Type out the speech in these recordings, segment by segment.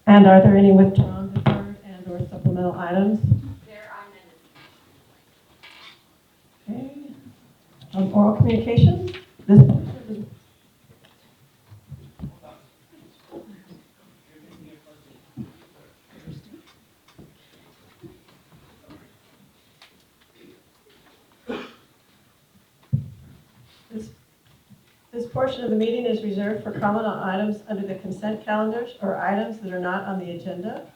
And are there any withdrawn, deferred, and or supplemental items? There are none. Okay. Oral communications? This portion of the This portion of the meeting is reserved for comment on items under the consent calendars or items that are not on the agenda.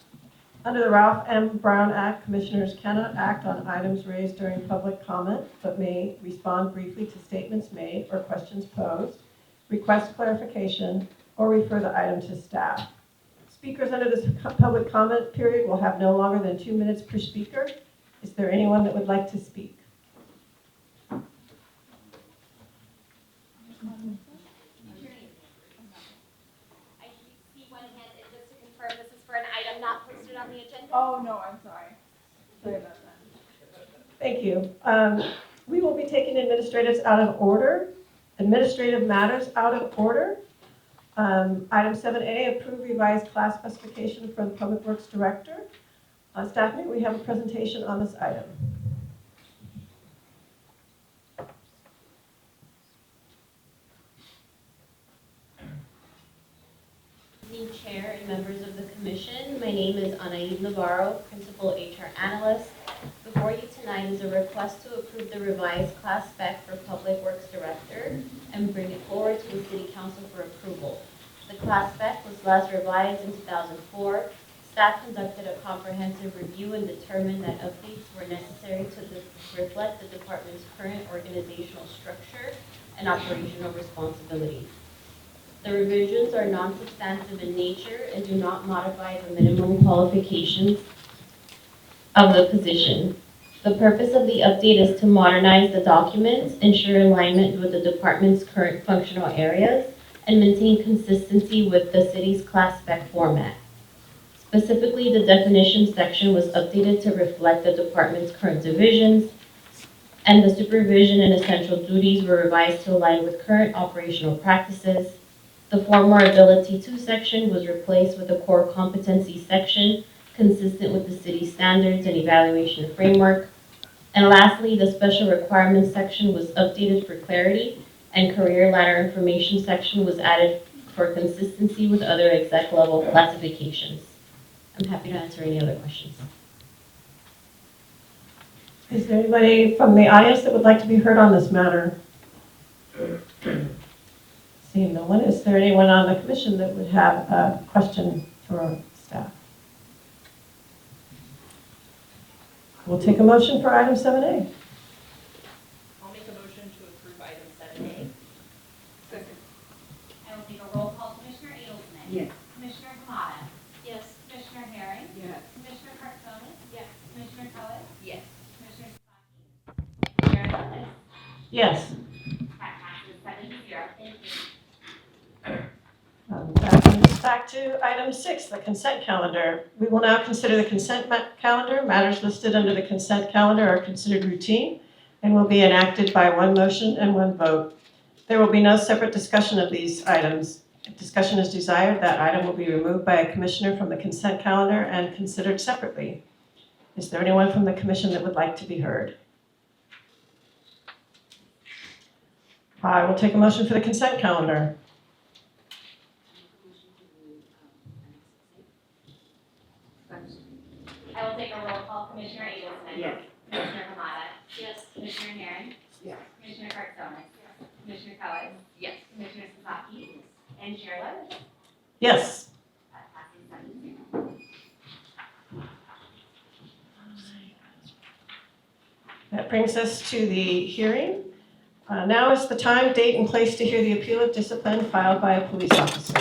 Under the Ralph M. Brown Act, commissioners cannot act on items raised during public comment, but may respond briefly to statements made or questions posed, request clarification, or refer the item to staff. Speakers under this public comment period will have no longer than 2 minutes per speaker. Is there anyone that would like to speak? I see one hand, and just to confirm, this is for an item not posted on the agenda? Oh, no, I'm sorry. Sorry about that. Thank you. We will be taking administratives out of order, administrative matters out of order. Item 7A, approve revised class specification for the Public Works Director. Staff, may we have a presentation on this item? Evening, Chair and members of the Commission. My name is Anaid Navarro, Principal HR Analyst. Before you tonight is a request to approve the revised class spec for Public Works Director and bring it forward to the City Council for approval. The class spec was last revised in 2004. Staff conducted a comprehensive review and determined that updates were necessary to reflect the department's current organizational structure and operational responsibilities. The revisions are non-substantive in nature and do not modify the minimum qualifications of the position. The purpose of the update is to modernize the documents, ensure alignment with the department's current functional areas, and maintain consistency with the city's class spec format. Specifically, the definition section was updated to reflect the department's current divisions, and the supervision and essential duties were revised to align with current operational practices. The former Ability To section was replaced with a core competency section consistent with the city's standards and evaluation framework. And lastly, the special requirements section was updated for clarity, and career ladder information section was added for consistency with other exec level classifications. I'm happy to answer any other questions. Is there anybody from the audience that would like to be heard on this matter? Seeing no one, is there anyone on the commission that would have a question for staff? We'll take a motion for item 7A. I'll make a motion to approve item 7A. Second. I will take a roll call. Commissioner Edelson. Yes. Commissioner Hamada. Yes. Commissioner Herring. Yes. Commissioner Cartsonis. Yes. Commissioner Cullis. Yes. Commissioner Sasaki. Chair Lewis. Yes. That passes 7-0. Thank you. That brings us back to item 6, the consent calendar. We will now consider the consent calendar. Matters listed under the consent calendar are considered routine and will be enacted by one motion and one vote. There will be no separate discussion of these items. If discussion is desired, that item will be removed by a commissioner from the consent calendar and considered separately. Is there anyone from the commission that would like to be heard? I will take a motion for the consent calendar. I will take a roll call. Commissioner Edelson. Yes. Commissioner Hamada. Yes. Commissioner Herring. Yes. Commissioner Cartsonis. Commissioner Cullis. Yes. Commissioner Sasaki. And Chair Lewis. Yes. That passes 7-0. That brings us to the hearing. Now is the time, date, and place to hear the appeal of discipline filed by a police officer.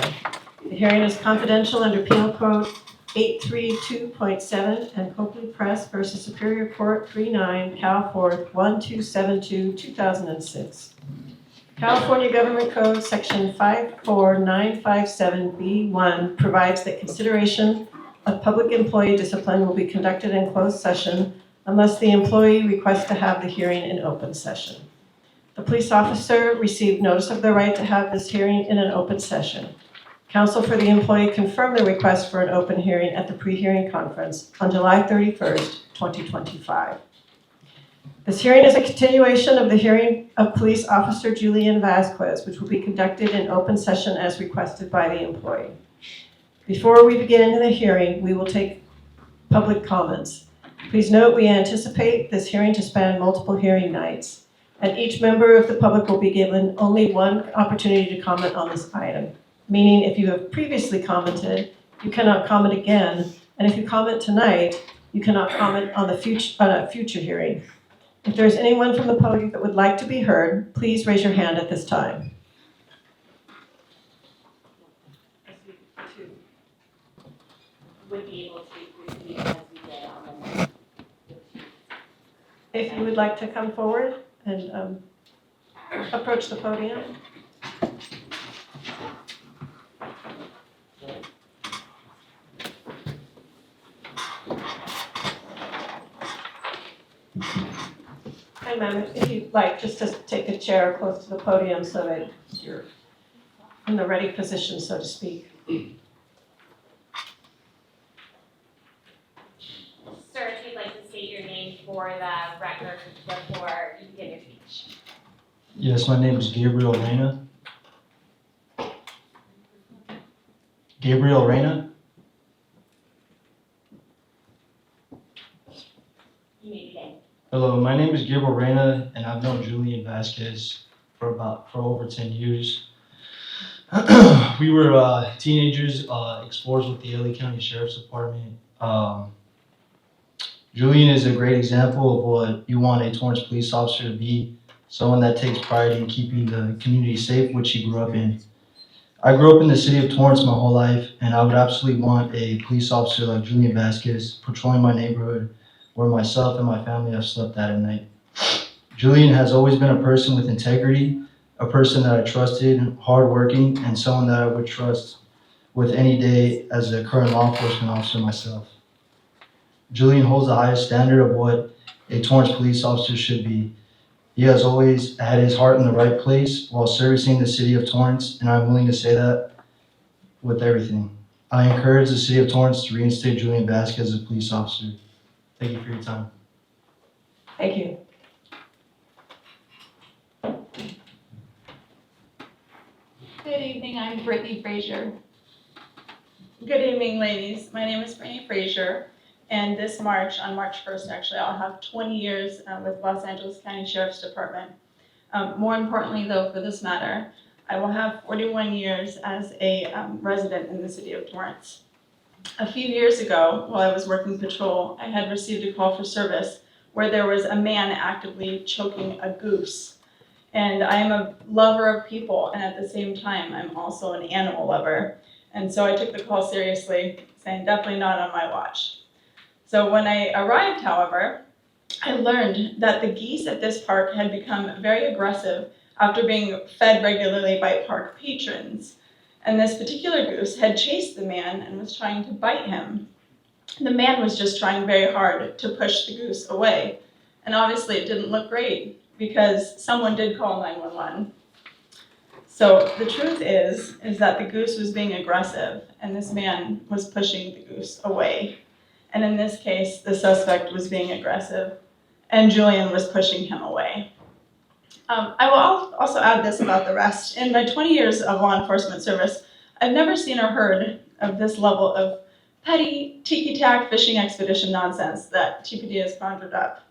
The hearing is confidential under Penal Code 832.7 and Copley Press versus Superior Court 39, Cal 4th, 1272, 2006. California Government Code Section 54957B1 provides that consideration of public employee discipline will be conducted in closed session unless the employee requests to have the hearing in open session. The police officer received notice of the right to have this hearing in an open session. Counsel for the employee confirmed the request for an open hearing at the pre-hearing conference on July 31st, 2025. This hearing is a continuation of the hearing of Police Officer Julian Vazquez, which will be conducted in open session as requested by the employee. Before we begin the hearing, we will take public comments. Please note we anticipate this hearing to span multiple hearing nights, and each member of the public will be given only one opportunity to comment on this item. Meaning if you have previously commented, you cannot comment again, and if you comment tonight, you cannot comment on a future hearing. If there is anyone from the public that would like to be heard, please raise your hand at this time. Would be able to briefly as we did on the. If you would like to come forward and approach the podium. Hi, ma'am, if you'd like, just to take a chair close to the podium so that you're in the ready position, so to speak. Sir, if you'd like to state your name for the record before you begin your speech. Yes, my name is Gabriel Reyna. Gabriel Reyna? You may begin. Hello, my name is Gabriel Reyna, and I've known Julian Vazquez for over 10 years. We were teenagers, explorers with the LA County Sheriff's Department. Julian is a great example of what you want a Torrance police officer to be, someone that takes pride in keeping the community safe, which he grew up in. I grew up in the city of Torrance my whole life, and I would absolutely want a police officer like Julian Vazquez patrolling my neighborhood where myself and my family have slept at night. Julian has always been a person with integrity, a person that I trusted, hardworking, and someone that I would trust with any day as a current law enforcement officer myself. Julian holds the highest standard of what a Torrance police officer should be. He has always had his heart in the right place while servicing the city of Torrance, and I'm willing to say that with everything. I encourage the city of Torrance to reinstate Julian Vazquez as a police officer. Thank you for your time. Thank you. Good evening, I'm Brittany Frazier. Good evening, ladies. My name is Brittany Frazier, and this March, on March 1st actually, I'll have 20 years with Los Angeles County Sheriff's Department. More importantly though, for this matter, I will have 41 years as a resident in the city of Torrance. A few years ago, while I was working patrol, I had received a call for service where there was a man actively choking a goose. And I am a lover of people, and at the same time, I'm also an animal lover. And so I took the call seriously, saying definitely not on my watch. So when I arrived, however, I learned that the geese at this park had become very aggressive after being fed regularly by park patrons. And this particular goose had chased the man and was trying to bite him. The man was just trying very hard to push the goose away. And obviously it didn't look great because someone did call 911. So the truth is that the goose was being aggressive and this man was pushing the goose away. And in this case, the suspect was being aggressive and Julian was pushing him away. I will also add this about the rest. In my 20 years of law enforcement service, I've never seen or heard of this level of petty tiki-tack fishing expedition nonsense that TPD has conjured up.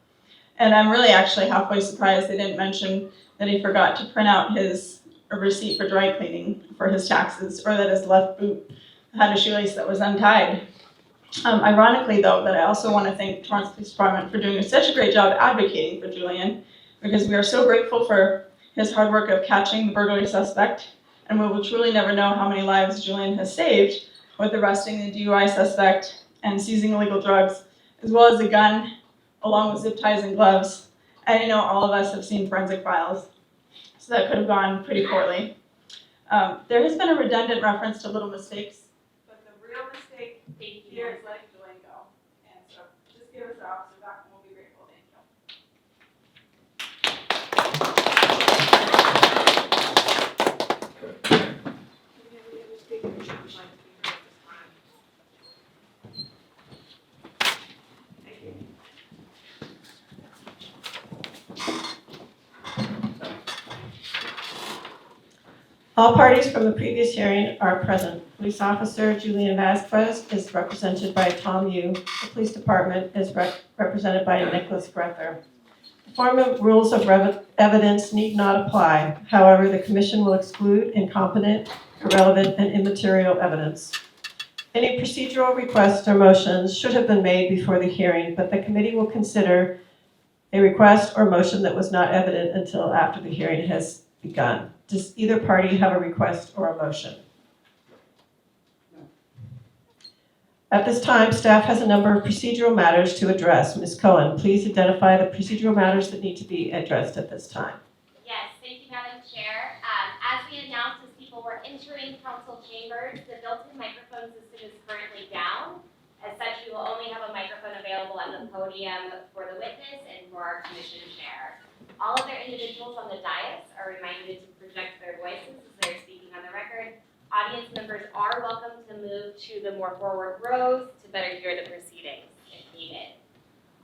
And I'm really actually halfway surprised they didn't mention that he forgot to print out his receipt for dry cleaning for his taxes, or that his left boot had a shoelace that was untied. Ironically though, that I also want to thank Torrance Police Department for doing such a great job advocating for Julian, because we are so grateful for his hard work of catching the burglary suspect, and we will truly never know how many lives Julian has saved with arresting the DUI suspect and seizing illegal drugs, as well as a gun, along with zip ties and gloves. And I know all of us have seen forensic files, so that could have gone pretty poorly. There has been a redundant reference to little mistakes, but the real mistake here is letting Julian go. And so just give us our officer back and we'll be grateful. Thank you. All parties from the previous hearing are present. Police Officer Julian Vazquez is represented by Tom Yu. The Police Department is represented by Nicholas Grether. The formal rules of evidence need not apply. However, the Commission will exclude incompetent, irrelevant, and immaterial evidence. Any procedural requests or motions should have been made before the hearing, but the committee will consider a request or motion that was not evident until after the hearing has begun. Does either party have a request or a motion? At this time, staff has a number of procedural matters to address. Ms. Cohen, please identify the procedural matters that need to be addressed at this time. Yes, thank you, Madam Chair. As we announced as people were entering council chambers, the built-in microphone system is currently down. As such, we will only have a microphone available at the podium for the witness and for our commission chair. All other individuals on the dais are reminded to project their voices as they're speaking on the record. Audience members are welcome to move to the more forward rows to better hear the proceedings if needed.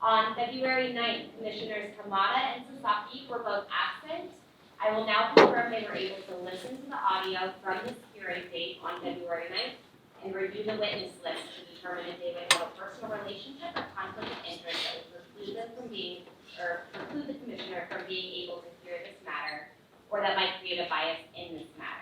On February 9th, Commissioners Kamada and Sasaki were both absent. I will now confirm they were able to listen to the audio from this hearing date on February 9th and review the witness list to determine if they would have a personal relationship or conflict of interest that would preclude them from being, or preclude the commissioner from being able to hear this matter, or that might create a bias in this matter.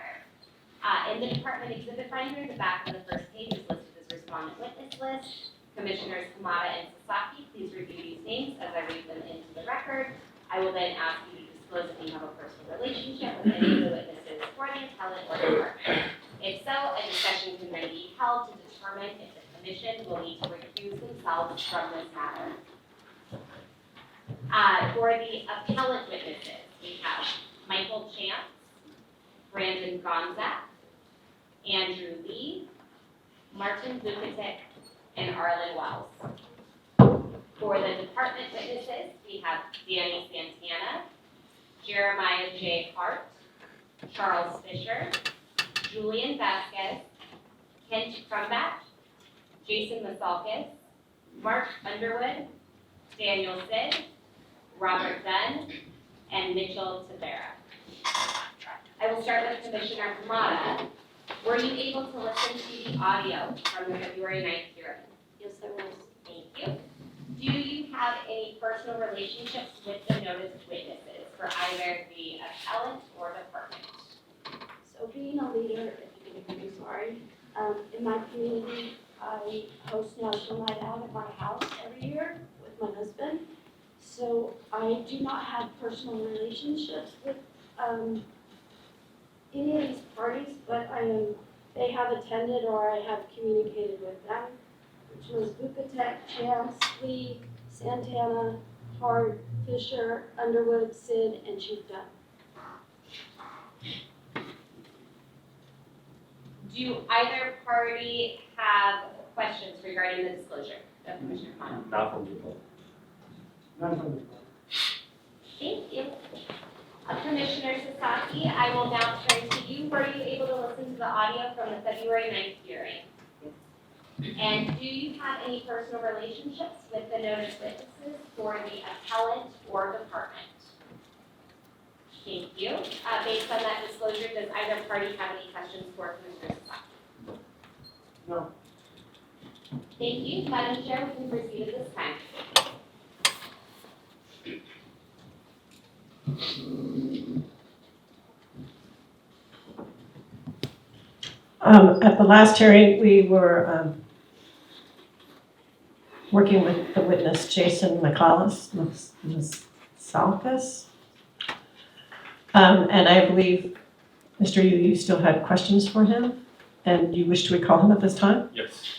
In the department exhibit finder, the back of the first page is listed as respondent witness list. Commissioners Kamada and Sasaki, please review these names as I read them into the record. I will then ask you to disclose if you have a personal relationship with any of the witnesses for the appellate or department. If so, a discussion can then be held to determine if the commission will need to recuse themselves from this matter. For the appellate witnesses, we have Michael Chance, Brandon Gonzak, Andrew Lee, Martin Bukatek, and Arlen Wells. For the department witnesses, we have Danny Santana, Jeremiah Jay Hart, Charles Fisher, Julian Vazquez, Kent Crumbach, Jason Masalkis, Mark Underwood, Daniel Sid, Robert Dunn, and Mitchell Tavera. I will start with Commissioner Kamada. Were you able to listen to the audio from the February 9th hearing? Yes, there was. Thank you. Do you have any personal relationships with the noticed witnesses for either the appellant or department? So being a leader, if you can hear me, sorry, in my community, I host National Night Out at my house every year with my husband. So I do not have personal relationships with any of these parties, but they have attended or I have communicated with them, which was Bukatek, Chance, Lee, Santana, Hart, Fisher, Underwood, Sid, and Chief Dunn. Do either party have questions regarding the disclosure of Commissioner Kamada? Not from the public. Thank you. Commissioner Sasaki, I will now turn to you. Were you able to listen to the audio from the February 9th hearing? And do you have any personal relationships with the noticed witnesses for the appellant or department? Thank you. Based on that disclosure, does either party have any questions for Commissioner Sasaki? No. Thank you. Madam Chair, we can proceed at this time. At the last hearing, we were working with the witness, Jason Masalkis. And I believe, Mr. Yu, you still had questions for him, and you wish to recall him at this time? Yes.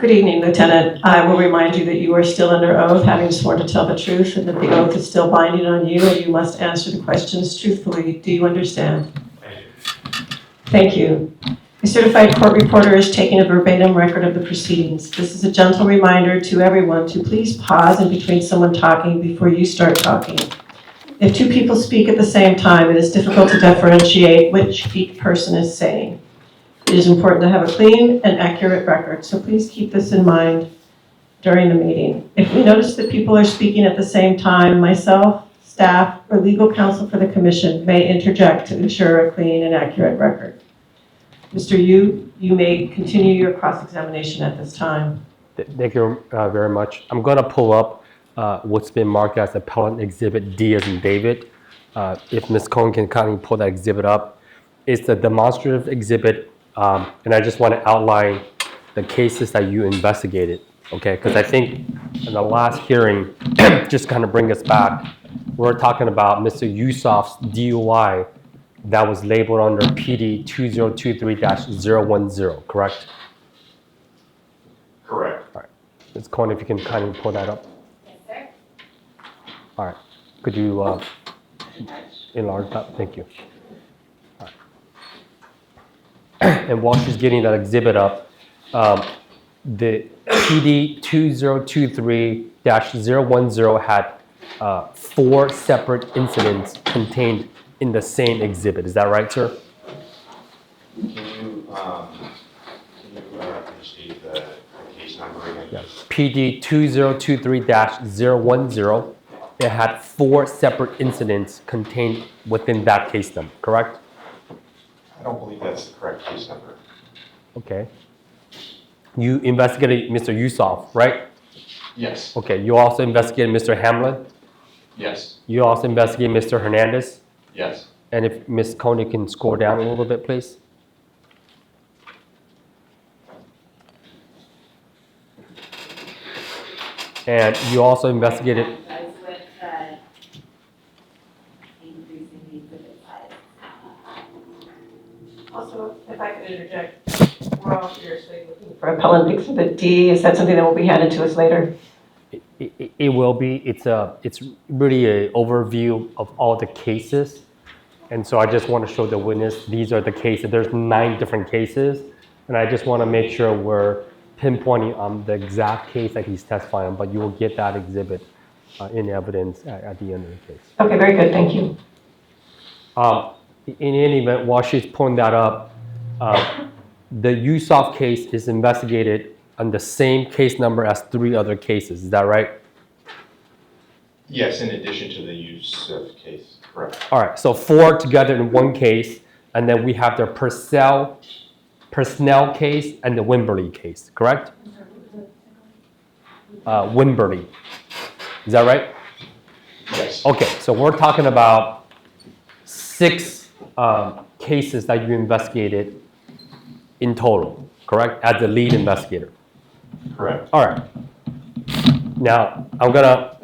Good evening, Lieutenant. I will remind you that you are still under oath, having sworn to tell the truth, and that the oath is still binding on you, and you must answer the questions truthfully. Do you understand? Thank you. A certified court reporter is taking a verbatim record of the proceedings. This is a gentle reminder to everyone to please pause in between someone talking before you start talking. If two people speak at the same time, it is difficult to differentiate which each person is saying. It is important to have a clean and accurate record, so please keep this in mind during the meeting. If we notice that people are speaking at the same time, myself, staff, or legal counsel for the commission may interject to ensure a clean and accurate record. Mr. Yu, you may continue your cross-examination at this time. Thank you very much. I'm going to pull up what's been marked as Appellant Exhibit D as in David. If Ms. Cohen can kindly pull that exhibit up. It's the demonstrative exhibit, and I just want to outline the cases that you investigated, okay? Because I think in the last hearing, just kind of bring us back, we're talking about Mr. Yusuf's DUI that was labeled under PD 2023-010, correct? Correct. All right. Ms. Cohen, if you can kindly pull that up. Yes, sir. All right. Could you enlarge that? Thank you. All right. And while she's getting that exhibit up, the PD 2023-010 had 4 separate incidents contained in the same exhibit. Is that right, sir? Can you restate the case number again? Yeah. PD 2023-010. It had 4 separate incidents contained within that case number, correct? I don't believe that's the correct case number. Okay. You investigated Mr. Yusuf, right? Yes. Okay. You also investigated Mr. Hamlin. Yes. You also investigated Mr. Hernandez. Yes. And if Ms. Coney can scroll down a little bit, please. And you also investigated. Also, if I could interject, we're all seriously looking for Appellant Exhibit D. Is that something that will be handed to us later? It will be. It's really an overview of all the cases. And so I just want to show the witness, these are the cases. There's 9 different cases. And I just want to make sure we're pinpointing on the exact case that he's testifying on, but you will get that exhibit in evidence at the end of the case. Okay, very good. Thank you. In any event, while she's pulling that up, the Yusuf case is investigated on the same case number as 3 other cases. Is that right? Yes, in addition to the use of case. Correct. All right, so 4 together in one case, and then we have the Personnel case and the Wimberley case, correct? Wimberley. Is that right? Yes. Okay, so we're talking about 6 cases that you investigated in total, correct? As the lead investigator. Correct. All right. Now, I'm gonna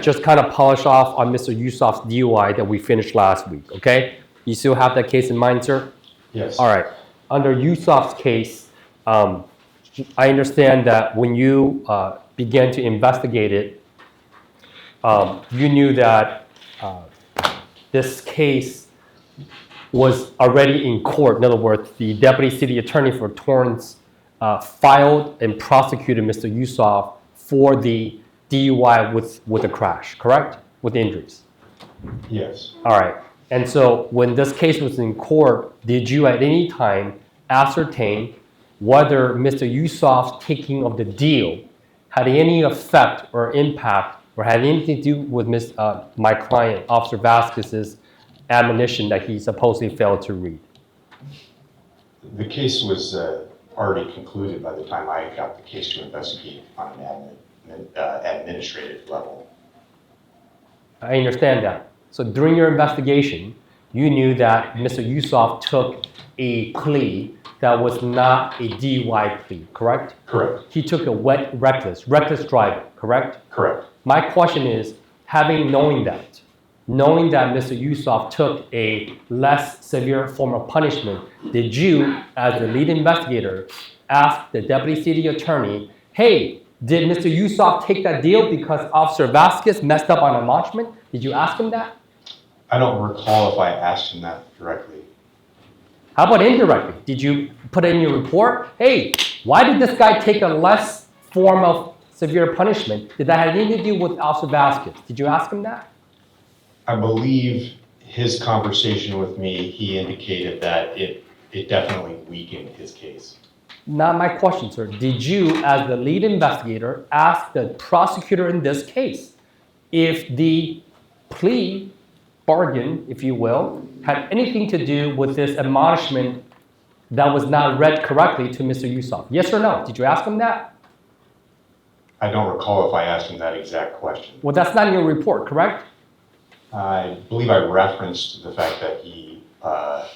just kind of polish off on Mr. Yusuf's DUI that we finished last week, okay? You still have that case in mind, sir? Yes. All right. Under Yusuf's case, I understand that when you began to investigate it, you knew that this case was already in court. In other words, the deputy city attorney for Torrance filed and prosecuted Mr. Yusuf for the DUI with a crash, correct? With injuries. Yes. All right. And so when this case was in court, did you at any time ascertain whether Mr. Yusuf's taking of the deal had any effect or impact or had anything to do with my client, Officer Vazquez's admonition that he supposedly failed to read? The case was already concluded by the time I got the case to investigate on an administrative level. I understand that. So during your investigation, you knew that Mr. Yusuf took a plea that was not a DUI plea, correct? Correct. He took a reckless driving, correct? Correct. My question is, knowing that Mr. Yusuf took a less severe form of punishment, did you, as the lead investigator, ask the deputy city attorney, hey, did Mr. Yusuf take that deal because Officer Vazquez messed up on admonishment? Did you ask him that? I don't recall if I asked him that directly. How about indirectly? Did you put it in your report? Hey, why did this guy take a less form of severe punishment? Did that have anything to do with Officer Vazquez? Did you ask him that? I believe his conversation with me, he indicated that it definitely weakened his case. Not my question, sir. Did you, as the lead investigator, ask the prosecutor in this case if the plea bargain, if you will, had anything to do with this admonishment that was not read correctly to Mr. Yusuf? Yes or no? Did you ask him that? I don't recall if I asked him that exact question. Well, that's not in your report, correct? I believe I referenced the fact that he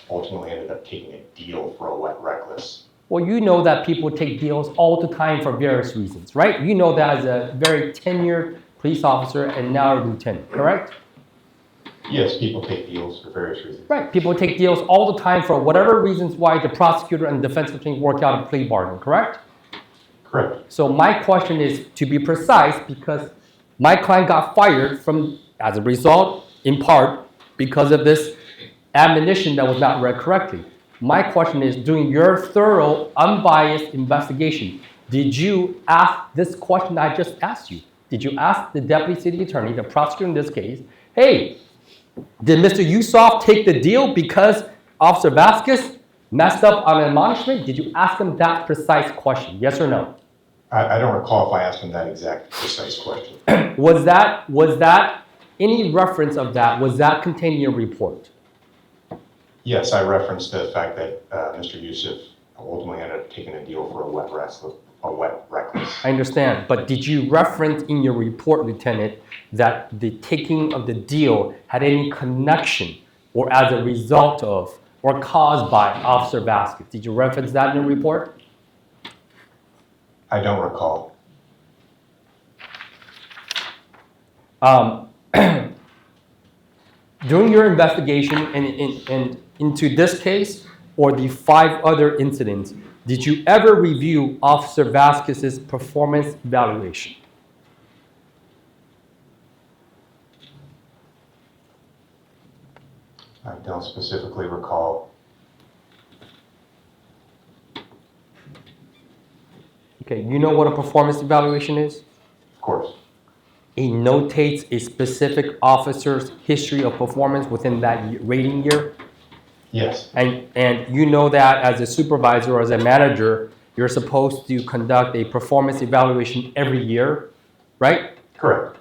ultimately ended up taking a deal for a wet reckless. Well, you know that people take deals all the time for various reasons, right? You know that as a very tenured police officer and now a lieutenant, correct? Yes, people take deals for various reasons. Right, people take deals all the time for whatever reasons why the prosecutor and defense attorney work out a plea bargain, correct? Correct. So my question is, to be precise, because my client got fired from, as a result, in part, because of this admonition that was not read correctly. My question is, during your thorough, unbiased investigation, did you ask this question I just asked you? Did you ask the deputy city attorney, the prosecutor in this case, hey, did Mr. Yusuf take the deal because Officer Vazquez messed up on an admonishment? Did you ask him that precise question, yes or no? I don't recall if I asked him that exact precise question. Was that any reference of that, was that contained in your report? Yes, I referenced the fact that Mr. Yusuf ultimately ended up taking a deal for a wet reckless. I understand, but did you reference in your report, Lieutenant, that the taking of the deal had any connection or as a result of or caused by Officer Vazquez? Did you reference that in the report? I don't recall. During your investigation and into this case or the 5 other incidents, did you ever review Officer Vazquez's performance evaluation? I don't specifically recall. Okay, you know what a performance evaluation is? Of course. It notates a specific officer's history of performance within that rating year. Yes. And you know that as a supervisor or as a manager, you're supposed to conduct a performance evaluation every year, right? Correct.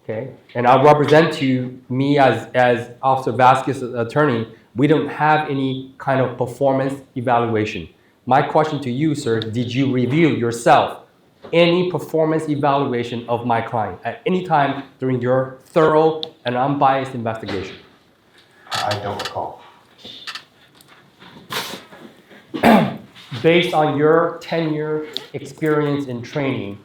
Okay. And I'll represent to you, me as Officer Vazquez's attorney, we don't have any kind of performance evaluation. My question to you, sir, did you review yourself any performance evaluation of my client at any time during your thorough and unbiased investigation? I don't recall. Based on your tenure, experience, and training,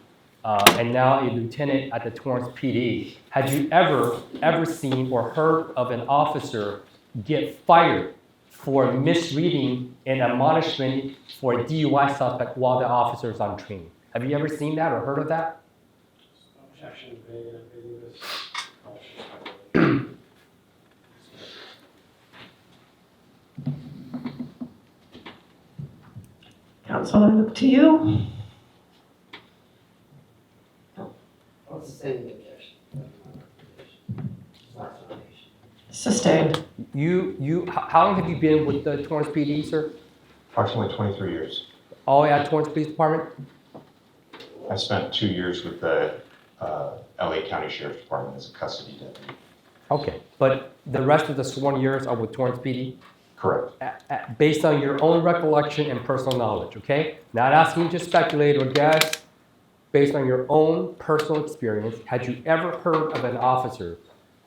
and now a lieutenant at the Torrance PD, had you ever seen or heard of an officer get fired for misreading an admonishment for a DUI suspect while the officer is on training? Have you ever seen that or heard of that? Counsel, I look to you. Sustained. How long have you been with the Torrance PD, sir? Approximately 23 years. All the way at Torrance Police Department? I spent 2 years with the LA County Sheriff's Department as a custody deputy. Okay, but the rest of the sworn years are with Torrance PD? Correct. Based on your own recollection and personal knowledge, okay? Not asking you to speculate or guess. Based on your own personal experience, had you ever heard of an officer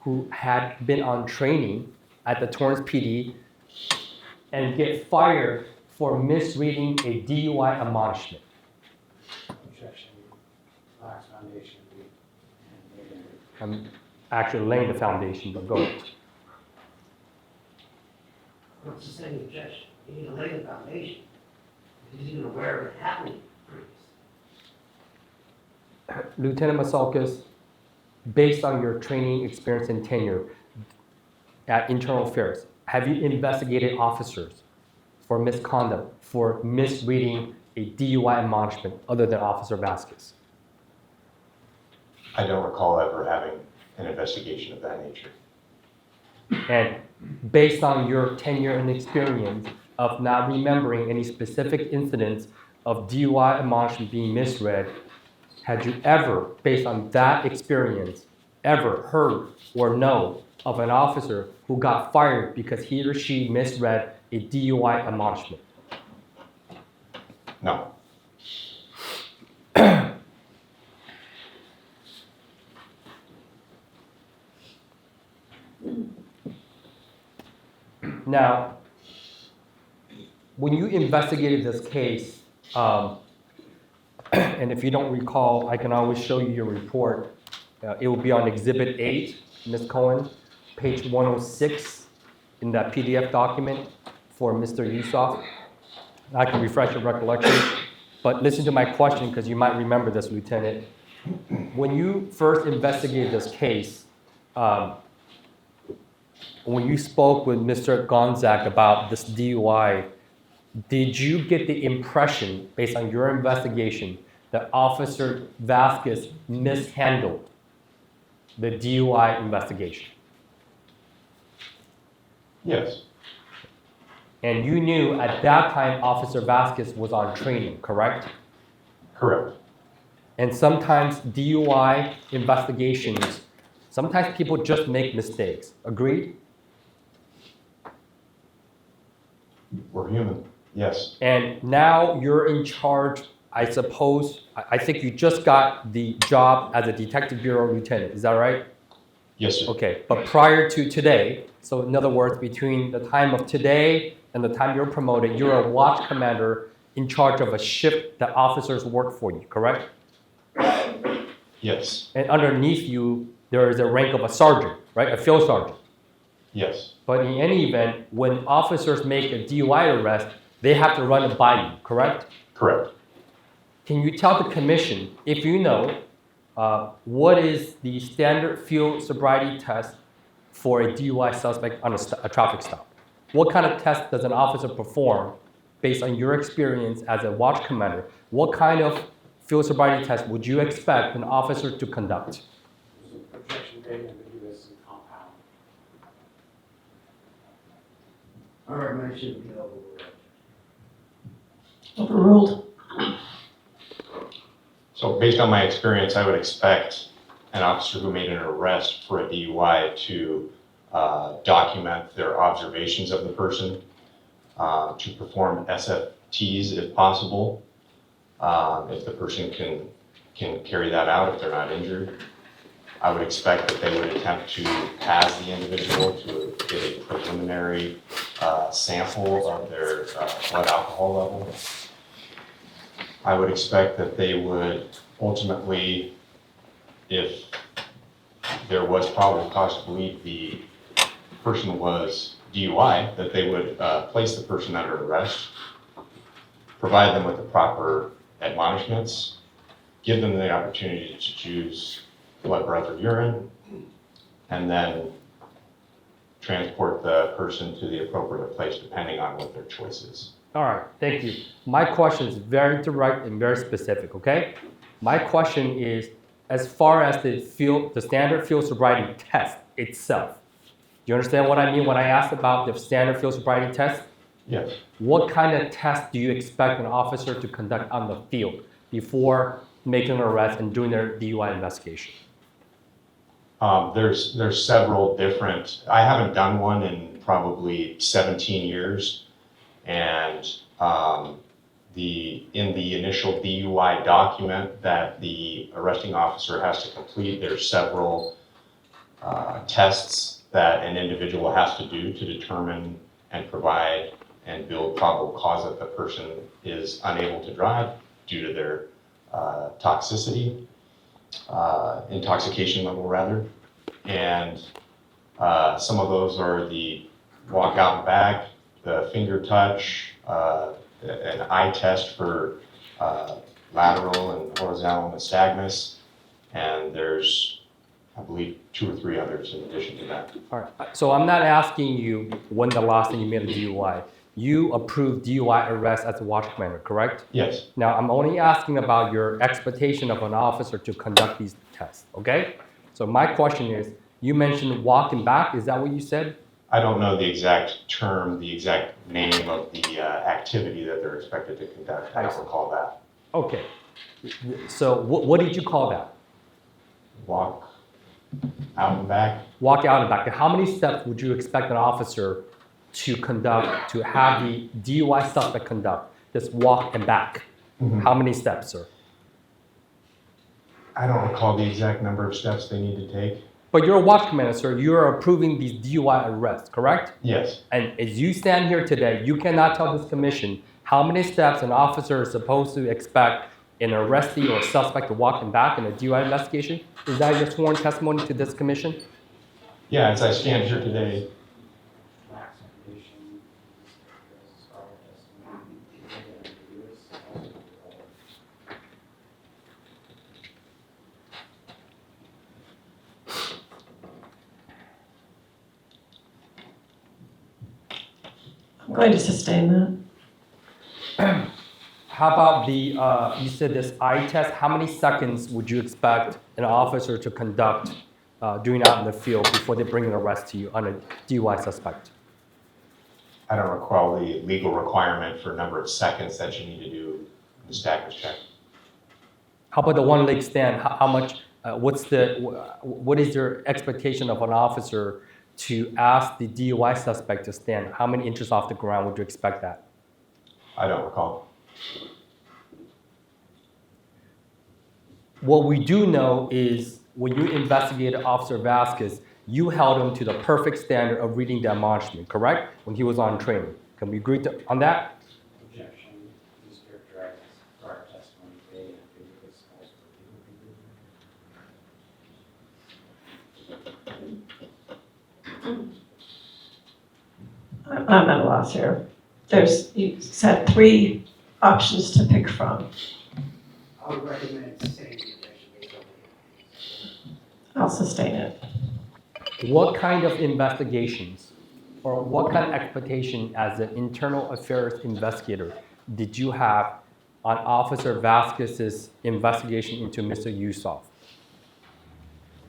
who had been on training at the Torrance PD and get fired for misreading a DUI admonishment? Objection. Lacks foundation. I'm actually laying the foundation, but go ahead. What's the same objection? You need to lay the foundation. He's even aware of it happening. Lieutenant Vazquez, based on your training, experience, and tenure at Internal Affairs, have you investigated officers for misconduct, for misreading a DUI admonishment other than Officer Vazquez? I don't recall ever having an investigation of that nature. And based on your tenure and experience of not remembering any specific incidents of DUI admonishment being misread, had you ever, based on that experience, ever heard or know of an officer who got fired because he or she misread a DUI admonishment? No. Now, when you investigated this case, and if you don't recall, I can always show you your report. It will be on Exhibit 8, Ms. Cohen, page 106 in that PDF document for Mr. Yusof. I can refresh your recollection, but listen to my question because you might remember this, Lieutenant. When you first investigated this case, when you spoke with Mr. Gonzak about this DUI, did you get the impression, based on your investigation, that Officer Vazquez mishandled the DUI investigation? Yes. And you knew at that time Officer Vazquez was on training, correct? Correct. And sometimes DUI investigations, sometimes people just make mistakes. Agreed? We're human. Yes. And now you're in charge, I suppose, I think you just got the job as a Detective Bureau Lieutenant, is that right? Yes, sir. Okay, but prior to today, so in other words, between the time of today and the time you're promoted, you're a watch commander in charge of a shift that officers work for you, correct? Yes. And underneath you, there is a rank of a sergeant, right? A field sergeant. Yes. But in any event, when officers make a DUI arrest, they have to run it by you, correct? Correct. Can you tell the commission, if you know, what is the standard field sobriety test for a DUI suspect on a traffic stop? What kind of test does an officer perform based on your experience as a watch commander? What kind of field sobriety test would you expect an officer to conduct? Objection made, ambiguous, and compound. All right, man, should be overruled. Overruled. So based on my experience, I would expect an officer who made an arrest for a DUI to document their observations of the person, to perform SFTs if possible, if the person can carry that out if they're not injured. I would expect that they would attempt to pass the individual to get a preliminary sample of their blood alcohol level. I would expect that they would ultimately, if there was probable cause to believe the person was DUI, that they would place the person under arrest, provide them with the proper admonishments, give them the opportunity to choose blood, breath, or urine, and then transport the person to the appropriate place depending on what their choice is. All right, thank you. My question is very direct and very specific, okay? My question is, as far as the standard field sobriety test itself, do you understand what I mean when I asked about the standard field sobriety test? Yes. What kind of test do you expect an officer to conduct on the field before making an arrest and doing their DUI investigation? There's several different, I haven't done one in probably 17 years. And in the initial DUI document that the arresting officer has to complete, there's several tests that an individual has to do to determine and provide and build probable cause that the person is unable to drive due to their toxicity, intoxication level rather. And some of those are the walk out and back, the finger touch, an eye test for lateral and horizontal nystagmus, and there's, I believe, 2 or 3 others in addition to that. All right. So I'm not asking you when the last time you made a DUI. You approved DUI arrest as a watch commander, correct? Yes, Now, I'm only asking about your expectation of an officer to conduct these tests, okay? So my question is, you mentioned walking back, is that what you said? I don't know the exact term, the exact name of the activity that they're expected to conduct. I don't recall that. Okay. So what did you call that? Walk out and back. Walk out and back. How many steps would you expect an officer to conduct, to have the DUI suspect conduct, this walk and back? Mhm. How many steps, sir? I don't recall the exact number of steps they need to take. But you're a watch commander, sir. You're approving these DUI arrests, correct? Yes, And as you stand here today, you cannot tell this commission how many steps an officer is supposed to expect an arrestee or suspect to walk them back in a DUI investigation? Is that your sworn testimony to this commission? yeah, as I stand here today, I'm going to sustain that. How about the, you said this eye test, how many seconds would you expect an officer to conduct doing out in the field before they bring an arrest to you on a DUI suspect? I don't recall the legal requirement for number of seconds that you need to do the status check. How about the one leg stand? How much, what is your expectation of an officer to ask the DUI suspect to stand? How many inches off the ground would you expect that? I don't recall. What we do know is when you investigated Officer Vazquez, you held him to the perfect standard of reading the admonishment, correct? When he was on training. Can we agree on that? Objection, please characterize prior testimony today and give this also I'm at a loss here. You said 3 options to pick from. I would recommend sustaining the objection based on the I'll sustain it. What kind of investigations or what kind of expectation as an internal affairs investigator did you have on Officer Vazquez's investigation into Mr. Yusuf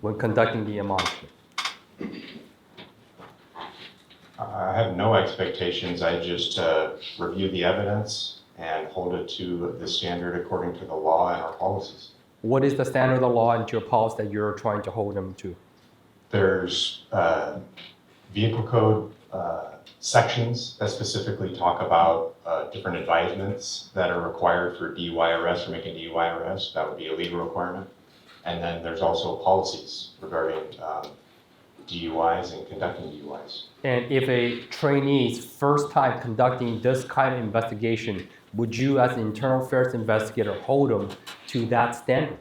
when conducting the admonishment? I have no expectations. I just review the evidence and hold it to the standard according to the law and our policies. What is the standard of the law and your policy that you're trying to hold them to? There's vehicle code sections that specifically talk about different advisements that are required for DUI arrest or making DUI arrest. That would be a legal requirement. And then there's also policies regarding DUIs and conducting DUIs. And if a trainee's first time conducting this kind of investigation, would you as an internal affairs investigator hold them to that standard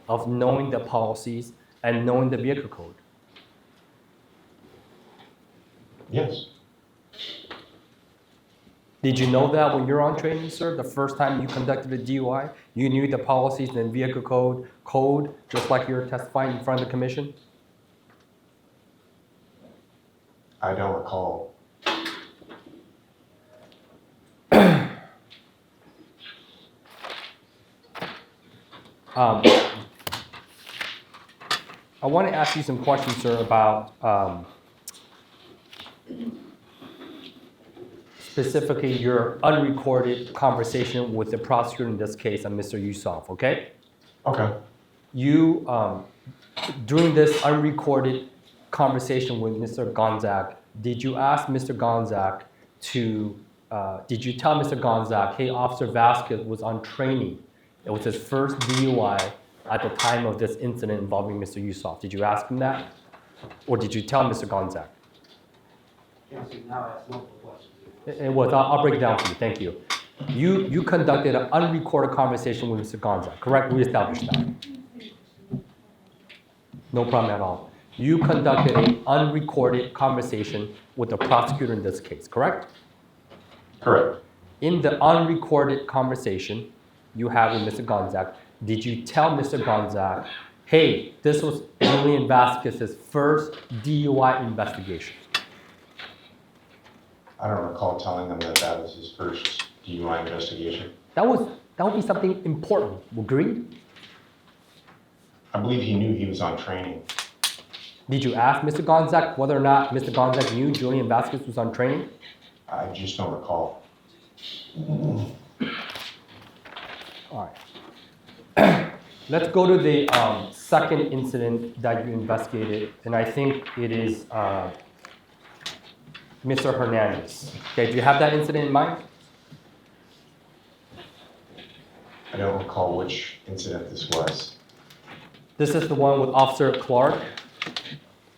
of knowing the policies and knowing the vehicle code? Yes. Did you know that when you're on training, sir, the first time you conducted a DUI, you knew the policies and vehicle code, just like you're testifying in front of the commission? I don't recall. I want to ask you some questions, sir, about specifically your unrecorded conversation with the prosecutor in this case, and Mr. Yusuf, okay? Okay. You, during this unrecorded conversation with Mr. Gonzague, did you ask Mr. Gonzague to, did you tell Mr. Gonzague, hey, Officer Vazquez was on training. It was his first DUI at the time of this incident involving Mr. Yusuf. Did you ask him that? Or did you tell Mr. Gonzague? council now asks multiple questions. It was, I'll break it down for you, thank you. You conducted an unrecorded conversation with Mr. Gonzague, correct? We established that. No problem at all. You conducted an unrecorded conversation with the prosecutor in this case, correct? Correct. in the unrecorded conversation you have with Mr. Gonzague, did you tell Mr. Gonzague, hey, this was Julian Vazquez's first DUI investigation? I don't recall telling him that that was his first DUI investigation. That would be something important. Agreed? I believe he knew he was on training. Did you ask Mr. Gonzague whether or not Mr. Gonzague knew Julian Vazquez was on training? I just don't recall. All right. Let's go to the second incident that you investigated, and I think it is Mr. Hernandez. Okay, do you have that incident in mind? I don't recall which incident this was. This is the one with Officer Clark.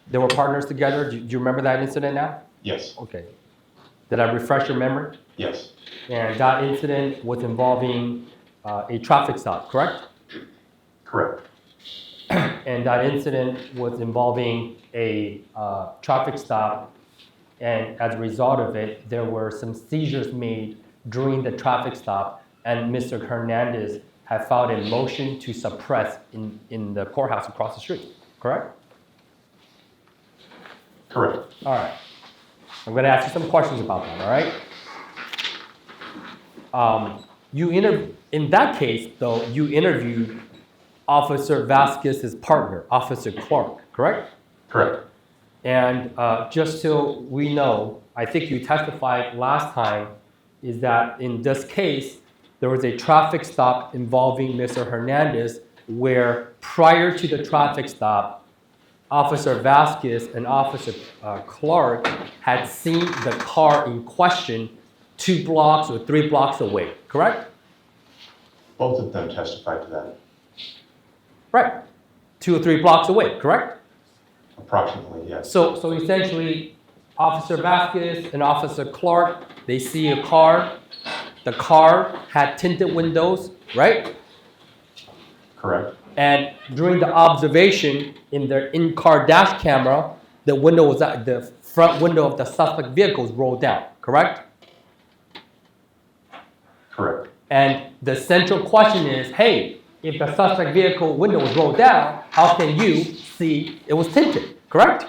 They were partners together. Do you remember that incident now? Yes. Okay. Did I refresh your memory? Yes. And that incident was involving a traffic stop, correct? Correct. And that incident was involving a traffic stop, and as a result of it, there were some seizures made during the traffic stop, and Mr. Hernandez had filed a motion to suppress in the courthouse across the street, correct? Correct. All right. I'm going to ask you some questions about that, all right? In that case, though, you interviewed Officer Vazquez's partner, Officer Clark, correct? Correct. And just so we know, I think you testified last time, is that in this case, there was a traffic stop involving Mr. Hernandez, where prior to the traffic stop, Officer Vazquez and Officer Clark had seen the car in question 2 blocks or 3 blocks away, correct? Both of them testified to that. Right. 2 or 3 blocks away, correct? Approximately, yes. So essentially, Officer Vazquez and Officer Clark, they see a car. The car had tinted windows, right? Correct. And during the observation in their in-car dash camera, the front window of the suspect vehicle was rolled down, correct? Correct. And the central question is, hey, if the suspect vehicle window was rolled down, how can you see it was tinted, correct?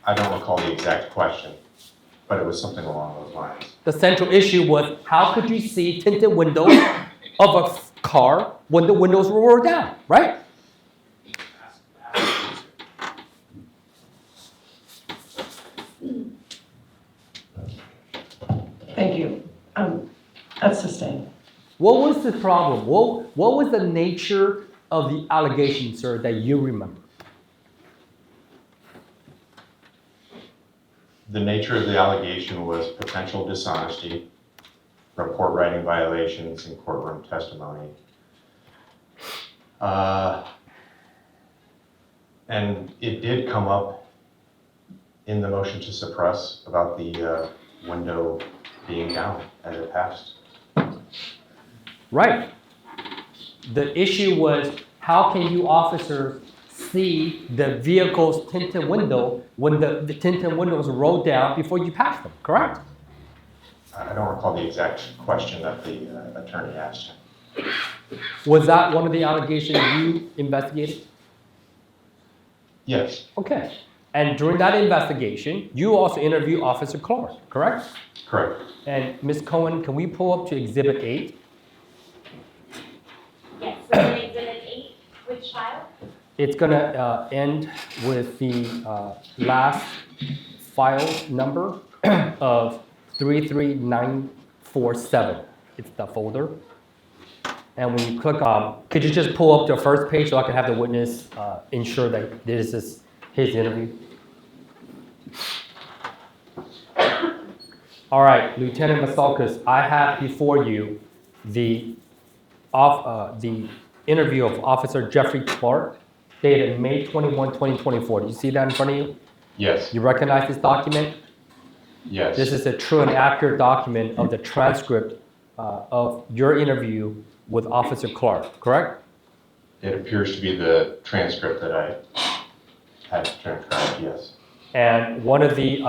I don't recall the exact question, but it was something along those lines. The central issue was, how could you see tinted windows of a car when the windows were rolled down, right? Thank you. That's sustained. What was the problem? What was the nature of the allegation, sir, that you remember? The nature of the allegation was potential dishonesty, report writing violations, and courtroom testimony. And it did come up in the motion to suppress about the window being down as it passed. Right. The issue was, how can you officers see the vehicle's tinted window when the tinted window was rolled down before you passed them, correct? I don't recall the exact question that the attorney asked him. Was that one of the allegations you investigated? Yes. Okay. And during that investigation, you also interviewed Officer Clark, correct? Correct. And Ms. Cohen, can we pull up to Exhibit 8? Yes, so in Exhibit 8, which file? It's going to end with the last file number of 33947. It's the folder. And when you click on, could you just pull up the first page so I can have the witness ensure that this is his interview? All right, Lieutenant Vazquez, I have before you the interview of Officer Jeffrey Clark, dated May 21, 2024. Do you see that in front of you? Yes. You recognize this document? Yes. This is a true and accurate document of the transcript of your interview with Officer Clark, correct? It appears to be the transcript that I had transcribed, yes. And one of the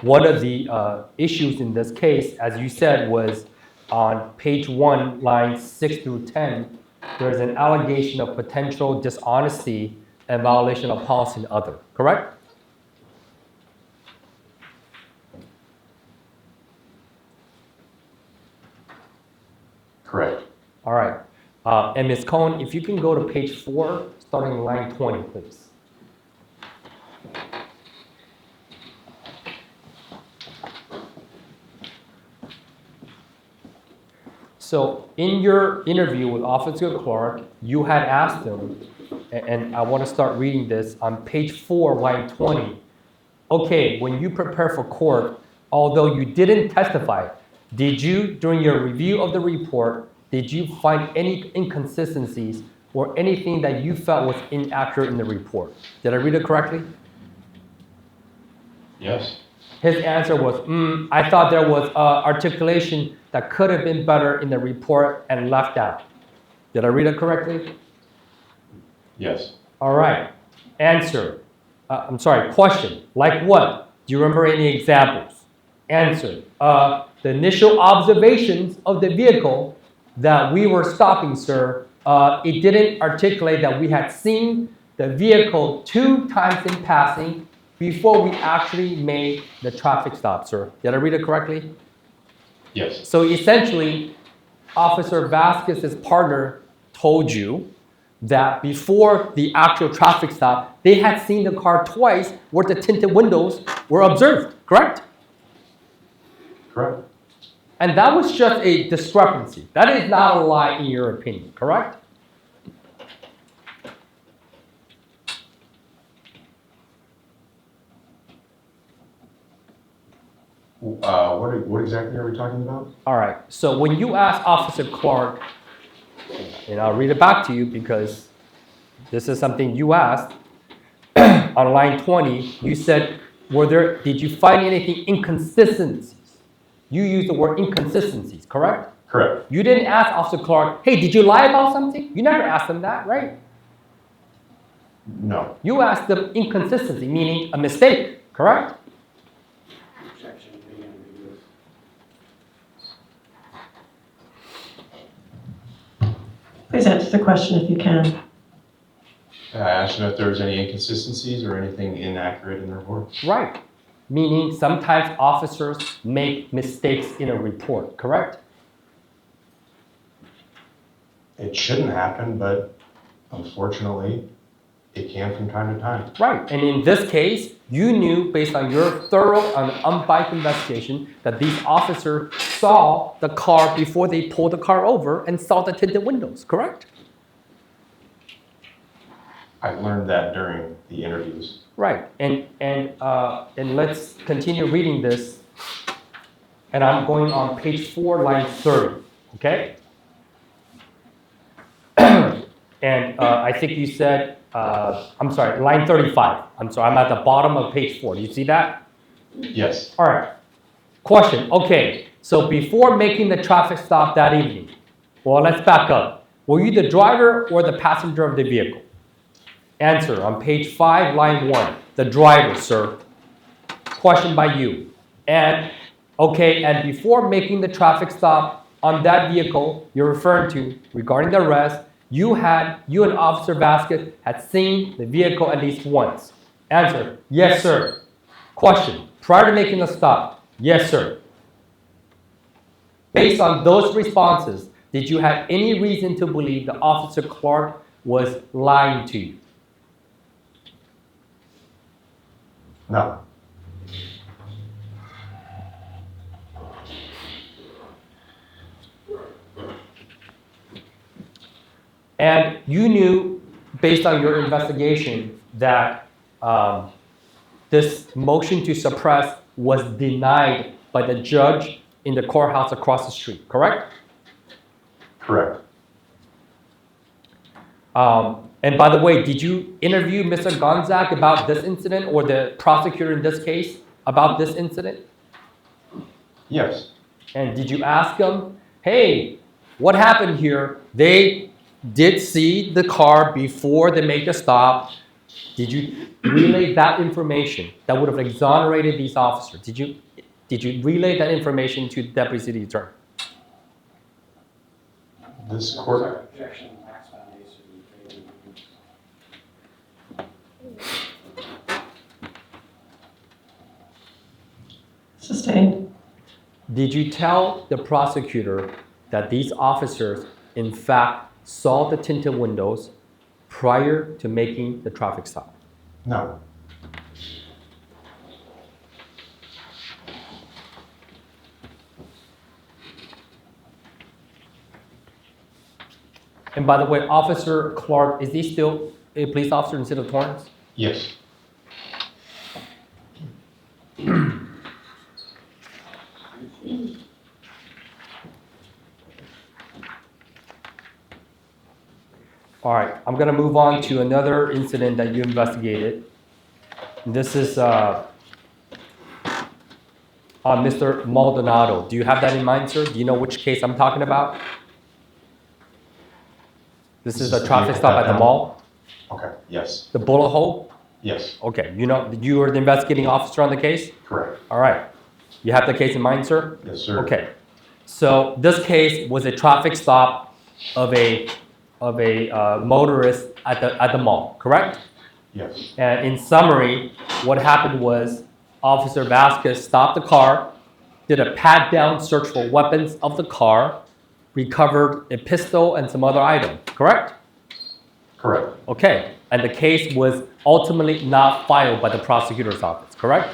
one of the issues in this case, as you said, was on page 1, lines 6 through 10, there's an allegation of potential dishonesty and violation of policy and other, correct? Correct. All right. And Ms. Cohen, if you can go to page 4, starting in line 20, please. So in your interview with Officer Clark, you had asked him, and I want to start reading this on page 4, line 20. Okay, when you prepare for court, although you didn't testify, did you, during your review of the report, did you find any inconsistencies or anything that you felt was inaccurate in the report? Did I read it correctly? Yes. His answer was, I thought there was articulation that could have been better in the report and left out. Did I read it correctly? Yes. All right. Answer. Question. Like what? Do you remember any examples? Answer. The initial observations of the vehicle that we were stopping, sir, it didn't articulate that we had seen the vehicle 2 times in passing before we actually made the traffic stop, sir. Did I read it correctly? Yes. So essentially, Officer Vasquez's partner told you that before the actual traffic stop, they had seen the car twice where the tinted windows were observed, correct? Correct. And that was just a discrepancy. That is not a lie in your opinion, correct? What exactly are we talking about? All right, so when you asked Officer Clark, and I'll read it back to you because this is something you asked, on line 20, you said, did you find anything inconsistencies? You used the word inconsistencies, correct? Correct. You didn't ask Officer Clark, hey, did you lie about something? You never asked him that, right? No. You asked them inconsistency, meaning a mistake, correct? Objection being ambiguous. Please answer the question if you can. I asked him if there was any inconsistencies or anything inaccurate in the report. Right. Meaning sometimes officers make mistakes in a report, correct? It shouldn't happen, but unfortunately, it can from time to time. Right. And in this case, you knew based on your thorough and unbiased investigation that these officers saw the car before they pulled the car over and saw the tinted windows, correct? I learned that during the interviews. Right. And let's continue reading this. And I'm going on page 4, line 30. Okay? And I think you said, line 35. I'm at the bottom of page 4. Do you see that? Yes. All right. Question. Okay. So before making the traffic stop that evening, well, let's back up. Were you the driver or the passenger of the vehicle? Answer. On page 5, line 1. The driver, sir. Question by you. And before making the traffic stop on that vehicle you're referring to regarding the arrest, you and Officer Vazquez had seen the vehicle at least once. Answer. Yes, sir. Question. Prior to making the stop. Yes, sir. Based on those responses, did you have any reason to believe that Officer Clark was lying to you? No. And you knew, based on your investigation, that this motion to suppress was denied by the judge in the courthouse across the street, correct? Correct. And by the way, did you interview Mr. Gonzaga about this incident or the prosecutor in this case about this incident? Yes. And did you ask him, hey, what happened here? They did see the car before they made the stop. Did you relay that information that would have exonerated these officers? Did you relay that information to the Deputy City Attorney? This court, Sorry, objection, Max Foundation. Sustained. Did you tell the prosecutor that these officers, in fact, saw the tinted windows prior to making the traffic stop? no, And by the way, Officer Clark, is he still a police officer in the city of Torrance? yes, All right, I'm gonna move on to another incident that you investigated. This is Mr. Maldonado. Do you have that in mind, sir? Do you know which case I'm talking about? This is a traffic stop at the mall, okay, yes, the bullet hole? yes, Okay, you know, you were the investigating officer on the case? correct, All right. You have the case in mind, sir? yes, sir. Okay. So this case was a traffic stop of a motorist at the mall, correct? Yes, And in summary, what happened was Officer Vazquez stopped the car, did a pat-down search for weapons of the car, recovered a pistol and some other item, correct? correct, Okay. And the case was ultimately not filed by the prosecutor's office, correct?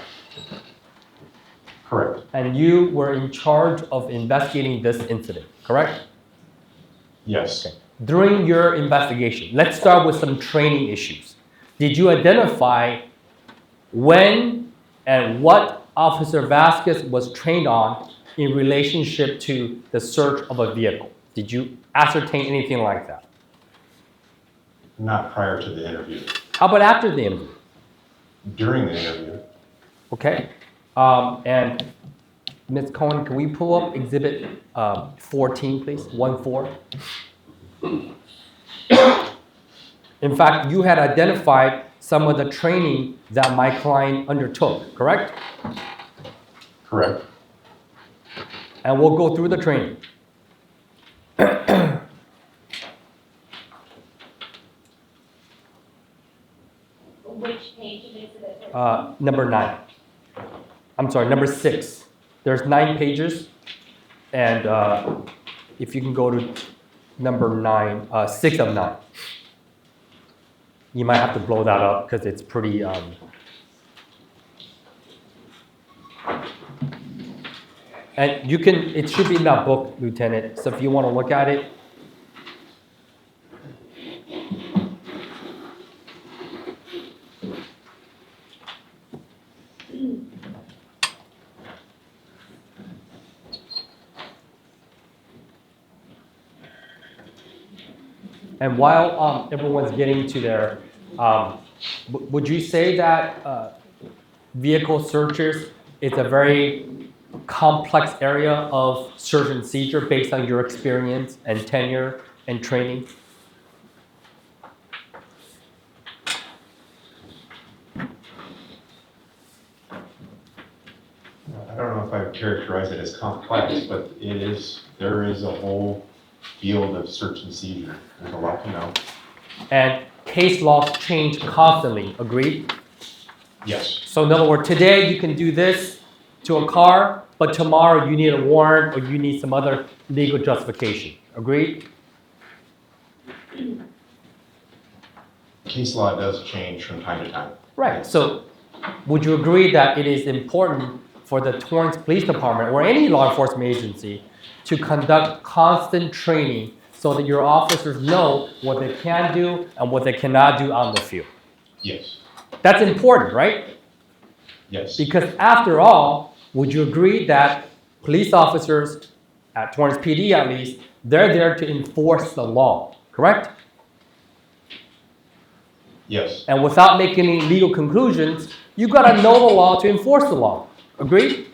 correct, And you were in charge of investigating this incident, correct? yes, During your investigation, let's start with some training issues. Did you identify when and what Officer Vazquez was trained on in relationship to the search of a vehicle? Did you ascertain anything like that? not prior to the interview, How about after the interview? during the interview, Okay. And Ms. Cohen, can we pull up Exhibit 14, please? 1-4. In fact, you had identified some of the training that my client undertook, correct? correct, And we'll go through the training. Which page of exhibit 13? Number 9. I'm sorry, number 6. There's 9 pages. And if you can go to number 9, 6 of 9. You might have to blow that up because it's pretty. And you can, it should be in that book, Lieutenant. So if you want to look at it. And while everyone's getting to their, would you say that vehicle searches is a very complex area of search and seizure based on your experience and tenure and training? I don't know if I would characterize it as complex, but there is a whole field of search and seizure. There's a lot to know. And case laws change constantly, agreed? Yes, So in other words, today you can do this to a car, but tomorrow you need a warrant or you need some other legal justification, agreed? case law does change from time to time. Right, so would you agree that it is important for the Torrance Police Department or any law enforcement agency to conduct constant training so that your officers know what they can do and what they cannot do on the field? Yes, That's important, right? yes, Because after all, would you agree that police officers, at Torrance PD at least, they're there to enforce the law, correct? yes, And without making any legal conclusions, you gotta know the law to enforce the law. Agreed?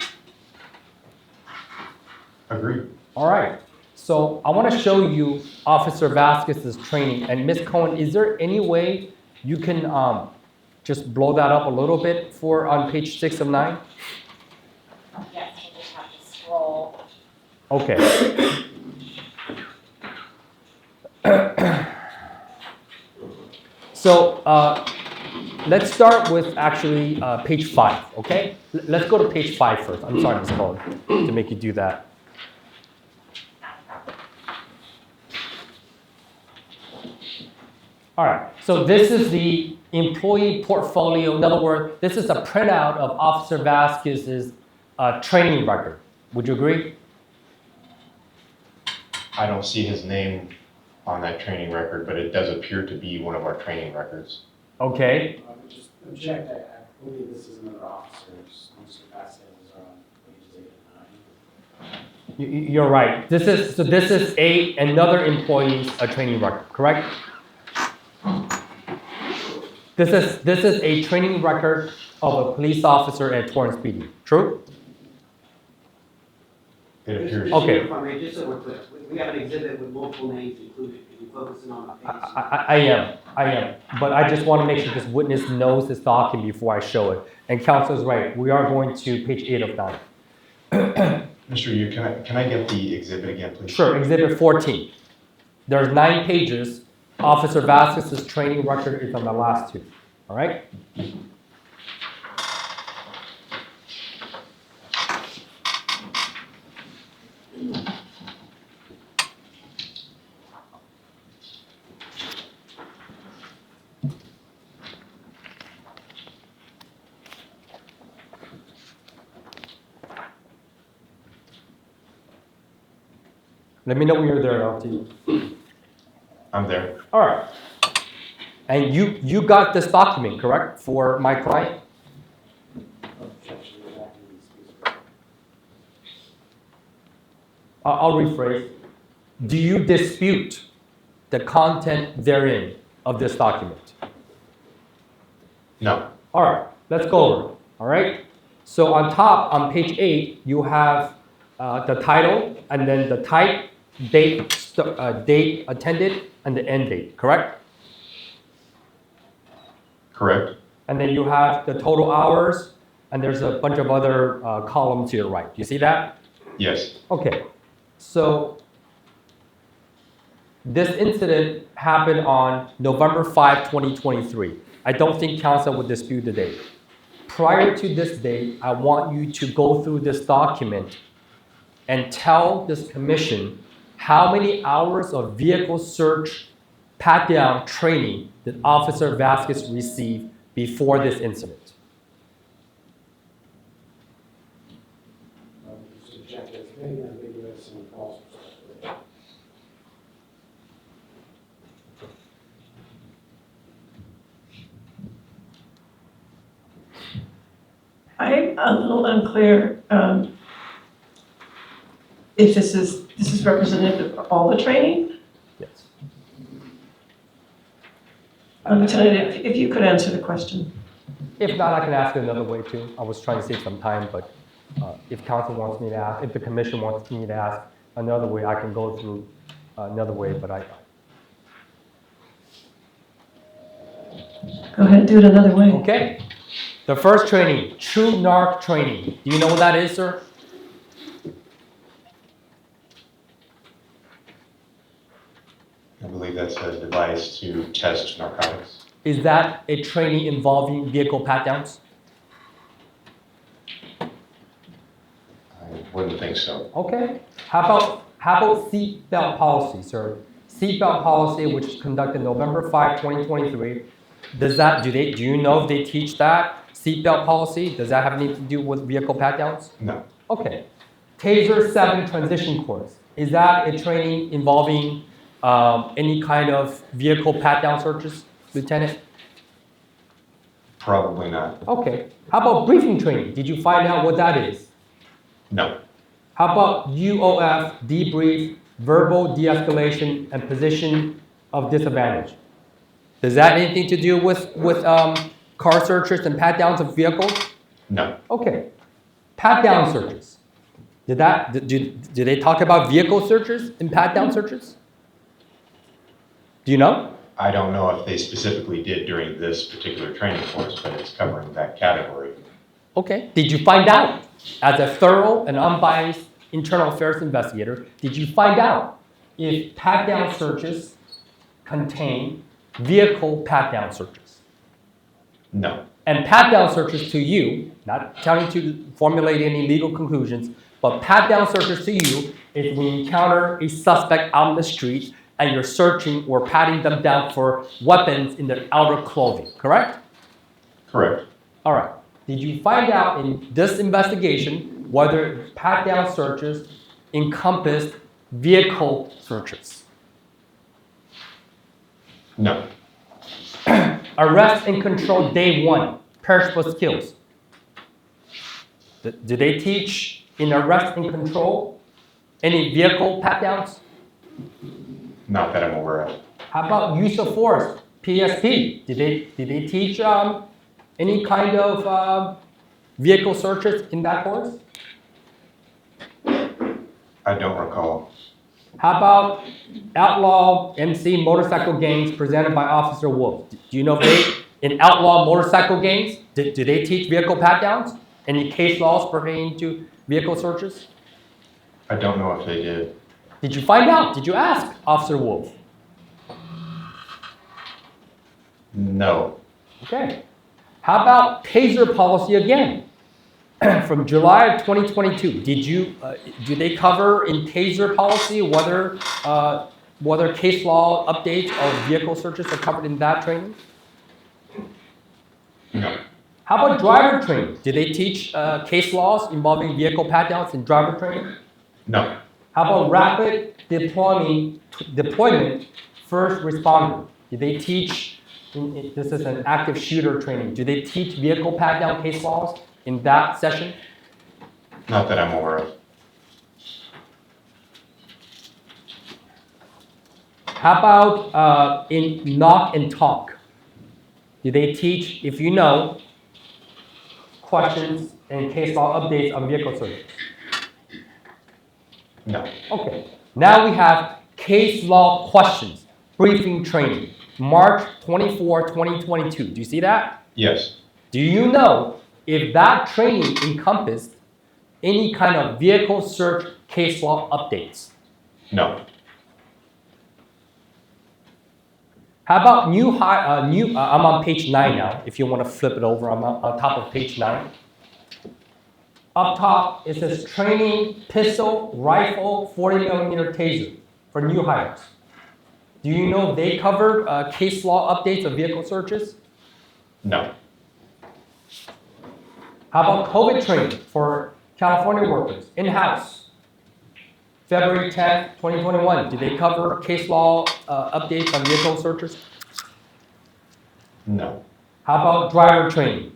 agreed. All right. So I want to show you Officer Vazquez's training. And Ms. Cohen, is there any way you can just blow that up a little bit for on page 6 of 9? Yes, we'll just have to scroll. Okay. So let's start with actually page 5, okay? Let's go to page 5 first. I'm sorry, Ms. Cohen, to make you do that. All right, so this is the employee portfolio. In other words, this is a printout of Officer Vazquez's training record. Would you agree? I don't see his name on that training record, but it does appear to be one of our training records. Okay. I would just object, I believe this is another officer's, Mr. Vazquez is on pages 8 and 9. You're right. This is another employee's training record, correct? This is a training record of a police officer at Torrance PD. True? It appears. Okay. If I may, just so we're clear, we have an exhibit with multiple names included. If you're focusing on a page. I am. But I just want to make sure this witness knows this document before I show it. And counsel is right. We are going to page 8 of 9. Mr. Yu, can I get the exhibit again, please? Sure. Exhibit 14. There's 9 pages. Officer Vazquez's training record is on the last 2. All right? Let me know when you're there, LT. I'm there. All right. And you got this document, correct, for my client? Objection, the document is- I'll rephrase. Do you dispute the content therein of this document? No. All right, let's go over it. All right. So on top, on page 8, you have the title and then the type, date attended, and the end date, correct? Correct. And then you have the total hours, and there's a bunch of other columns to your right. You see that? Yes. Okay. So this incident happened on November 5, 2023. I don't think counsel would dispute the date. Prior to this date, I want you to go through this document and tell this commission how many hours of vehicle search pat-down training did Officer Vazquez receive before this incident? I would just object, it's very ambiguous and false. I'm a little unclear if this is representative of all the training. Yes. Lieutenant, if you could answer the question. If not, I can ask it another way too. I was trying to save some time, but if counsel wants me to ask, if the commission wants me to ask another way, I can go through another way, but Go ahead and do it another way. Okay. The first training, true narc training. Do you know what that is, sir? I believe that's a device to test narcotics. Is that a training involving vehicle pat-downs? I wouldn't think so. Okay. How about seatbelt policy, sir? Seatbelt policy, which is conducted November 5, 2023. Do you know if they teach that? Seatbelt policy, does that have anything to do with vehicle pat-downs? No. Okay. Taser 7 transition course. Is that a training involving any kind of vehicle pat-down searches, Lieutenant? Probably not. Okay. How about briefing training? Did you find out what that is? No. How about UOF, debrief, verbal de-escalation, and position of disadvantage? Does that have anything to do with car searches and pat-downs of vehicles? No. Okay. Pat-down searches. Did they talk about vehicle searches and pat-down searches? Do you know? I don't know if they specifically did during this particular training course, but it's covering that category. Okay. Did you find out, as a thorough and unbiased internal affairs investigator, did you find out if pat-down searches contain vehicle pat-down searches? No. And pat-down searches to you, not telling you to formulate any legal conclusions, but pat-down searches to you is when you encounter a suspect out on the street and you're searching or patting them down for weapons in their outer clothing, correct? Correct. All right. Did you find out in this investigation whether pat-down searches encompassed vehicle searches? No. Arrest and control day 1, perishable skills. Do they teach in arrest and control any vehicle pat-downs? Not that I'm aware of. How about use of force, PSP? Did they teach any kind of vehicle searches in that course? I don't recall. How about outlaw MC motorcycle gangs presented by Officer Wolf? Do you know if in outlaw motorcycle gangs, do they teach vehicle pat-downs? Any case laws pertaining to vehicle searches? I don't know if they did. Did you find out? Did you ask Officer Wolf? No. Okay. How about taser policy again? From July of 2022, do they cover in taser policy whether case law updates of vehicle searches are covered in that training? No. How about driver training? Do they teach case laws involving vehicle pat-downs in driver training? No. How about rapid deployment first responder? Do they teach, this is an active shooter training, do they teach vehicle pat-down case laws in that session? Not that I'm aware of. How about in knock and talk? Do they teach, if you know, questions and case law updates on vehicle searches? No. Okay. Now we have case law questions, briefing training, March 24, 2022. Do you see that? Yes. Do you know if that training encompassed any kind of vehicle search case law updates? No. How about I'm on page 9 now, if you want to flip it over, I'm on top of page 9. Up top, it says training, pistol, rifle, 40mm taser for new hires. Do you know they covered case law updates of vehicle searches? No. How about COVID training for California workers, in-house? February 10th, 2021, did they cover case law updates on vehicle searches? No. How about driver training?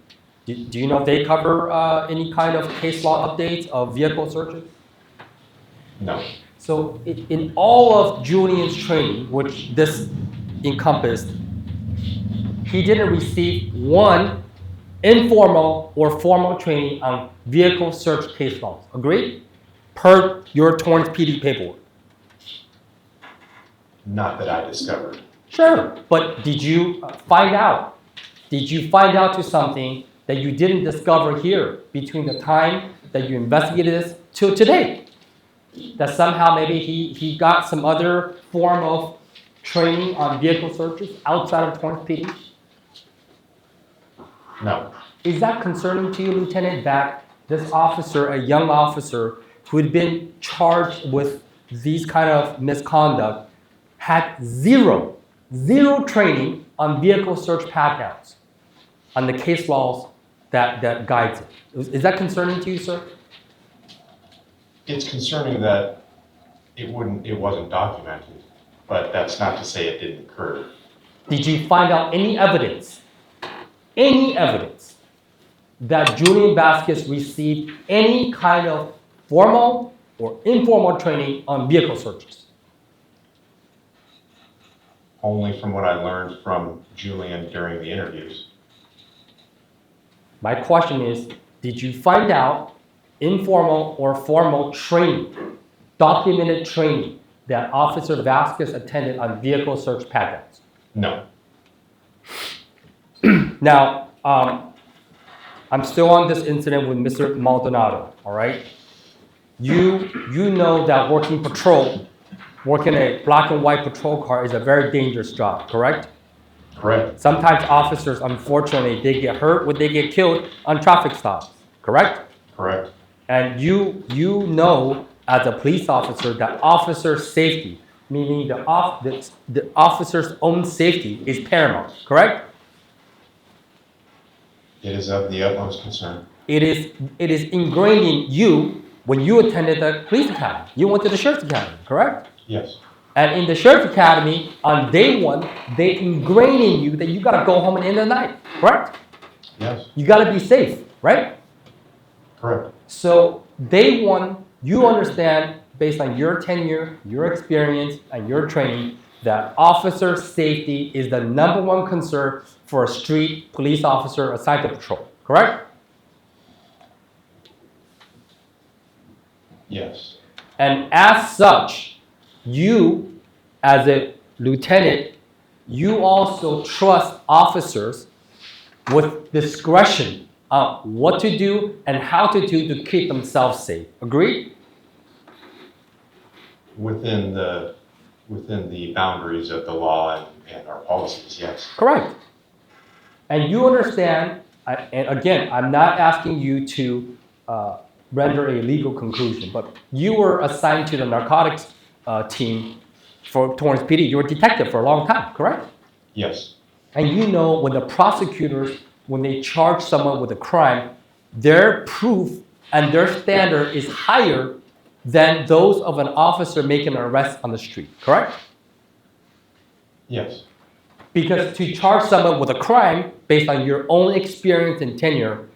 Do you know if they cover any kind of case law updates of vehicle searches? No. So in all of Julian's training, which this encompassed, he didn't receive one informal or formal training on vehicle search case laws. Agreed? Per your Torrance PD paperwork. Not that I discovered. Sure, but did you find out? Did you find out to something that you didn't discover here between the time that you investigated this till today? That somehow maybe he got some other form of training on vehicle searches outside of Torrance PD? No. Is that concerning to you, Lieutenant, that this officer, a young officer who had been charged with these kind of misconduct, had zero training on vehicle search pat-downs, on the case laws that guides it? Is that concerning to you, sir? It's concerning that it wasn't documented, but that's not to say it didn't occur. Did you find out any evidence that Julian Vazquez received any kind of formal or informal training on vehicle searches? Only from what I learned from Julian during the interviews. My question is, did you find out informal or formal training, documented training that Officer Vazquez attended on vehicle search pat-downs? No. Now, I'm still on this incident with Mr. Maldonado, all right? You know that working a black and white patrol car is a very dangerous job, correct? Correct. Sometimes officers, unfortunately, they get hurt or they get killed on traffic stops, correct? Correct. And you know as a police officer that officer safety, meaning the officer's own safety is paramount, correct? It is of the utmost concern. It is ingrained in you when you attended the police academy. You went to the sheriff's academy, correct? Yes. And in the sheriff's academy, on day one, they ingrain in you that you gotta go home at the end of the night, correct? Yes. You gotta be safe, right? Correct. So day one, you understand based on your tenure, your experience, and your training that officer safety is the #1 concern for a street police officer assigned to patrol, correct? Yes. And as such, you, as a lieutenant, you also trust officers with discretion on what to do and how to do to keep themselves safe. Agreed? Within the boundaries of the law and our policies, yes. Correct. And you understand, and again, I'm not asking you to render a legal conclusion, but you were assigned to the narcotics team for Torrance PD. You were a detective for a long time, correct? Yes. And you know when the prosecutors, when they charge someone with a crime, their proof and their standard is higher than those of an officer making an arrest on the street, correct? Yes. Because to charge someone with a crime based on your own experience and tenure,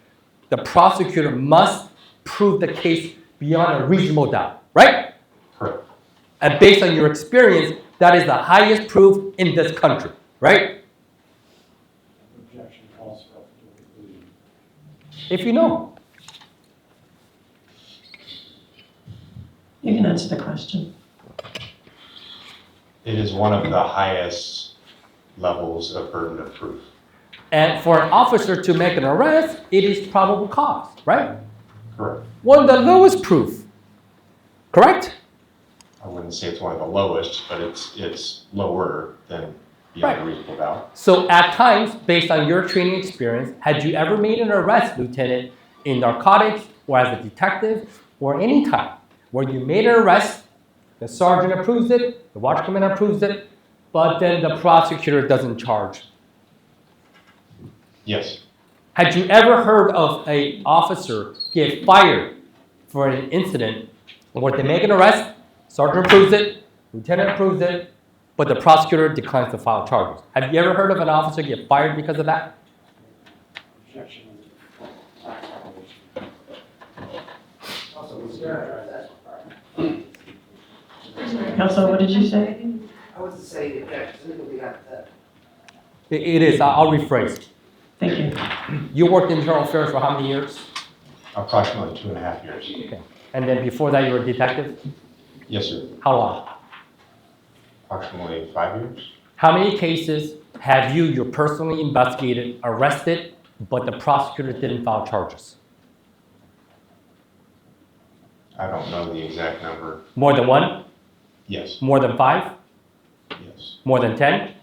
the prosecutor must prove the case beyond a reasonable doubt, right? Correct. And based on your experience, that is the highest proof in this country, right? Objection calls for a conclusion. If you know. You can answer the question. It is one of the highest levels of burden of proof. And for an officer to make an arrest, it is probable cause, right? Correct. One of the lowest proof, correct? I wouldn't say it's one of the lowest, but it's lower than beyond a reasonable doubt. So at times, based on your training experience, had you ever made an arrest, Lieutenant, in narcotics or as a detective or any time where you made an arrest, the sergeant approves it, the watch commander approves it, but then the prosecutor doesn't charge? Yes. Had you ever heard of an officer get fired for an incident where they make an arrest, sergeant approves it, lieutenant approves it, but the prosecutor declines to file charges? Have you ever heard of an officer get fired because of that? Objection. Also, we characterize that. Counsel, what did you say? I was to say, the objection, we got that. It is. I'll rephrase. Thank you. You worked in internal affairs for how many years? Approximately 2.5 years. Okay. And then before that, you were a detective? Yes, sir. How long? Approximately 5 years. How many cases have you personally investigated, arrested, but the prosecutor didn't file charges? I don't know the exact number. More than one? Yes. More than 5? Yes. More than 10?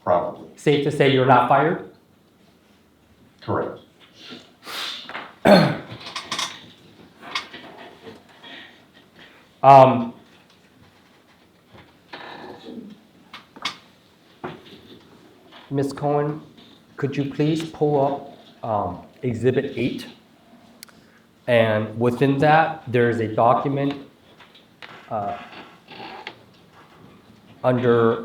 Probably. Safe to say you're not fired? Correct. Ms. Cohen, could you please pull up Exhibit 8? And within that, there is a document under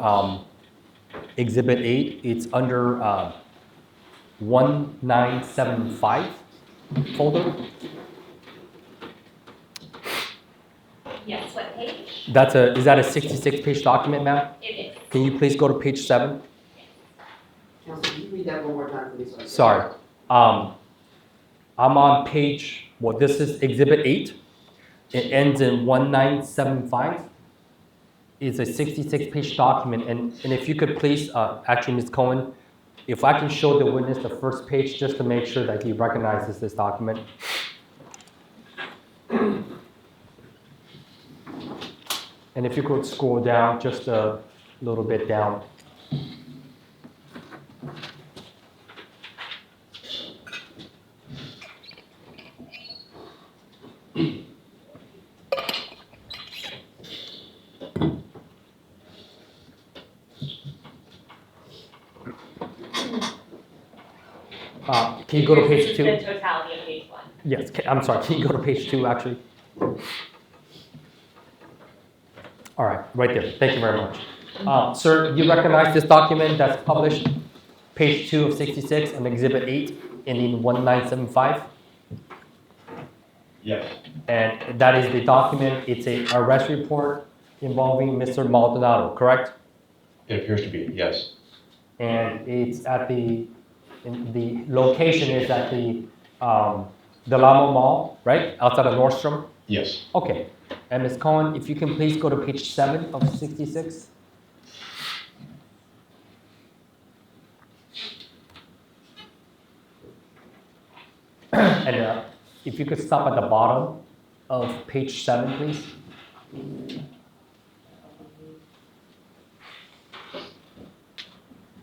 Exhibit 8. It's under 1975 folder. Yes, what page? Is that a 66-page document, ma'am? It is. Can you please go to page 7? Counsel, can you read that one more time, please? Sorry. I'm on page, this is Exhibit 8. It ends in 1975. is a 66-page document, and if you could please, actually, Ms. Cohen, if I can show the witness the first page just to make sure that he recognizes this document. And if you could scroll down just a little bit down. Can you go to page 2? This is the totality of page 1. Yes, I'm sorry, can you go to page 2, actually? All right, right there. Thank you very much. Sir, you recognize this document that's published, page 2 of 66 on Exhibit 8, ending 1975? Yes. And that is the document, it's an arrest report involving Mr. Maldonado, correct? It appears to be, yes. And it's at the location is at the Delamo Mall, right? Outside of Nordstrom? Yes. Okay. And Ms. Cohen, if you can please go to page 7 of 66. And if you could stop at the bottom of page 7, please.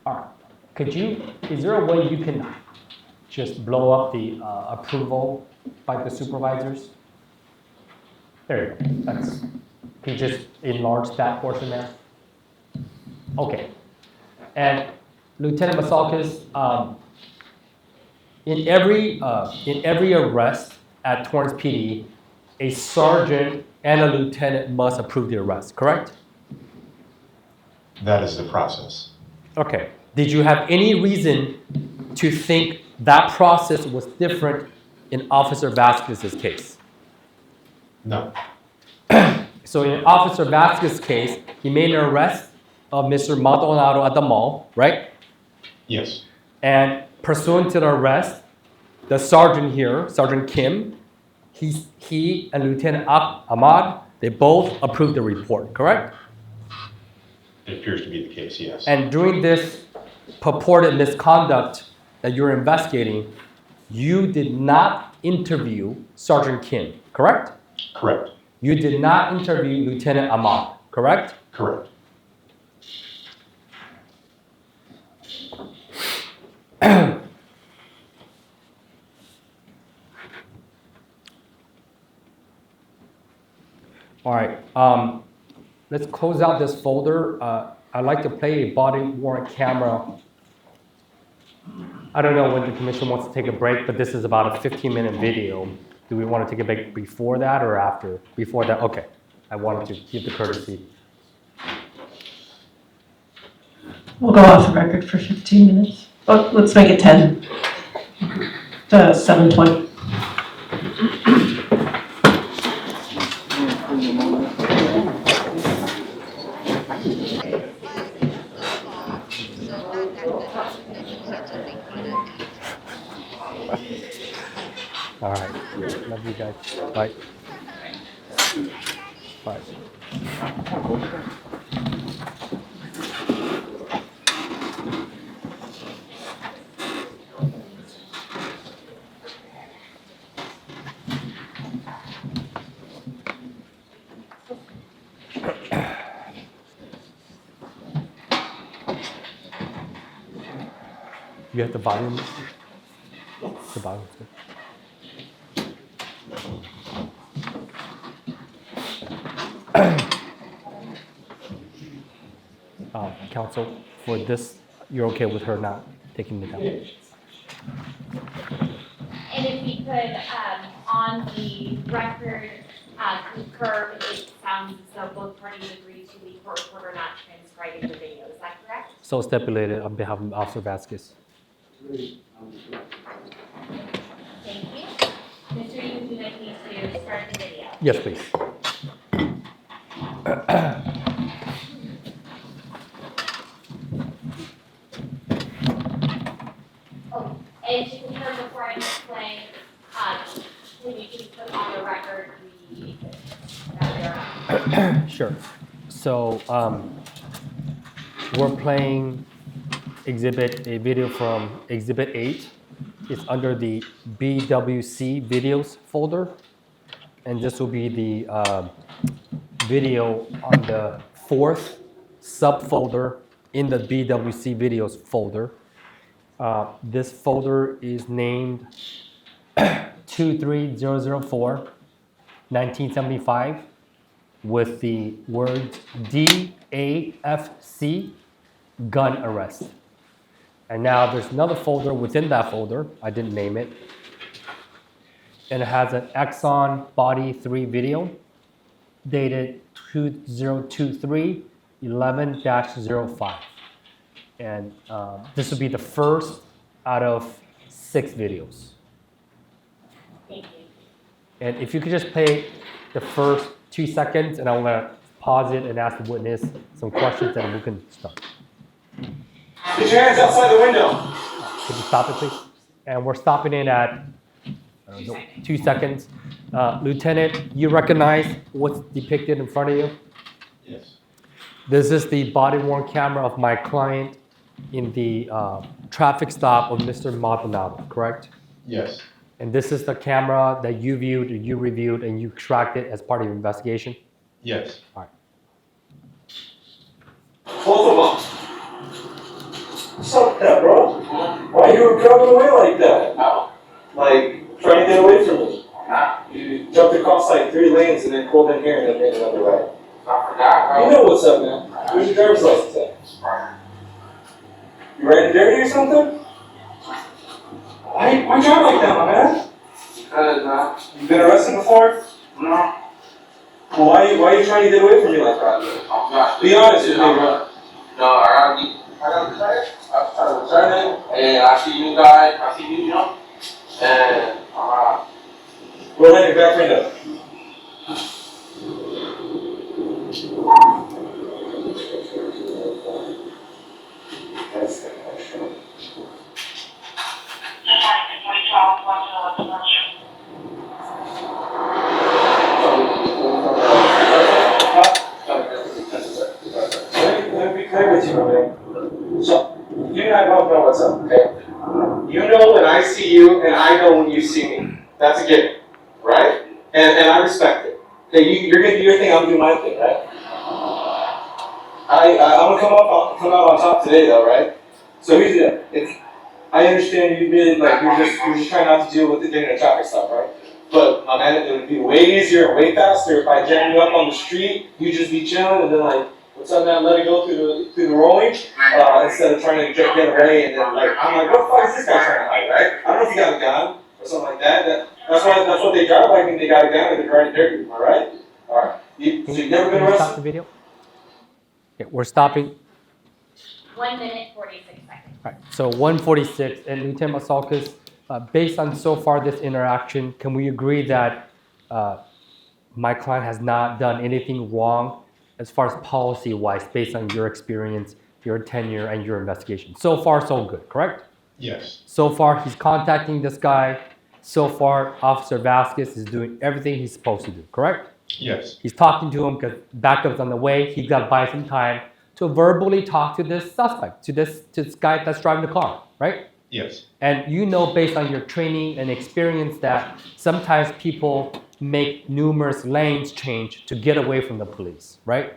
All right. Is there a way you can just blow up the approval by the supervisors? There you go. Can you just enlarge that portion there? Okay. And Lieutenant Vazquez, in every arrest at Torrance PD, a sergeant and a lieutenant must approve the arrest, correct? That is the process. Okay. Did you have any reason to think that process was different in Officer Vazquez's case? No. So in Officer Vazquez's case, he made an arrest of Mr. Maldonado at the mall, right? Yes. And pursuant to the arrest, the sergeant here, Sergeant Kim, he and Lieutenant Ahmad, they both approved the report, correct? It appears to be the case, yes. And during this purported misconduct that you're investigating, you did not interview Sergeant Kim, correct? Correct. You did not interview Lieutenant Ahmad, correct? Correct. All right, let's close out this folder. I'd like to play a body-worn camera. I don't know when the commission wants to take a break, but this is about a 15-minute video. Do we want to take a break before that or after? Before that, okay. I wanted to keep the courtesy. We'll go off the record for 15 minutes. Oh, let's make it 10. To 7:20. All right, love you guys. Bye. Bye. You have the volume? The volume. Counsel, for this, you're okay with her not taking it down? And if we could, on the record, confirm it sounds as though both parties agree to the court reporter not transcribing the video. Is that correct? So stipulated on behalf of Officer Vazquez. Thank you. Mr. Yu, would you like me to start the video? Yes, please. Oh, and to confirm before I play, can you just put on the record that there are Sure. So we're playing a video from Exhibit 8. It's under the BWC videos folder. And this will be the video on the 4th subfolder in the BWC videos folder. This folder is named 23004 1975 with the words DAFC gun arrest. And now there's another folder within that folder, I didn't name it, and it has an Exxon Body 3 video dated 2023-11-05. And this will be the first out of 6 videos. Thank you. And if you could just play the first 2 seconds, and I'm gonna pause it and ask the witness some questions, and we can start. Get your hands outside the window. Could you stop it, please? And we're stopping it at 2 seconds. Lieutenant, you recognize what's depicted in front of you? Yes. This is the body-worn camera of my client in the traffic stop of Mr. Maldonado, correct? Yes. And this is the camera that you viewed, you reviewed, and you extracted as part of your investigation? Yes. All right. Both of them. What's up with that, bro? Why you were driving away like that? Like, trying to get away from me. You jumped across like 3 lanes and then pulled in here and then made another right. I forgot, bro. You know what's up, man. Where's your driver's license at? You riding dirty or something? Why you drive like that, my man? Because, man. You been arrested before? No. Well, why you trying to get away from me like that? Be honest with me, bro. No, I gotta be tired. And I see you guys, I see you, you know? And, Roll in your back window. That's it. Let me be clear with you, my man. So, you and I both know what's up, okay? You know when I see you, and I know when you see me. That's a given, right? And I respect it. Okay, you're gonna do your thing, I'm gonna do my thing, right? I'm gonna come out on top today, though, right? So here's the deal. I understand you really you're just trying not to deal with the getting a traffic stop, right? But my man, it would be way easier, way faster if I jam you up on the street. You just be chilling and then what's up, man? Let it go through the rolling instead of trying to get away and then I'm like, what the fuck is this guy trying to hide, right? I don't know if he got a gun or something like that. That's what they drive like when they got a gun and they're driving dirty. Am I right? All right. So you've never been arrested? Stop the video. Okay, we're stopping. 1 minute, 46 seconds. All right, so 146, and Lieutenant Vazquez, based on so far this interaction, can we agree that my client has not done anything wrong as far as policy-wise, based on your experience, your tenure, and your investigation? So far, so good, correct? Yes. So far, he's contacting this guy. So far, Officer Vazquez is doing everything he's supposed to do, correct? Yes. He's talking to him because backup's on the way. He's got to buy some time to verbally talk to this suspect, to this guy that's driving the car, right? Yes. And you know, based on your training and experience, that sometimes people make numerous lanes change to get away from the police, right?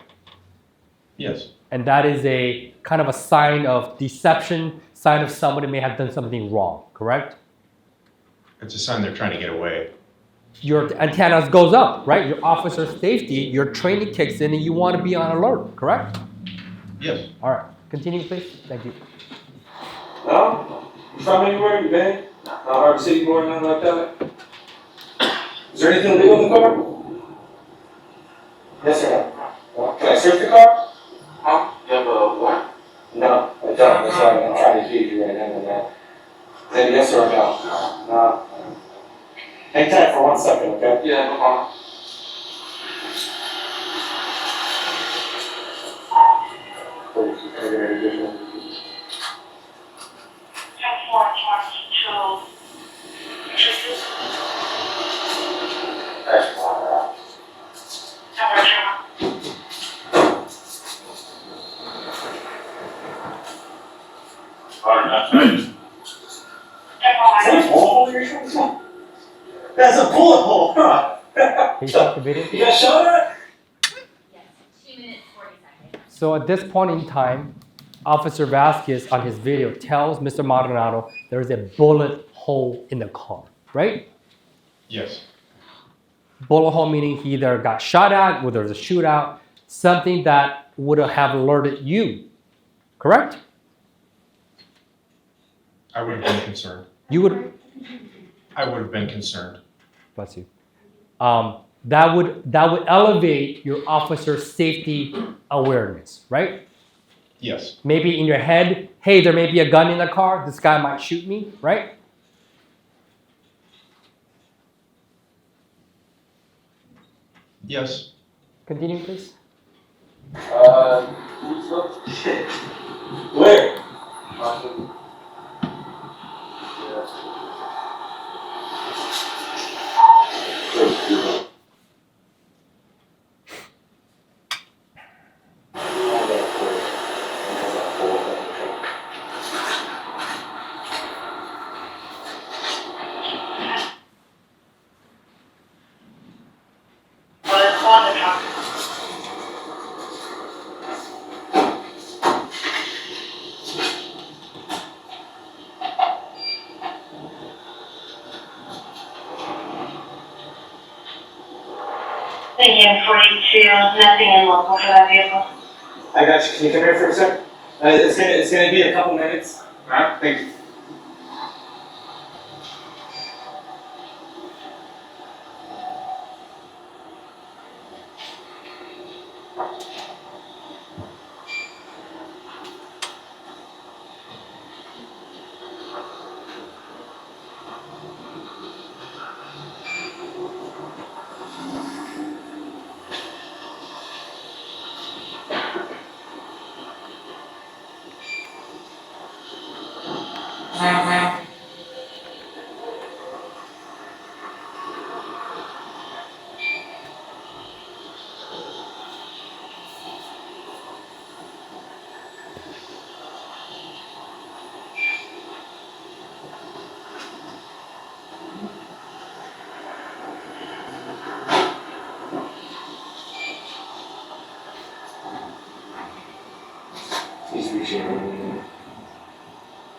Yes. And that is a kind of a sign of deception, sign of somebody may have done something wrong, correct? It's a sign they're trying to get away. Your antennas goes up, right? Your officer safety, your training kicks in and you want to be on alert, correct? Yes. All right, continue please, thank you. No? You from anywhere? You been? Not Harbor City or nothing like that? Is there anything illegal in the car? Yes or no? Can I search the car? Huh? Yeah, but what? No, I don't. That's why I'm trying to feed you right now, man. Say yes or no? No. Hang tight for 1 second, okay? Yeah, no problem. that a hole you're trying to? That's a bullet hole, huh? Can you stop the video? You guys show that? Yes, 2 minutes, 40 seconds. So at this point in time, Officer Vazquez on his video tells Mr. Maldonado there is a bullet hole in the car, right? Yes. Bullet hole meaning he either got shot at, or there was a shootout, something that would have alerted you, correct? I would have been concerned. You would, I would have been concerned. bless you. That would elevate your officer's safety awareness, right? Yes. Maybe in your head, hey, there may be a gun in the car, this guy might shoot me, right? Yes. Continue, please. Where? Again, 42, nothing in local for that vehicle. I got you. Can you come here for a sec? It's gonna be a couple minutes. Alright, thank you.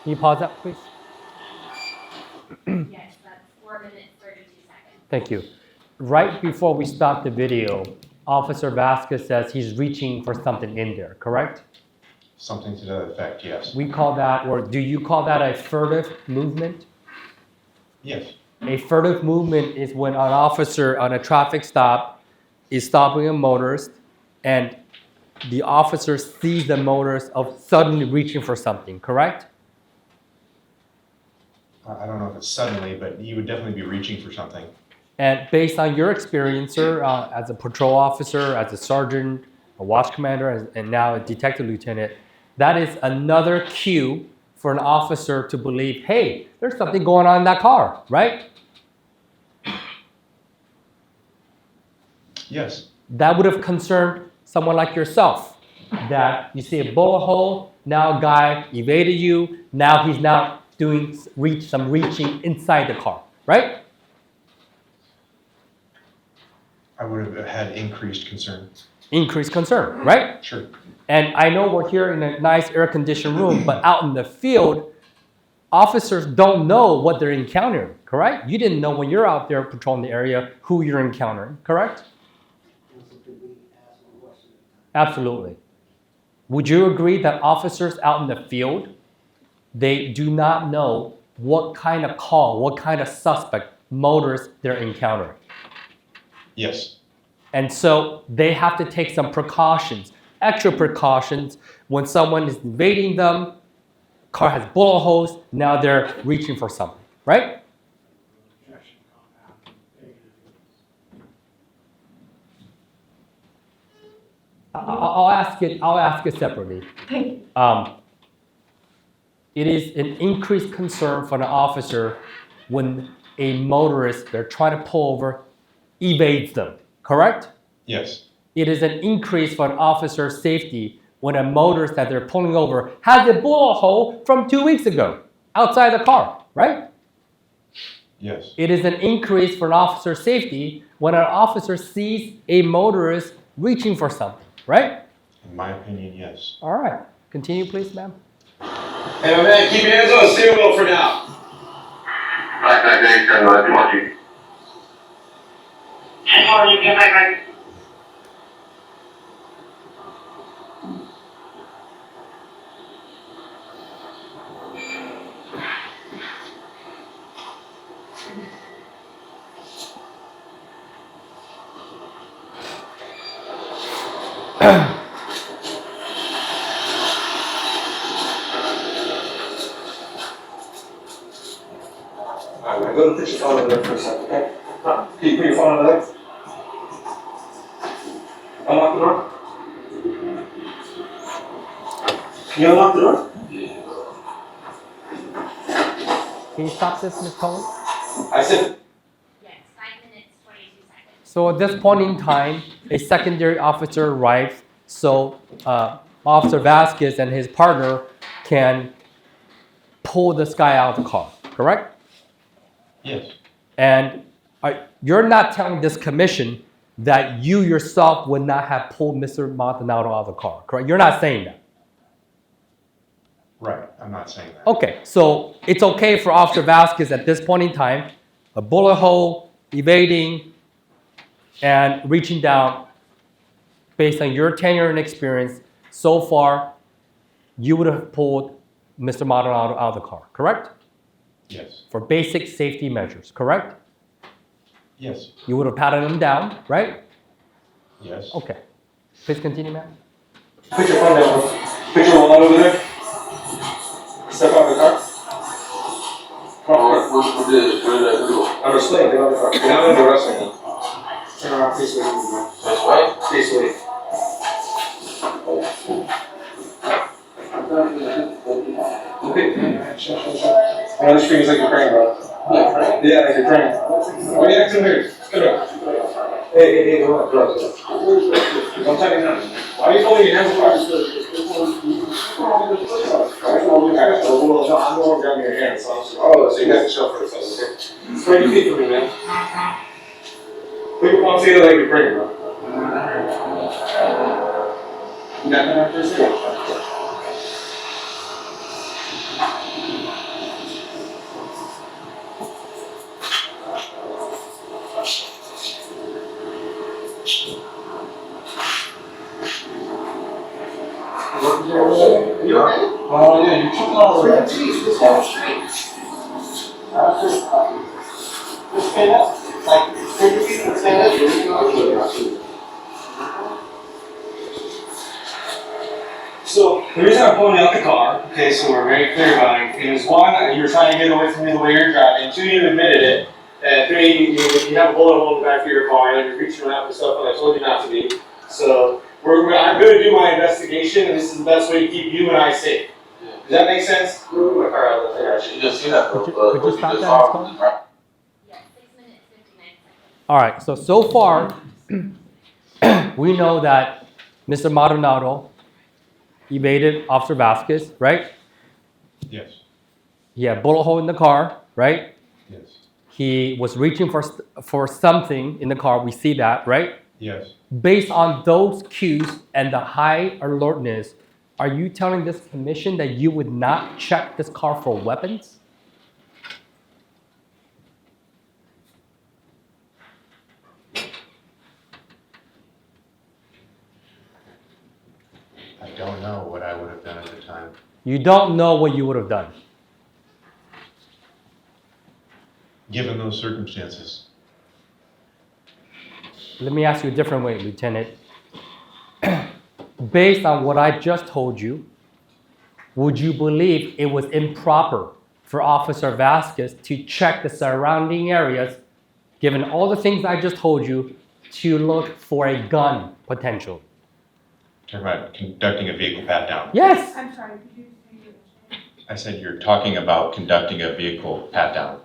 Can you pause that, please? Yes, that's 4 minutes, 32 seconds. Thank you. Right before we stop the video, Officer Vazquez says he's reaching for something in there, correct? Something to that effect, yes. We call that, or do you call that a furtive movement? Yes. A furtive movement is when an officer on a traffic stop is stopping a motorist and the officer sees the motorist of suddenly reaching for something, correct? I don't know if it's suddenly, but you would definitely be reaching for something. And based on your experience, sir, as a patrol officer, as a sergeant, a watch commander, and now a detective lieutenant, that is another cue for an officer to believe, hey, there's something going on in that car, right? Yes. That would have concerned someone like yourself, that you see a bullet hole, now a guy evaded you, now he's now doing some reaching inside the car, right? I would have had increased concern. Increased concern, right? Sure. And I know we're here in a nice air-conditioned room, but out in the field, officers don't know what they're encountering, correct? You didn't know when you're out there patrolling the area who you're encountering, correct? Absolutely. Would you agree that officers out in the field, they do not know what kind of call, what kind of suspect, motorist they're encountering? Yes. And so they have to take some precautions, extra precautions. When someone is invading them, car has bullet holes, now they're reaching for something, right? I'll ask it separately. It is an increased concern for an officer when a motorist they're trying to pull over evades them, correct? Yes. It is an increase for an officer's safety when a motorist that they're pulling over has a bullet hole from 2 weeks ago outside the car, right? Yes. It is an increase for an officer's safety when an officer sees a motorist reaching for something, right? In my opinion, yes. All right. Continue, please, ma'am. Hey, my man, keep your hands on the steering wheel for now. Alright, man, go to put your phone over there for a second, okay? Can you put your phone over there? Unlock the door. Can you unlock the door? Can you stop this, Ms. Cohen? I said. Yes, 5 minutes, 22 seconds. So at this point in time, a secondary officer arrives, so Officer Vazquez and his partner can pull this guy out of the car, correct? Yes. And you're not telling this commission that you yourself would not have pulled Mr. Maldonado out of the car, correct? You're not saying that. Right. I'm not saying that. Okay, so it's okay for Officer Vazquez at this point in time, a bullet hole, evading, and reaching down, based on your tenure and experience, so far, you would have pulled Mr. Maldonado out of the car, correct? Yes. For basic safety measures, correct? Yes. You would have patted him down, right? Yes. Okay. Please continue, ma'am. Put your phone down. Put your wallet over there. Step out of the car. Come on, I'm explaining. Get out of the car. Get out of the rest of me. Turn around, face away. This way? Face away. Okay. Sure. One of the screams like you're praying, bro. Yeah, like you're praying. Why are you acting weird? Come here. Hey, come on, bro. Don't tell me nothing. Why are you holding your hands apart? I'm going grab your hands. Oh, so you have to show for a second, okay? Spread your feet for me, man. Put your palms together like you're praying, bro. You got that after a second? You okay? Oh, yeah, you're tripping all over. This whole street. Just stand up. Like, take your feet and stand up. So, the reason I'm pulling you out the car, okay, so we're very clear about it, is one, you were trying to get away from me the way you're driving. Two, you admitted it. And three, you have a bullet hole in the back of your car, and you're reaching around for stuff that I told you not to do. So, I'm going to do my investigation, and this is the best way to keep you and I safe. Does that make sense? Move my car out of the way. You just see that, Could you what stop just that, saw. Ms. Cohen? Yes, 6 minutes, 59 seconds. All right, so far, we know that Mr. Maldonado evaded Officer Vazquez, right? Yes. He had a bullet hole in the car, right? Yes. He was reaching for something in the car. We see that, right? Yes. Based on those cues and the high alertness, are you telling this commission that you would not check this car for weapons? I don't know what I would have done at the time. You don't know what you would have done. Given those circumstances. Let me ask you a different way, Lieutenant. Based on what I just told you, would you believe it was improper for Officer Vazquez to check the surrounding areas, given all the things I just told you, to look for a gun potential? Talking about conducting a vehicle pat down. Yes. I'm sorry, could you say your name? I said you're talking about conducting a vehicle pat down.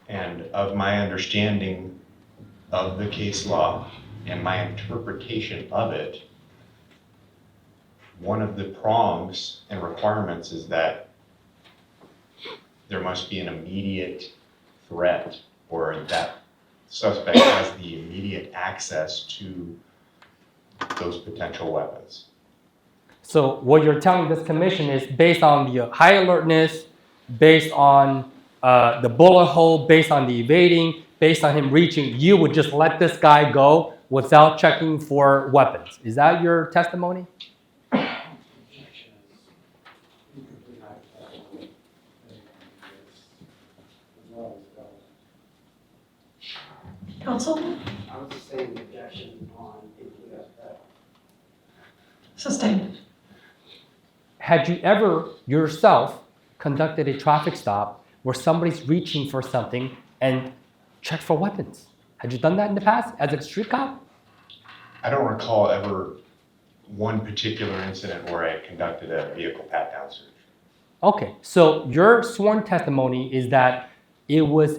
And of my understanding, of the case law and my interpretation of it, one of the prongs and requirements is that there must be an immediate threat, or that suspect has the immediate access to those potential weapons. So what you're telling this commission is based on the high alertness, based on the bullet hole, based on the evading, based on him reaching, you would just let this guy go without checking for weapons. Is that your testimony? Objection is incomplete hypothetical. As well as relevant. Counsel? I was just saying the objection on incomplete hypothetical. Sustained. Had you ever yourself conducted a traffic stop where somebody's reaching for something and checked for weapons? Had you done that in the past as a street cop? I don't recall ever one particular incident where I conducted a vehicle pat-down search. Okay, so your sworn testimony is that it was,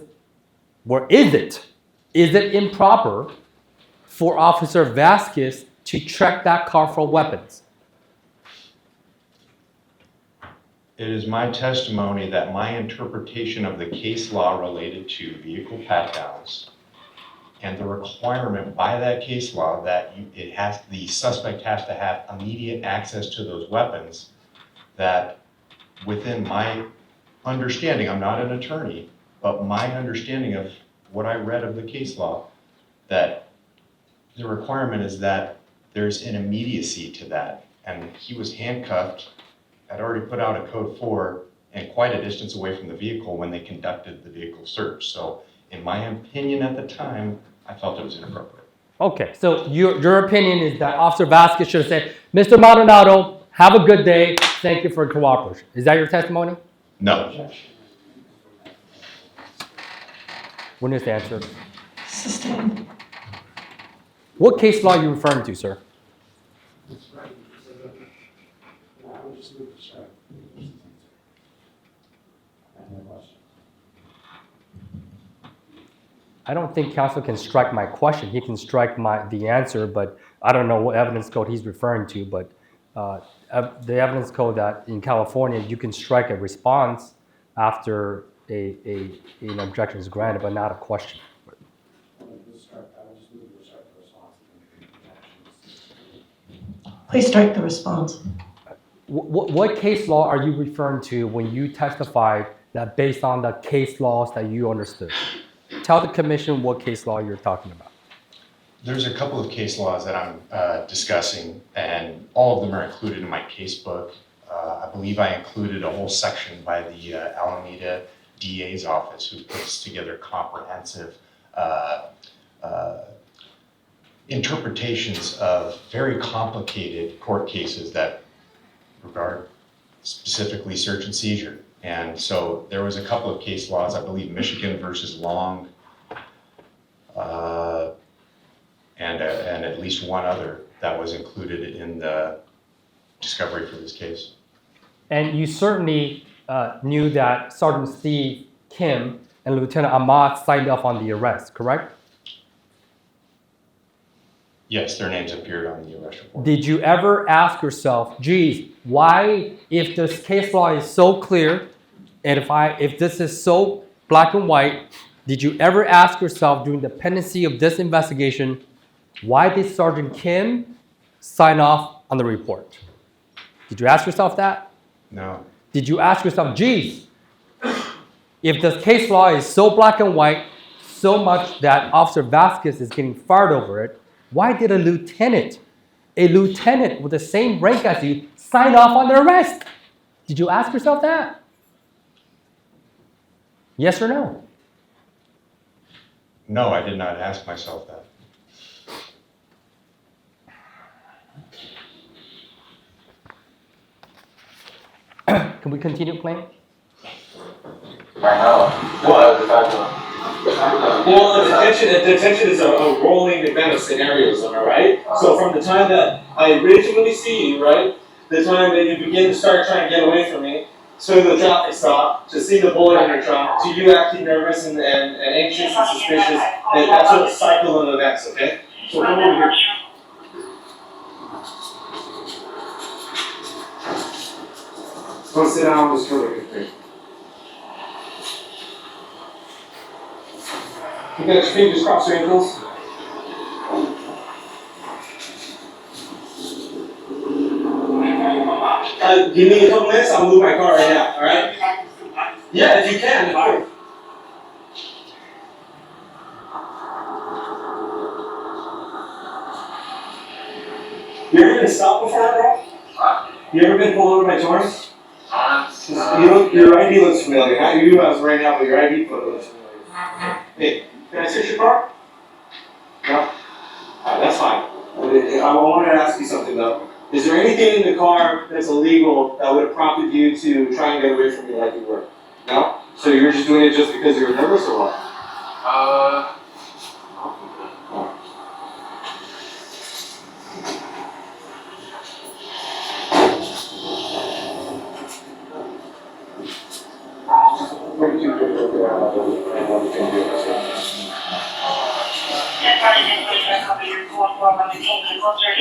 or is it improper for Officer Vazquez to check that car for weapons? It is my testimony that my interpretation of the case law related to vehicle pat-downs and the requirement by that case law that the suspect has to have immediate access to those weapons, that within my understanding, I'm not an attorney, but my understanding of what I read of the case law, that the requirement is that there's an immediacy to that. And he was handcuffed, had already put out a code 4, and quite a distance away from the vehicle when they conducted the vehicle search. So in my opinion at the time, I felt it was inappropriate. Okay, so your opinion is that Officer Vazquez should have said, Mr. Maldonado, have a good day. Thank you for your cooperation. Is that your testimony? No. Objection. Witness answer. Sustained. What case law are you referring to, sir? That's right. No, I would just move to strike. I have no question. I don't think counsel can strike my question. He can strike the answer, but I don't know what evidence code he's referring to. But the evidence code that in California, you can strike a response after an objection is granted, but not a question. I would just move to strike the response and the objections. Please strike the response. What case law are you referring to when you testified that based on the case laws that you understood? Tell the commission what case law you're talking about. There's a couple of case laws that I'm discussing, and all of them are included in my case book. I believe I included a whole section by the Alameda DA's office, who puts together comprehensive interpretations of very complicated court cases that regard specifically search and seizure. And so there was a couple of case laws, I believe Michigan versus Long, and at least one other that was included in the discovery for this case. And you certainly knew that Sergeant Steve Kim and Lieutenant Ahmad signed off on the arrest, correct? Yes, their names appeared on the arrest report. Did you ever ask yourself, geez, why, if this case law is so clear, and if this is so black and white, did you ever ask yourself during the pendency of this investigation, why did Sergeant Kim sign off on the report? Did you ask yourself that? No. Did you ask yourself, geez, if the case law is so black and white, so much that Officer Vazquez is getting fired over it, why did a lieutenant with the same rank as you sign off on the arrest? Did you ask yourself that? Yes or no? No, I did not ask myself that. Can we continue playing? Right now, well, the fact that. Well, detention is a rolling event of scenarios, am I right? So from the time that I originally see you, right, the time that you begin to start trying to get away from me, So the traffic stop, to see the bullet in her trunk, to you acting nervous and anxious and suspicious, and that's a cycle of events, okay? So come over here. Go sit down on this shoulder here. You got your fingers crossed your ankles? Give me a couple minutes, I'll move my car right now, alright? Yeah, if you can. You ever been stopped before, bro? You ever been pulled over by Torrance? Your ID looks familiar. Not you as right now, but your ID photo looks familiar. Hey, can I search your car? No? That's fine. I wanted to ask you something though. Is there anything in the car that's illegal that would have prompted you to try and get away from me like you were? No? So you were just doing it just because you were nervous or what?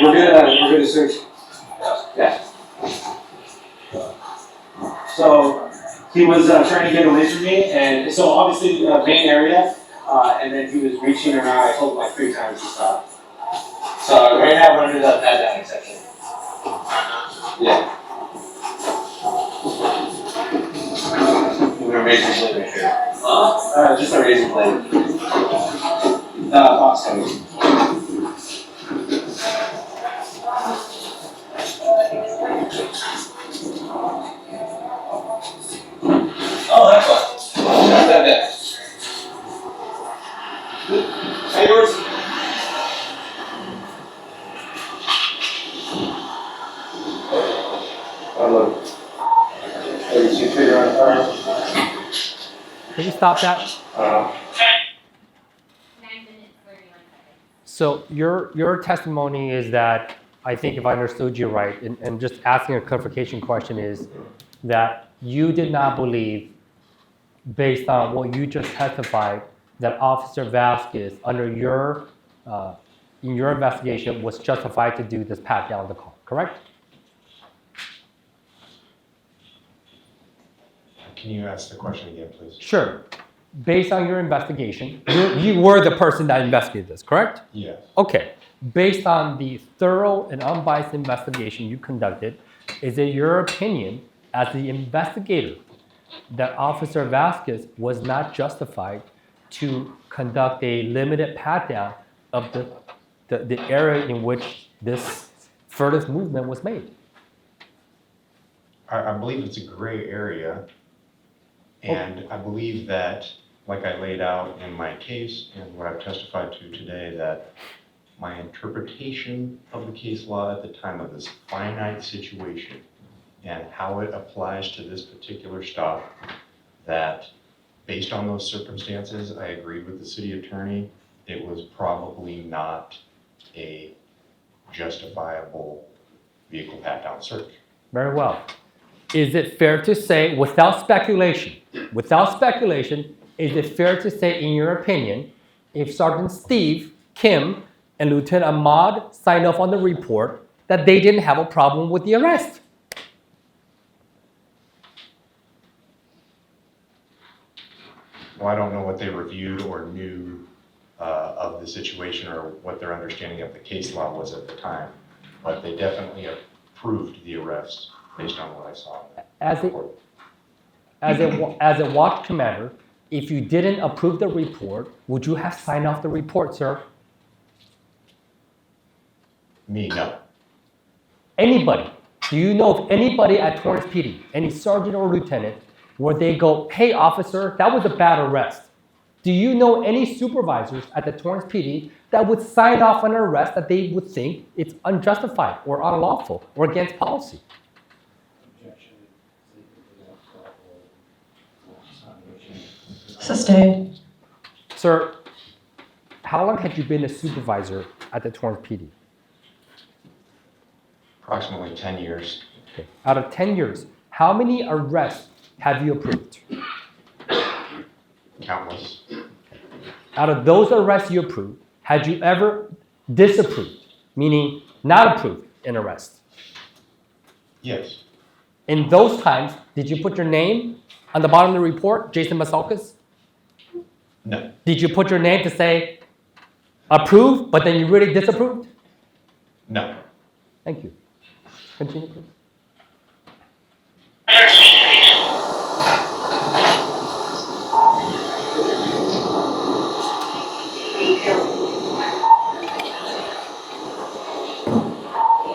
We're gonna search. Yeah. So he was trying to get away from me, and so obviously main area, and then he was reaching around. I told him like 3 times to stop. So right now we're under the pat down exception. Yeah. We're gonna razor blade right here. Just a razor blade. Box cover. Oh, that's fine. Not that bad. Hey, yours. Look. Did you figure out a fire? Can you stop that? 9 minutes, 31 seconds. So your testimony is that, I think if I understood you right, and just asking a clarification question is that you did not believe, based on what you just testified, that Officer Vazquez, under your, in your investigation, was justified to do this pat down of the car, correct? Can you ask the question again, please? Sure. Based on your investigation, you were the person that investigated this, correct? Yes. Okay. Based on the thorough and unbiased investigation you conducted, is it your opinion as the investigator that Officer Vazquez was not justified to conduct a limited pat-down of the area in which this furtive movement was made? I believe it's a gray area, and I believe that, like I laid out in my case and what I've testified to today, that my interpretation of the case law at the time of this finite situation and how it applies to this particular stop, that based on those circumstances, I agreed with the city attorney, it was probably not a justifiable vehicle pat-down search. Very well. Is it fair to say, without speculation, is it fair to say, in your opinion, if Sergeant Steve, Kim, and Lieutenant Ahmad signed off on the report, that they didn't have a problem with the arrest? Well, I don't know what they reviewed or knew of the situation or what their understanding of the case law was at the time, but they definitely approved the arrest based on what I saw. As a watch commander, if you didn't approve the report, would you have signed off the report, sir? Me, no. Anybody? Do you know of anybody at Torrance PD, any sergeant or lieutenant, where they go, hey officer, that was a bad arrest? Do you know any supervisors at the Torrance PD that would sign off on an arrest that they would think it's unjustified or unlawful or against policy? Sustained. Sir, how long had you been a supervisor at the Torrance PD? Approximately 10 years. Okay. Out of 10 years, how many arrests have you approved? Countless. Out of those arrests you approved, had you ever disapproved, meaning not approved an arrest? Yes. In those times, did you put your name on the bottom of the report, Jason Vazquez? No. Did you put your name to say approved, but then you really disapproved? No. Thank you. Continue, please.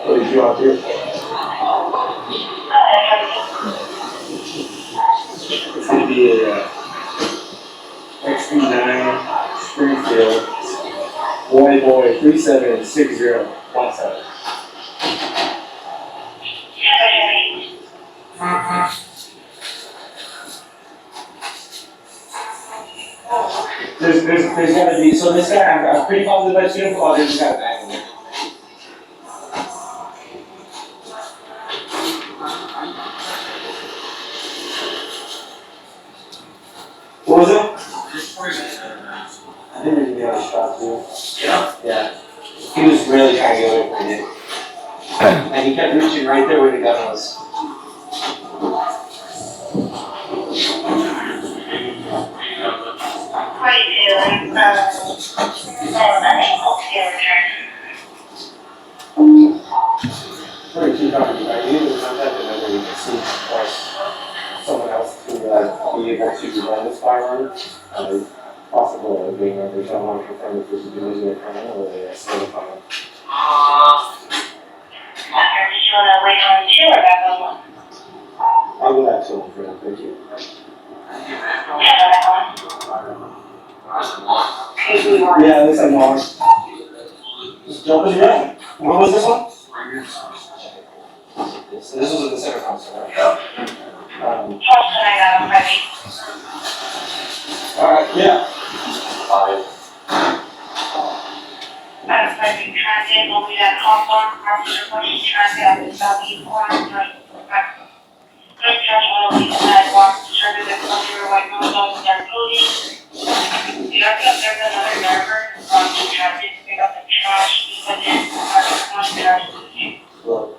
What did you want here? It's gonna be a XB9 Springfield boy 376017. There's gotta be, so this guy, I'm pretty positive about uniform, oh, there's got a bag in there. What was it? I think there's gonna be a shot too. Yeah? Yeah. He was really trying to get away from it. And he kept reaching right there where the gun was. Pretty key copy, right? You need to contact them and you can see or someone else to be able to run this firearm. Possible of being under someone confirmed if this is using a criminal or they still a firearm. Did you want to wait on two or back on one? I'll go back to him for now, thank you. Yeah, go back on. Yeah, this is Mars. Just jump in the ring. What was this one? So this was in the center console, right? I got them ready. Alright, yeah. I'm expecting transit will be at Hawthorne, after pushing transit at the southeast corner, Good judgment will be sidewalk, determine the culture of white motorcycles are coding. The other, there's another driver, traffic to pick up the trash, but then, trash. Look.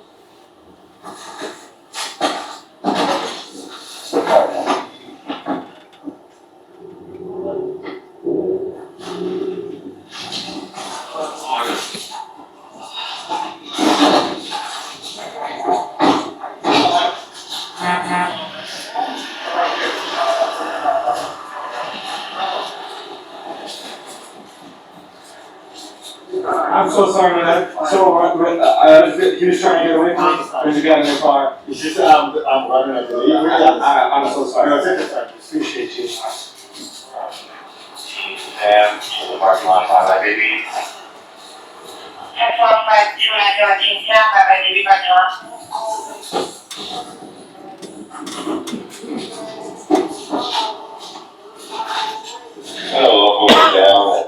I'm so sorry, man. So, he was trying to get away from me. There's a guy in the car. He's just, I'm running at the lead. I'm so sorry. No, take your time. Appreciate you. And to the parking lot, bye baby. 10-12-5-2-9-17, bye baby, parking lot. Hello, down.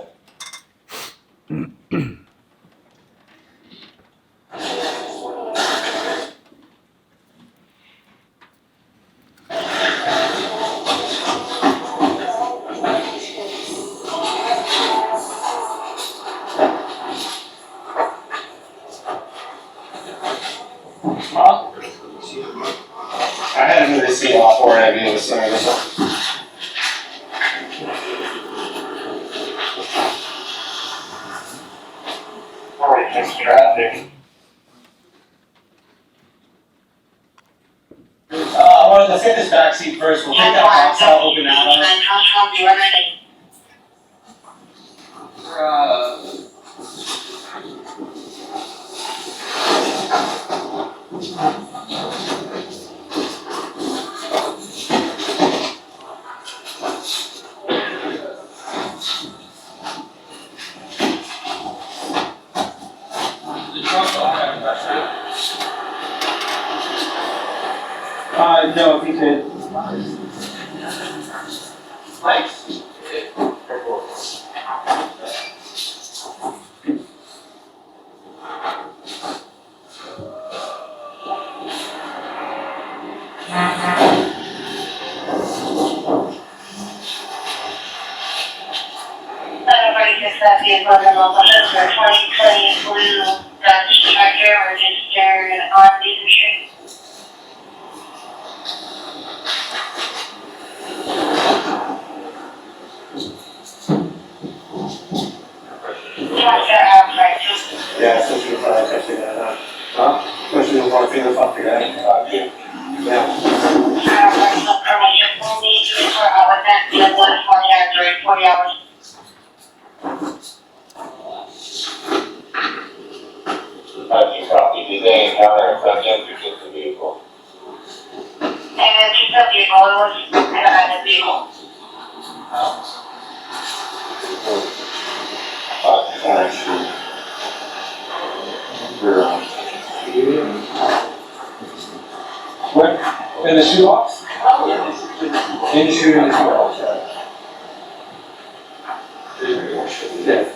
I had to move this seat off for it, I'd be able to center this one. Alright, thanks for traffic. Let's get this back seat first, we'll take that box out, open that no, if you could. Thanks. vehicle in the Los for 2020 blue Dodge Charger registered on Beacon Street. Yeah, especially if I touch it, huh? Especially if I feel something, yeah. Personal permission will need to for our event be able to 40 hours during 40 hours. Touching property, did they encounter a subject or just a vehicle? And just a vehicle, it was an abandoned vehicle. What? In the shoebox? In the shoebox. Yes.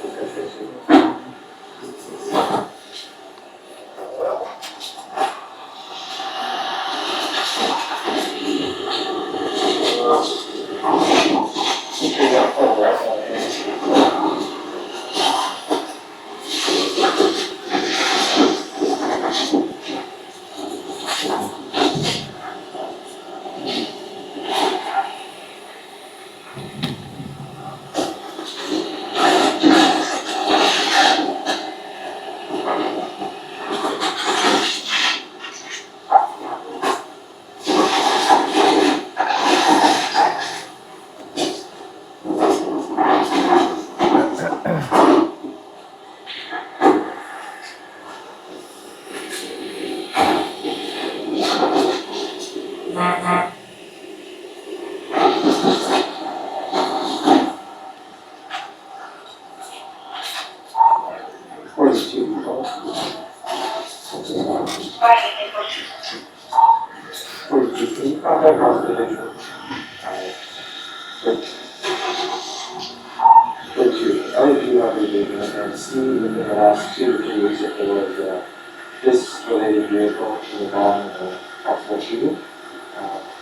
This related vehicle involving a possible shooting,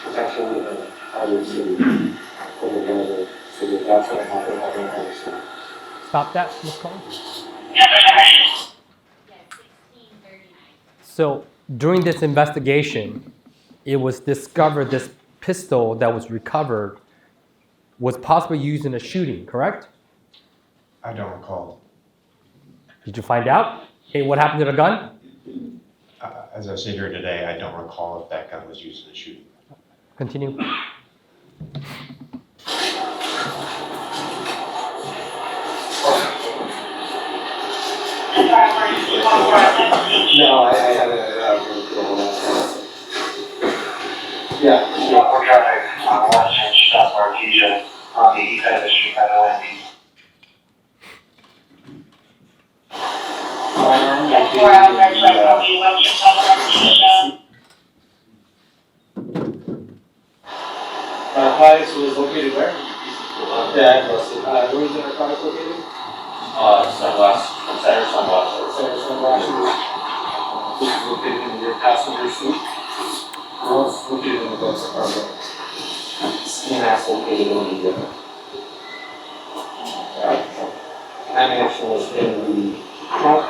potentially in other city, for the city. That's what happened in other city. Stop that, Ms. Cohen. Yes, 1639. So during this investigation, it was discovered this pistol that was recovered was possibly used in a shooting, correct? I don't recall. Did you find out? Hey, what happened to the gun? As I sit here today, I don't recall if that gun was used in a shooting. Continue. No, I haven't really cool that. Yeah, sure. We're traffic on West End, South Artesia, on the east side of the street by the landing. 4 hours, like, we went to South Artesia. Narcotics was located where? Yeah, where is the narcotics located? Sunglass, center sunglass. Center sunglasses. This is located in your passenger seat. What's located in the back compartment? Ski mask located in the ammunition was in the trunk,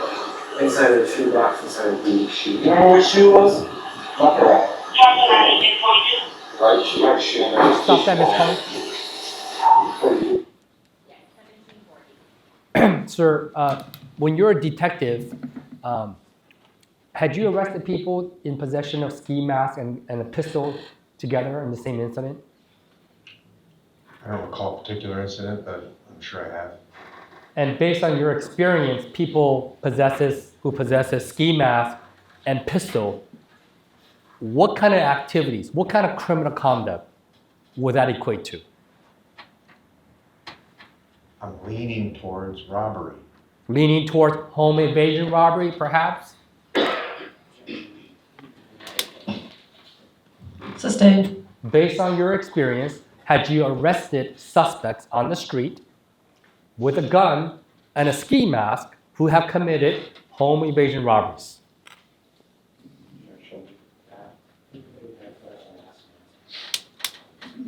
inside of the shoebox, inside of the shoe. You remember which shoe was? Bucket. Right shoe. Stop that, Ms. Cohen. Yes, 1740. Sir, when you're a detective, had you arrested people in possession of ski masks and a pistol together in the same incident? I don't recall a particular incident, but I'm sure I have. And based on your experience, people who possesses ski mask and pistol, what kind of activities, what kind of criminal conduct would that equate to? I'm leaning towards robbery. Leaning towards home invasion robbery, perhaps? Sustained. Based on your experience, had you arrested suspects on the street with a gun and a ski mask who have committed home invasion robberies?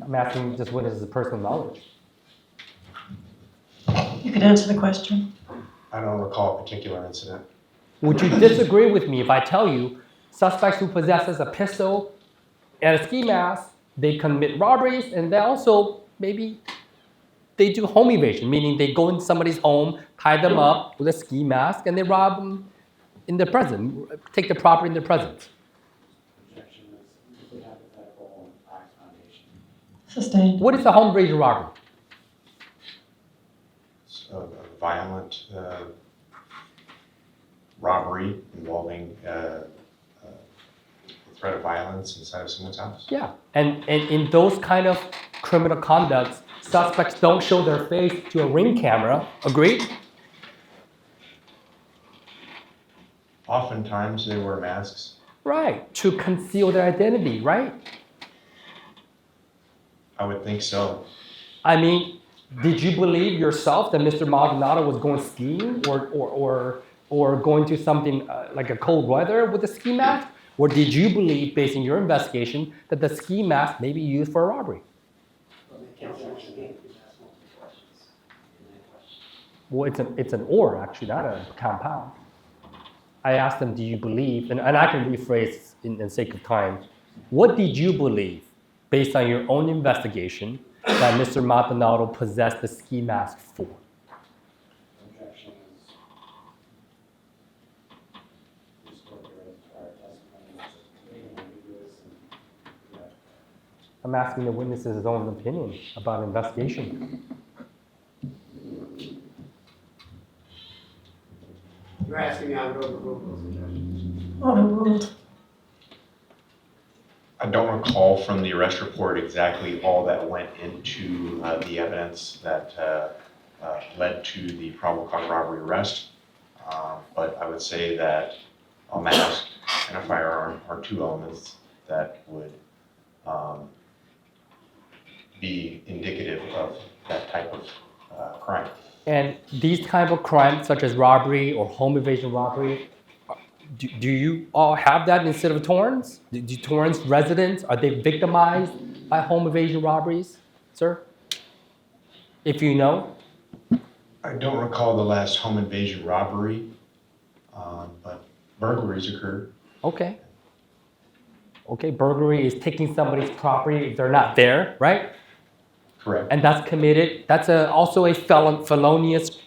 I'm asking just what is the personal knowledge? You could answer the question. I don't recall a particular incident. Would you disagree with me if I tell you suspects who possesses a pistol and a ski mask, they commit robberies, and they also maybe they do home evasion, meaning they go into somebody's home, tie them up with a ski mask, and they rob them in their presence, take the property in their presence. Objection is completely hypothetical and lacks foundation. Sustained. What is a home invasion robbery? It's a violent robbery involving threat of violence inside of someone's house. Yeah, and in those kind of criminal conducts, suspects don't show their face to a ring camera. Agreed? Oftentimes they wear masks. Right, to conceal their identity, right? I would think so. I mean, did you believe yourself that Mr. Maldonado was going skiing or going to something like a cold weather with a ski mask? Or did you believe, based on your investigation, that the ski mask may be used for a robbery? Well, it's an or, actually, not a compound. I asked them, do you believe, and I can rephrase in the sake of time, what did you believe, based on your own investigation, that Mr. Maldonado possessed the ski mask for? Objection is this court directed prior testimony is ambiguous and I'm asking the witnesses his own opinion about investigation. You're asking me how to overrule those objections. Overruled. I don't recall from the arrest report exactly all that went into the evidence that led to the probable cause robbery arrest, but I would say that a mask and a firearm are two elements that would be indicative of that type of crime. And these kind of crimes, such as robbery or home invasion robbery, do you all have that instead of Torrance? Do Torrance residents, are they victimized by home invasion robberies, sir? If you know? I don't recall the last home invasion robbery, but burglaries occurred. Okay. Okay, burglary is taking somebody's property if they're not there, right? Correct. And that's committed, that's also a felonious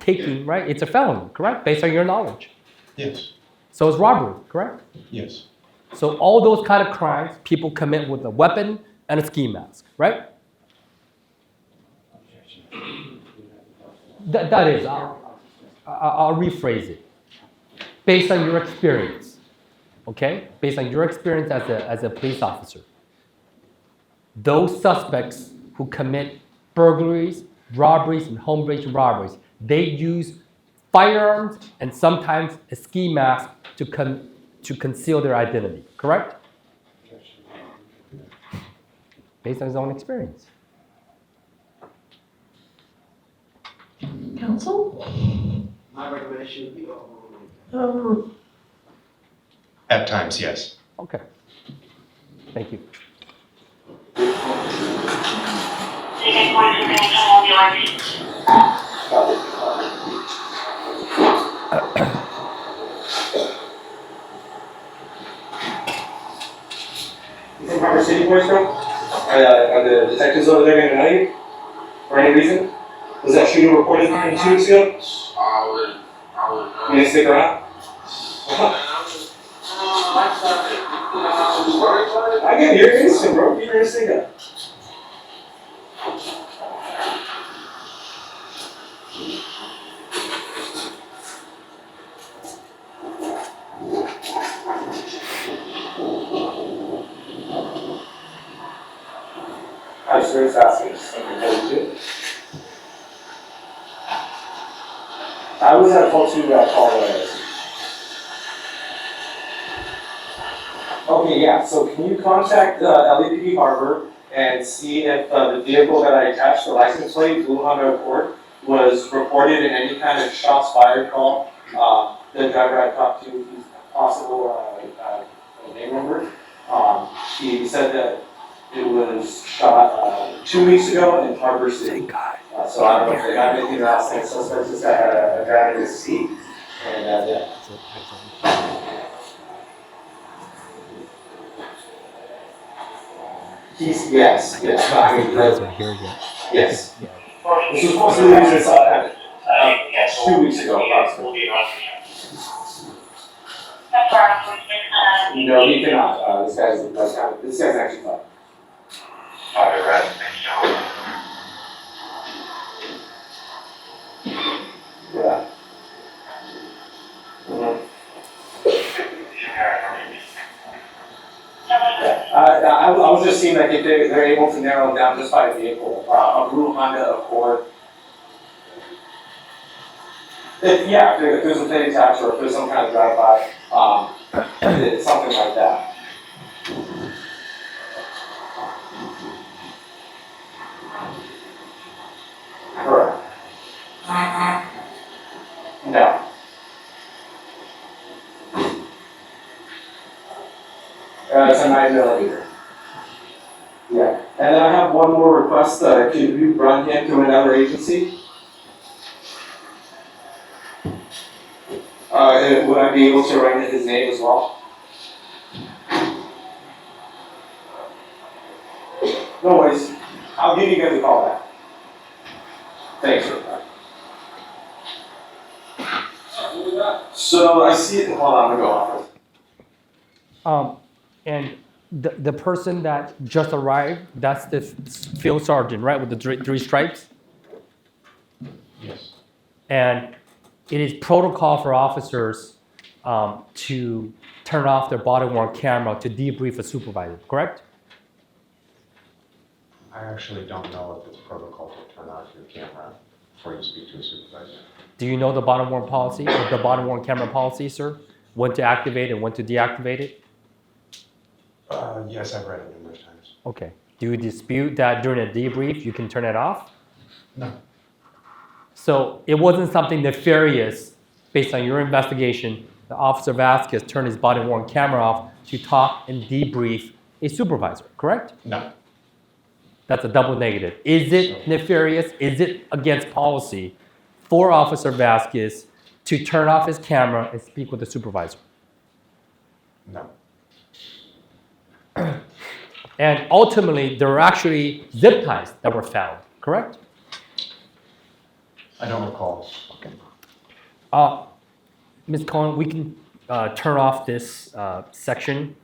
taking, right? It's a felony, correct? Based on your knowledge. Yes. So it's robbery, correct? Yes. So all those kind of crimes people commit with a weapon and a ski mask, right? That is, I'll rephrase it. Based on your experience, okay? Based on your experience as a police officer, those suspects who commit burglaries, robberies, and home invasion robberies, they use firearms and sometimes a ski mask to conceal their identity, correct? Based on his own experience. Counsel? My recommendation would be overruled. Overruled. At times, yes. Okay. Thank you. Taking points of control on the RP. You from Harvard City Boys, bro? Are the detectives over there gonna know you? For any reason? Was that shooting reported 2 weeks ago? I would. You gonna stick around? I get it, you're innocent, bro. You're innocent guy. I was very fast. I was at fault too about Colorado. Okay, yeah, so can you contact LAPD Harbor and see if the vehicle that I attached the license plate, Blue Honda Accord, was reported in any kind of shots fired call? The driver I talked to, he's possible name number. He said that It was shot 2 weeks ago in Harbor City. So I don't know if they have anything else. And suspects just had a guy in his seat. And yeah. Yes. I mean, yes. This was supposed to be released 2 weeks ago, approximately. No, he cannot. This guy's actually fine. Yeah. I was just seeing like if they're able to narrow it down just by a vehicle, a blue Honda Accord. If there's a plate attached or if there's some kind of drive-by, something like that. Correct. No. It's a 9mm. Yeah. And then I have one more request. Could you run him to another agency? Would I be able to write his name as well? No worries. I'll give you guys a call back. Thanks. So I see it. Hold on, I'm gonna go off. And the person that just arrived, that's the field sergeant, right, with the three stripes? Yes. And it is protocol for officers to turn off their body-worn camera to debrief a supervisor, correct? I actually don't know if it's protocol to turn off your camera before you speak to a supervisor. Do you know the body-worn policy, or the body-worn camera policy, sir? When to activate and when to deactivate it? Yes, I've read it numerous times. Okay. Do you dispute that during a debrief you can turn it off? No. So it wasn't something nefarious based on your investigation that Officer Vazquez turned his body-worn camera off to talk and debrief a supervisor, correct? No. That's a double negative. Is it nefarious? Is it against policy for Officer Vazquez to turn off his camera and speak with the supervisor? No. And ultimately, there were actually zip ties that were found, correct? I don't recall. Okay. Ms. Cohen, we can turn off this section.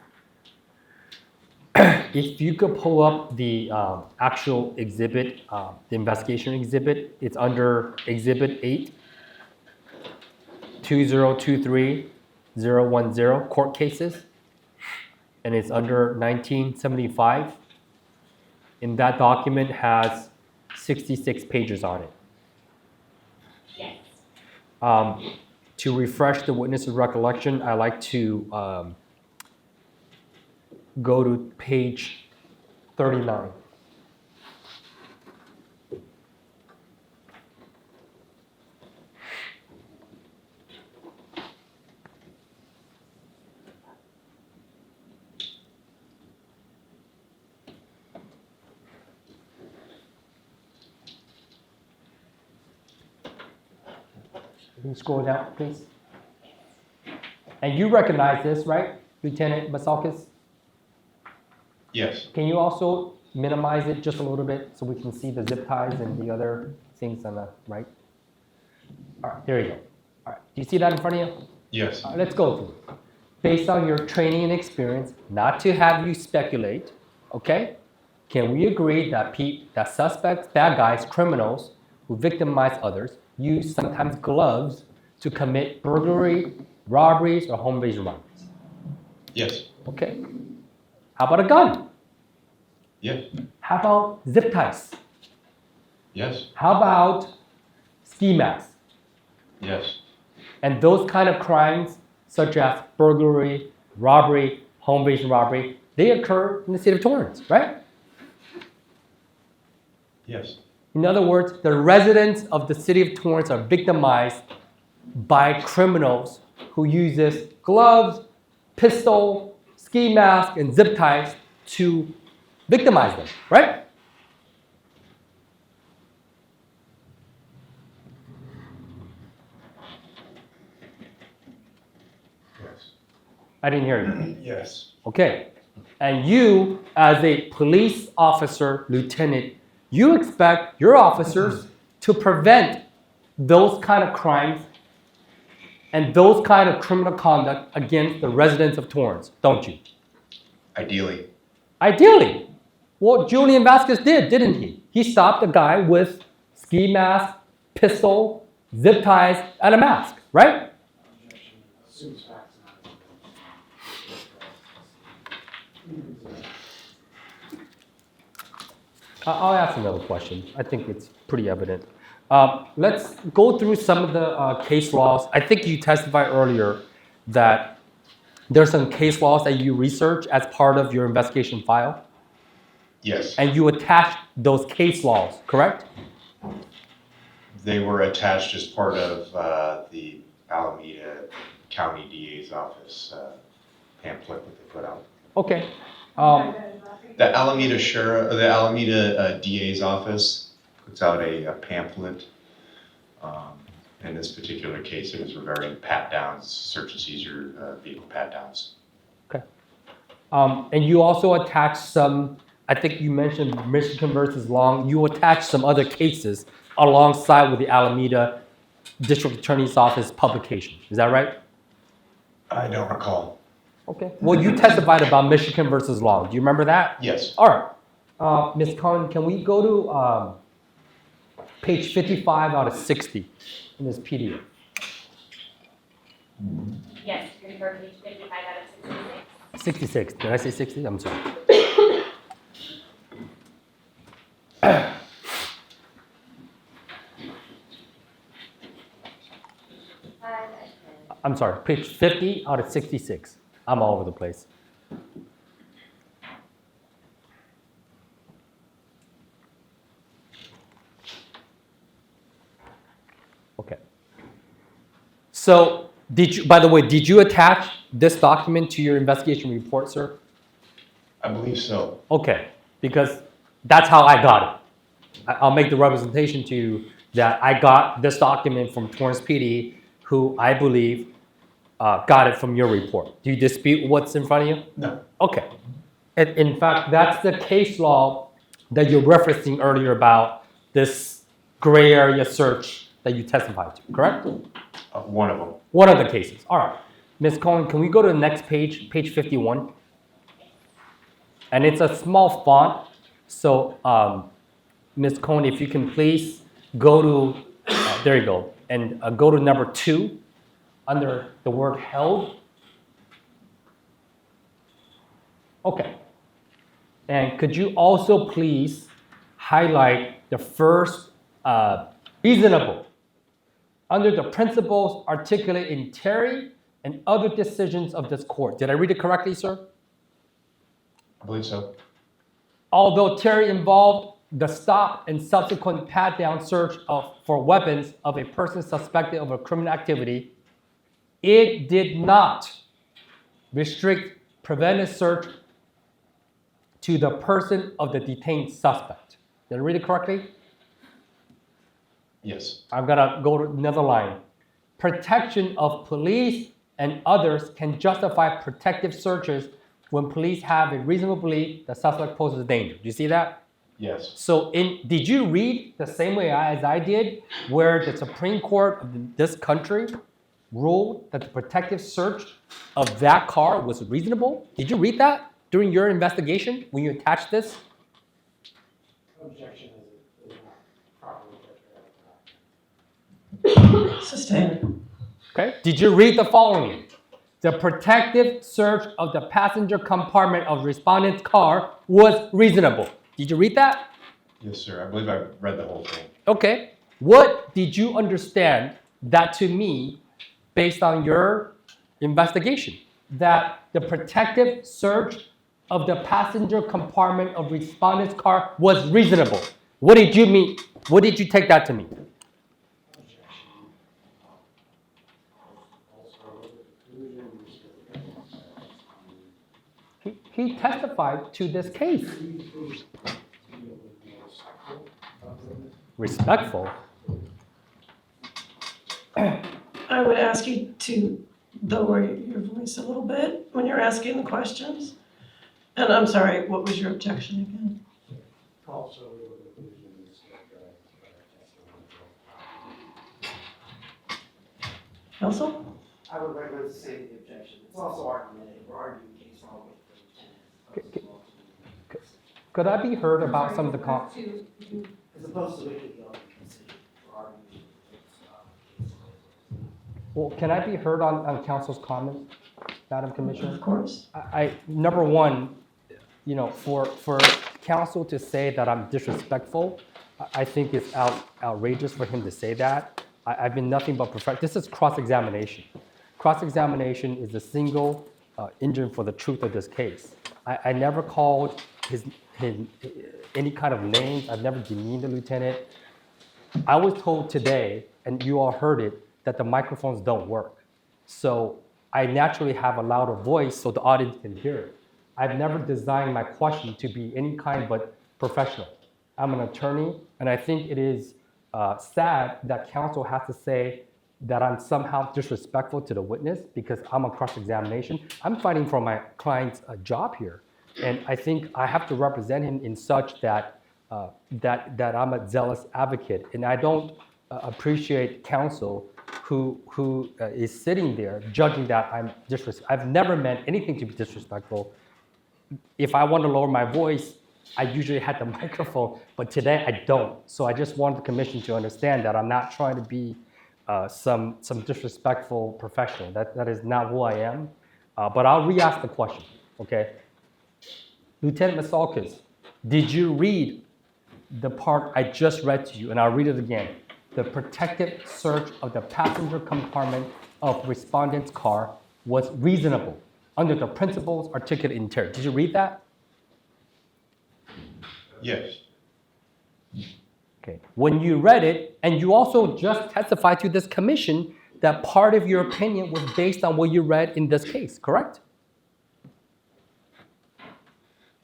If you could pull up the actual exhibit, the investigation exhibit, it's under Exhibit 8, 2023-010, court cases, and it's under 1975. And that document has 66 pages on it. Yes. To refresh the witness's recollection, I like to go to page 39. Can you scroll down, please? And you recognize this, right, Lieutenant Vazquez? Yes. Can you also minimize it just a little bit so we can see the zip ties and the other things on the right? All right, there you go. All right, do you see that in front of you? Yes. All right, let's go through. Based on your training and experience, not to have you speculate, okay? Can we agree that that suspects, bad guys, criminals who victimize others use sometimes gloves to commit burglary, robberies, or home invasion robberies? Yes. Okay. How about a gun? Yes. How about zip ties? Yes. How about ski masks? Yes. And those kind of crimes, such as burglary, robbery, home invasion robbery, they occur in the city of Torrance, right? Yes. In other words, the residents of the city of Torrance are victimized by criminals who uses gloves, pistol, ski mask, and zip ties to victimize them, right? Yes. I didn't hear you. Yes. Okay. And you, as a police officer, lieutenant, you expect your officers to prevent those kind of crimes and those kind of criminal conduct against the residents of Torrance, don't you? Ideally. Ideally. What Julian Vazquez did, didn't he? He stopped a guy with ski mask, pistol, zip ties, and a mask, right? Assumes facts not. I'll ask another question. I think it's pretty evident. Let's go through some of the case laws. I think you testified earlier that there's some case laws that you research as part of your investigation file, Yes. and you attach those case laws, correct? They were attached as part of the Alameda County DA's office pamphlet that they put out. Okay. The Alameda DA's office puts out a pamphlet. In this particular case, it was regarding pat downs, search and seizure vehicle pat downs. Okay. And you also attached some, I think you mentioned Michigan versus Long. You attached some other cases alongside with the Alameda District Attorney's Office publication. Is that right? I don't recall. Okay. Well, you testified about Michigan versus Long. Do you remember that? Yes. All right. Ms. Cohen, can we go to page 55 out of 60 in this PDF? Yes, you're going to page 55 out of 66. 66. Did I say 60? I'm sorry. I'm sorry, page 50 out of 66. I'm all over the place. Okay. So, by the way, did you attach this document to your investigation report, sir? I believe so. Okay, because that's how I got it. I'll make the representation to you that I got this document from Torrance PD, who I believe got it from your report. Do you dispute what's in front of you? No. Okay. And in fact, that's the case law that you're referencing earlier about this gray area search that you testified to, correct? One of them. One of the cases. All right. Ms. Cohen, can we go to the next page, page 51? And it's a small font. So, Ms. Cohen, if you can please go to, there you go, and go to number 2 under the word held. Okay. And could you also please highlight the first reasonable under the principles articulated in Terry and other decisions of this court. Did I read it correctly, sir? I believe so. Although Terry involved the stop and subsequent pat-down search for weapons of a person suspected of a criminal activity, it did not restrict preventive search to the person of the detained suspect. Did I read it correctly? Yes. I'm gonna go to another line. Protection of police and others can justify protective searches when police have a reasonable belief the suspect poses a danger. Do you see that? Yes. So did you read the same way as I did, where the Supreme Court of this country ruled that the protective search of that car was reasonable? Did you read that during your investigation when you attached this? Objection is not properly. Sustained. Okay. Did you read the following? The protective search of the passenger compartment of respondent's car was reasonable. Did you read that? Yes, sir. I believe I read the whole thing. Okay. What did you understand that to me, based on your investigation, that the protective search of the passenger compartment of respondent's car was reasonable? What did you mean? What did you take that to mean? He testified to this case. Respectful. I would ask you to lower your voice a little bit when you're asking the questions. And I'm sorry, what was your objection again? Also, Counsel? I would recommend to say the objection. It's also argumentative. We're arguing case law with the lieutenant. Could I be heard about some of the As opposed to making the argument decision, we're arguing case law. Well, can I be heard on council's comments, Madam Commissioner? Of course. Number one, for council to say that I'm disrespectful, I think it's outrageous for him to say that. I've been nothing but professional. This is cross-examination. Cross-examination is the single engine for the truth of this case. I never called his any kind of names. I've never demeaned the lieutenant. I was told today, and you all heard it, that the microphones don't work. So I naturally have a louder voice so the audience can hear it. I've never designed my question to be any kind but professional. I'm an attorney, and I think it is sad that counsel has to say that I'm somehow disrespectful to the witness because I'm on cross-examination. I'm fighting for my client's job here. And I think I have to represent him in such that that I'm a zealous advocate. And I don't appreciate counsel who is sitting there judging that I'm disrespectful. I've never meant anything to be disrespectful. If I want to lower my voice, I usually had the microphone, but today I don't. So I just want the commission to understand that I'm not trying to be some disrespectful professional. That is not who I am. But I'll re-ask the question, okay? Lieutenant Vazquez, did you read the part I just read to you? And I'll read it again. The protective search of the passenger compartment of respondent's car was reasonable under the principles articulated in Terry. Did you read that? Yes. Okay. When you read it, and you also just testified to this commission that part of your opinion was based on what you read in this case, correct?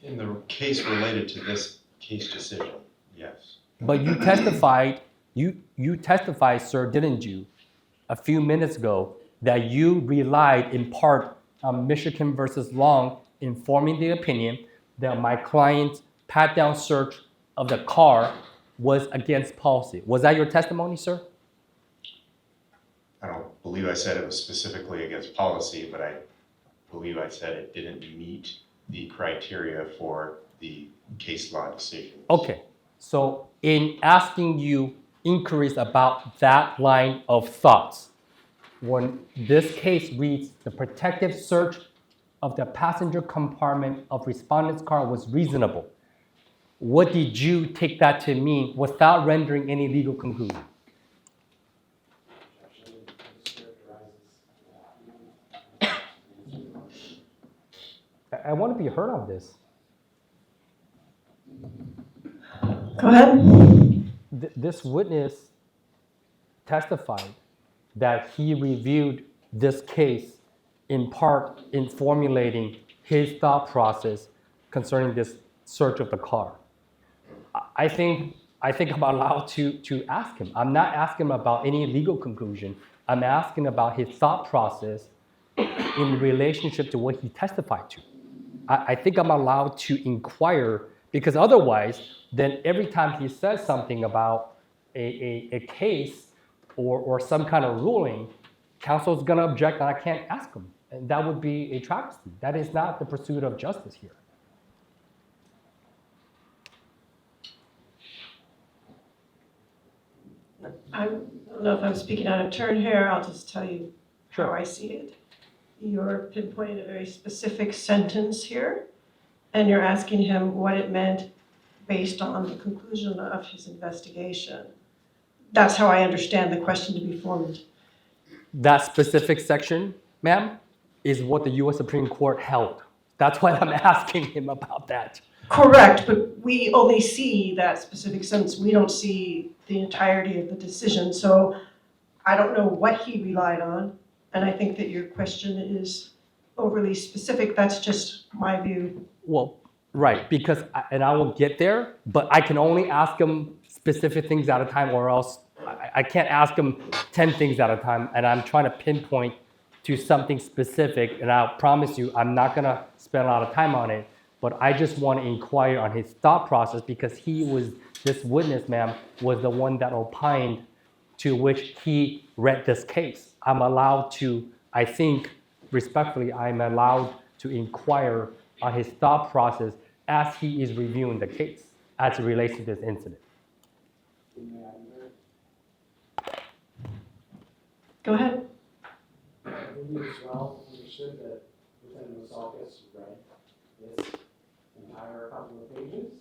In the case related to this case decision, yes. But you testified, you testified, sir, didn't you, a few minutes ago, that you relied in part on Michigan versus Long informing the opinion that my client's pat-down search of the car was against policy. Was that your testimony, sir? I don't believe I said it was specifically against policy, but I believe I said it didn't meet the criteria for the case law decision. Okay, so in asking you inquiries about that line of thoughts, when this case reads the protective search of the passenger compartment of respondent's car was reasonable, what did you take that to mean without rendering any legal conclusion? I want to be heard on this. Go ahead. This witness testified that he reviewed this case in part in formulating his thought process concerning this search of the car. I think I'm allowed to ask him. I'm not asking him about any legal conclusion. I'm asking about his thought process in relationship to what he testified to. I think I'm allowed to inquire, because otherwise, then every time he says something about a case or some kind of ruling, counsel's going to object and I can't ask him. And that would be a travesty. That is not the pursuit of justice here. I don't know if I'm speaking out of turn here. I'll just tell you how I see it. You're pinpointing a very specific sentence here, and you're asking him what it meant based on the conclusion of his investigation. That's how I understand the question to be formed. That specific section, ma'am, is what the U.S. Supreme Court held. That's why I'm asking him about that. Correct, but we only see that specific sentence. We don't see the entirety of the decision. So I don't know what he relied on, and I think that your question is overly specific, that's just my view. Well, right, because, and I will get there, but I can only ask him specific things at a time, or else I can't ask him 10 things at a time, and I'm trying to pinpoint to something specific, and I'll promise you, I'm not gonna spend a lot of time on it, but I just want to inquire on his thought process, because this witness, ma'am, was the one that opined to which he read this case. I'm allowed to, I think, respectfully, I'm allowed to inquire on his thought process as he is reviewing the case as it relates to this incident. Go ahead. I believe it's well understood that Lieutenant Vazquez read this entire couple of pages.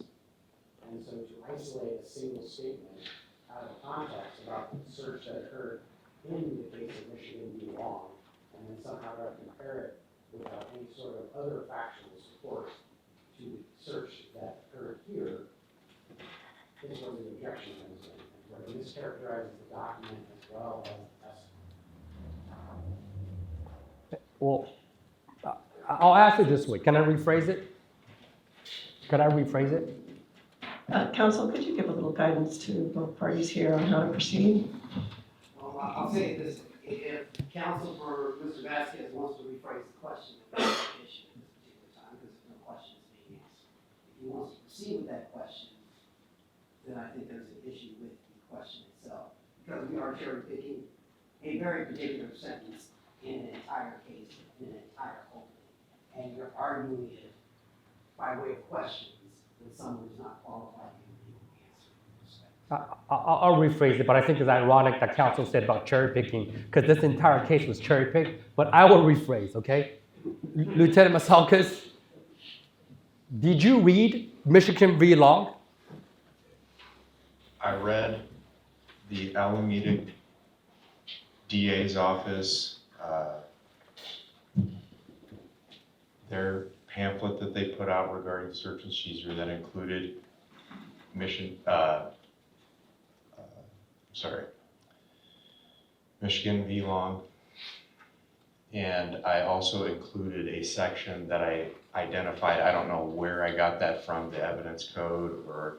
And so to isolate a single statement out of context about the search that occurred in the case of Michigan v. Long, and then somehow try to compare it without any sort of other factual support to the search that occurred here, is where the objection comes in, and where it mischaracterizes the document as well as the testimony. Well, I'll ask it this way. Can I rephrase it? Counsel, could you give a little guidance to both parties here on how to proceed? Well, I'll say this, if counsel for Mr. Vazquez wants to rephrase the question, that's an issue at this particular time, because no question is being asked. If he wants to proceed with that question, then I think there's an issue with the question itself, because we are cherry picking a very particular sentence in an entire case, in an entire opening, and you're arguing it by way of questions with someone who's not qualified to give a legal answer. I'll rephrase it, but I think it's ironic that counsel said about cherry picking, because this entire case was cherry picked, but I will rephrase, okay? Lieutenant Vazquez, did you read Michigan v. Long? I read the Alameda DA's office, their pamphlet that they put out regarding search and seizure that included Michigan v. Long. And I also included a section that I identified, I don't know where I got that from, the evidence code, or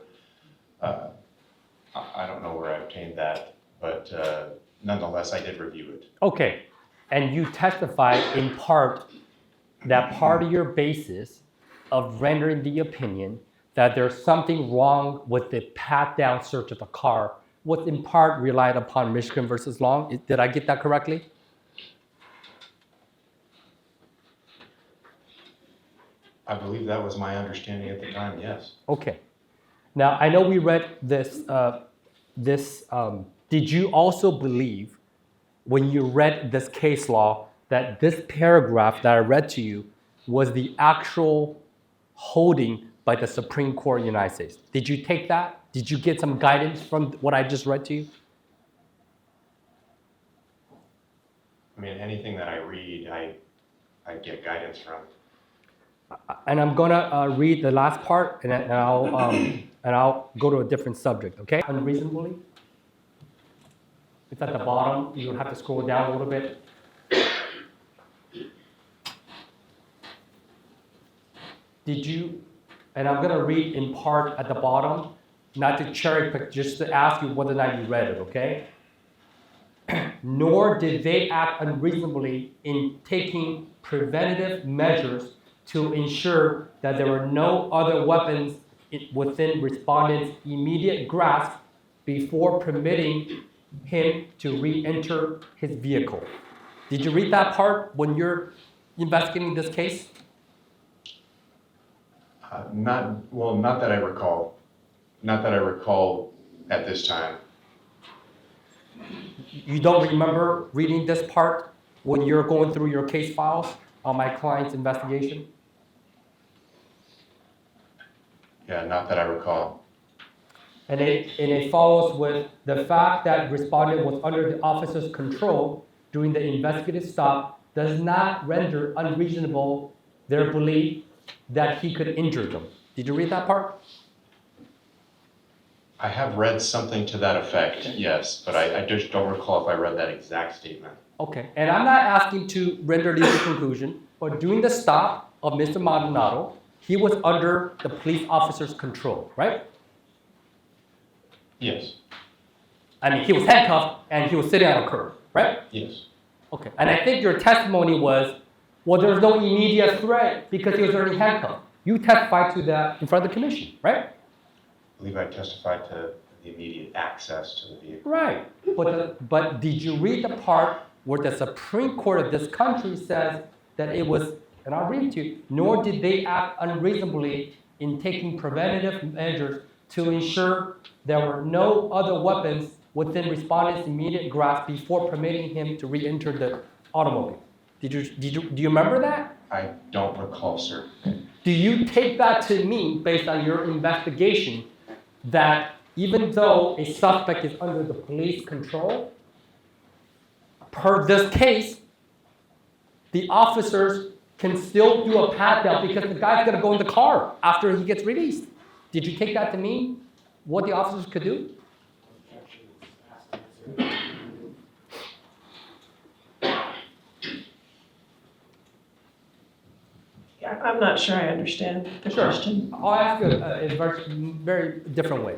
I don't know where I obtained that, but nonetheless, I did review it. Okay, and you testified in part that part of your basis of rendering the opinion that there's something wrong with the pat-down search of the car was in part relied upon Michigan versus Long. Did I get that correctly? I believe that was my understanding at the time, yes. Okay. Now, I know we read this, did you also believe when you read this case law that this paragraph that I read to you was the actual holding by the Supreme Court of the United States? Did you take that? Did you get some guidance from what I just read to you? I mean, anything that I read, I get guidance from. And I'm gonna read the last part, and I'll go to a different subject. Okay? Unreasonably. It's at the bottom. You'll have to scroll down a little bit. Did you? And I'm gonna read in part at the bottom, not to cherry pick, just to ask you whether or not you read it. Okay? Nor did they act unreasonably in taking preventative measures to ensure that there were no other weapons within respondent's immediate grasp before permitting him to re-enter his vehicle. Did you read that part when you're investigating this case? Not that I recall. Not that I recall at this time. You don't remember reading this part when you're going through your case files on my client's investigation? Yeah, not that I recall. And it follows with the fact that respondent was under the officer's control during the investigative stop does not render unreasonable their belief that he could injure them. Did you read that part? I have read something to that effect, yes, but I just don't recall if I read that exact statement. Okay, and I'm not asking to render legal conclusion. but during the stop of Mr. Maldonado, he was under the police officer's control, right? Yes, I mean, he was handcuffed and he was sitting on a curb, right? yes, Okay, and I think your testimony was, well, there's no immediate threat because he was already handcuffed. You testified to that in front of the commission, right? I believe I testified to the immediate access to the vehicle. Right, but did you read the part where the Supreme Court of this country says that it was, and I'll read to you, nor did they act unreasonably in taking preventative measures to ensure there were no other weapons within respondent's immediate grasp before permitting him to re-enter the automobile. Do you remember that? I don't recall, sir. Do you take that to mean, based on your investigation, that even though a suspect is under the police control, per this case, the officers can still do a pat down because the guy's gonna go in the car after he gets released? Did you take that to mean what the officers could do? Yeah, I'm not sure I understand the question. I'll ask you in a very different way.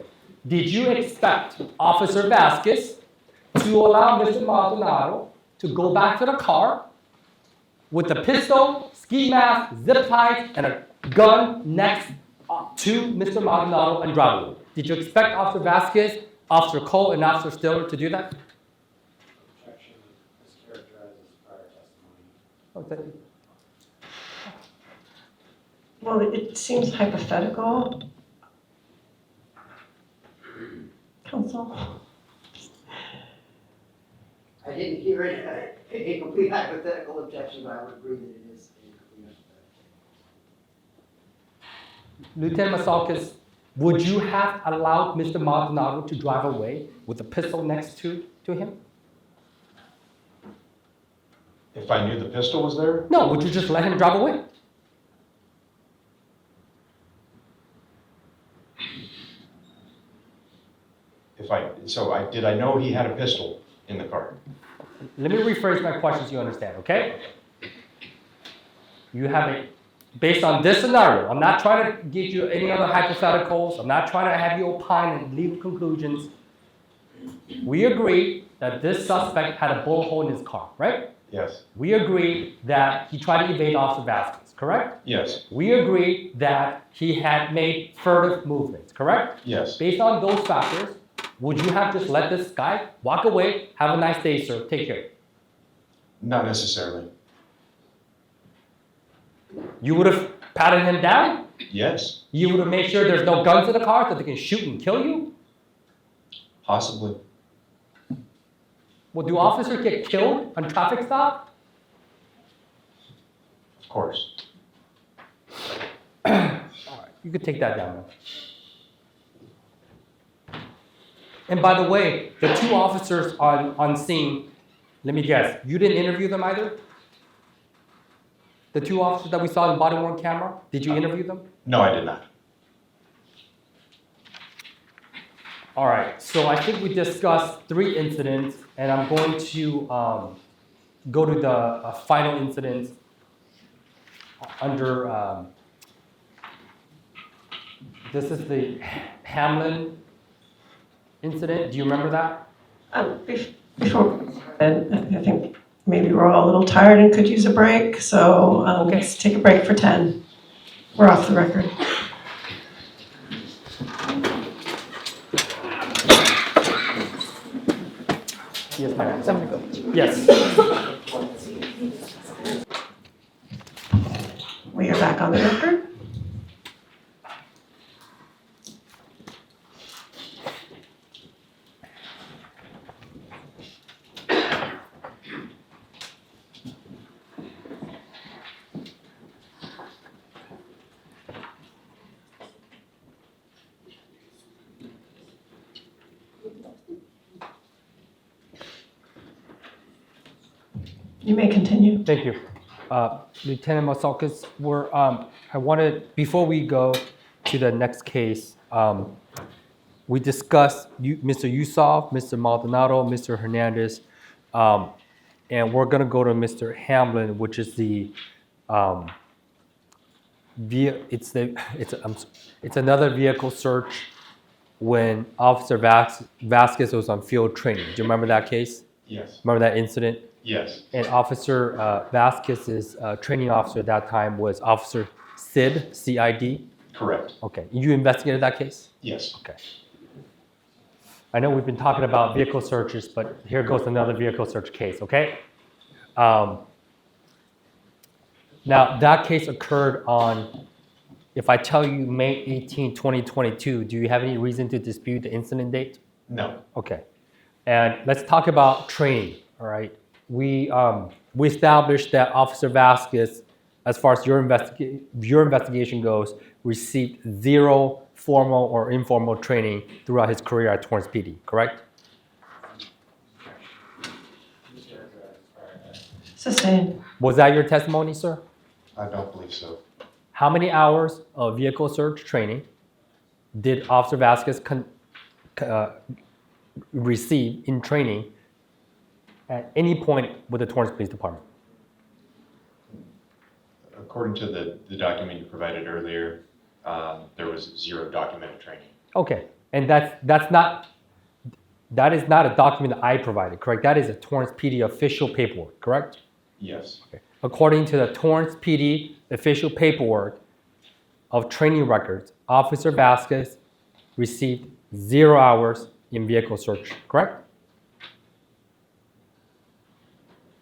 Did you expect Officer Vazquez to allow Mr. Maldonado to go back to the car with a pistol, ski mask, zip ties, and a gun next to Mr. Maldonado and drive away? Did you expect Officer Vazquez, Officer Cole, and Officer Stiller to do that? Objection mischaracterizes prior testimony. Okay. Well, it seems hypothetical. Counsel? I didn't hear a complete hypothetical objection, but I would agree that it is a complete hypothetical. Lieutenant Vazquez, would you have allowed Mr. Maldonado to drive away with a pistol next to him? If I knew the pistol was there? No, would you just let him drive away? Did I know he had a pistol in the car? Let me rephrase my question so you understand, okay? You have based on this scenario, I'm not trying to give you any other hypotheticals, I'm not trying to have you opine and legal conclusions. We agree that this suspect had a bullet hole in his car, right? Yes. We agree that he tried to evade Officer Vazquez, correct? Yes. We agree that he had made furtive movements, correct? Yes. Based on those factors, would you have just let this guy walk away, have a nice day, sir, take care? Not necessarily. You would have patted him down? Yes. You would have made sure there's no guns in the car that they can shoot and kill you? Possibly. Well, do officers get killed on traffic stop? Of course. All right, you could take that down now. And by the way, the two officers on scene, let me guess, you didn't interview them either? The two officers that we saw in body-worn camera, did you interview them? No, I did not. All right, so I think we discussed 3 incidents, and I'm going to go to the final incident under, this is the Hamlin incident. Do you remember that? Before, and I think maybe we're all a little tired and could use a break, so Okay. let's take a break for 10. We're off the record. Yes, ma'am. Yes. We are back on the record. You may continue. Thank you. Lieutenant Vazquez, I wanted, before we go to the next case, we discussed Mr. Yusuf, Mr. Maldonado, Mr. Hernandez, and we're gonna go to Mr. Hamlin, which is the It's another vehicle search when Officer Vasquez was on field training. Do you remember that case? Yes. Remember that incident? Yes. And Officer Vasquez's training officer at that time was Officer Sid, C-I-D? Correct. Okay. You investigated that case? Yes. Okay. I know we've been talking about vehicle searches, but here goes another vehicle search case, okay? Now, that case occurred on, if I tell you May 18, 2022, do you have any reason to dispute the incident date? No. Okay. And let's talk about training, all right? We established that Officer Vasquez, as far as your investigation goes, received 0 formal or informal training throughout his career at Torrance PD, correct? Sustained. Was that your testimony, sir? I don't believe so. How many hours of vehicle search training did Officer Vasquez receive in training at any point with the Torrance Police Department? According to the document you provided earlier, there was 0 documented training. Okay, and that is not a document that I provided, correct? That is a Torrance PD official paperwork, correct? Yes. Okay. According to the Torrance PD official paperwork of training records, Officer Vasquez received 0 hours in vehicle search, correct?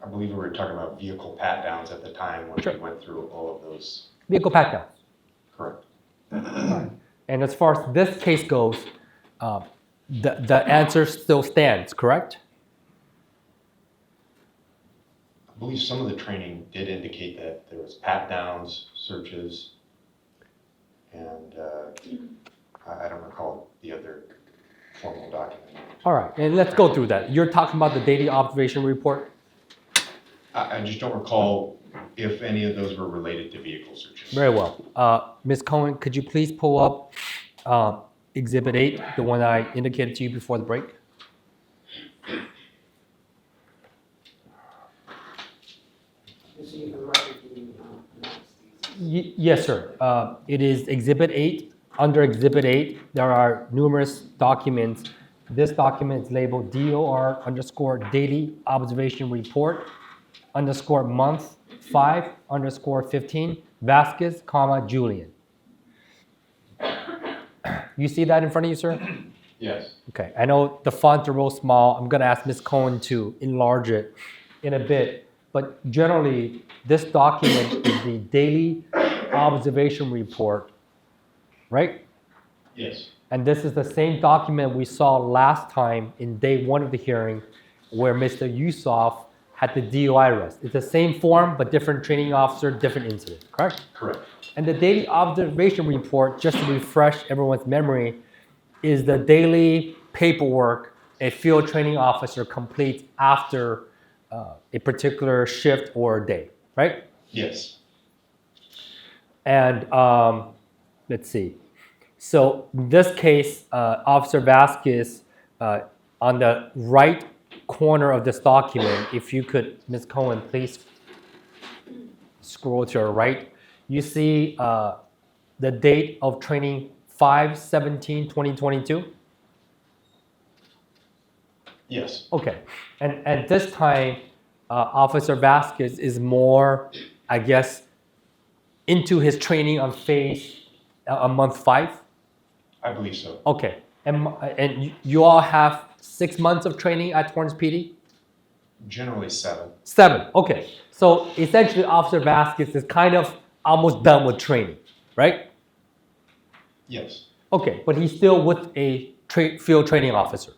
I believe we were talking about vehicle pat-downs at the time when Sure. we went through all of those. Vehicle pat-downs. Correct. And as far as this case goes, the answer still stands, correct? I believe some of the training did indicate that there was pat-downs, searches, and I don't recall the other formal document. All right, and let's go through that. You're talking about the daily observation report? I just don't recall if any of those were related to vehicle searches. Very well. Ms. Cohen, could you please pull up Exhibit 8, the one I indicated to you before the break? See for the record, you announce these. Yes, sir. It is Exhibit 8. Under Exhibit 8, there are numerous documents. This document is labeled DOR_daily observation report _month 5_15 Vasquez, Julian. You see that in front of you, sir? Yes. Okay, I know the fonts are real small. I'm gonna ask Ms. Cohen to enlarge it in a bit, but generally, this document is the daily observation report, right? Yes. And this is the same document we saw last time in day 1 of the hearing where Mr. Yusuf had the DUI arrest. It's the same form, but different training officer, different incident, correct? Correct. And the daily observation report, just to refresh everyone's memory, is the daily paperwork a field training officer completes after a particular shift or day, right? Yes. And let's see. So in this case, Officer Vasquez, on the right corner of this document, if you could, Ms. Cohen, please scroll to your right. You see the date of training 5/17/2022? Yes. Okay. And at this time, Officer Vasquez is more, I guess, into his training on on month 5? I believe so. Okay. And you all have 6 months of training at Torrance PD? Generally 7. 7. Okay. So essentially, Officer Vasquez is kind of almost done with training, right? Yes. Okay. But he's still with a field training officer.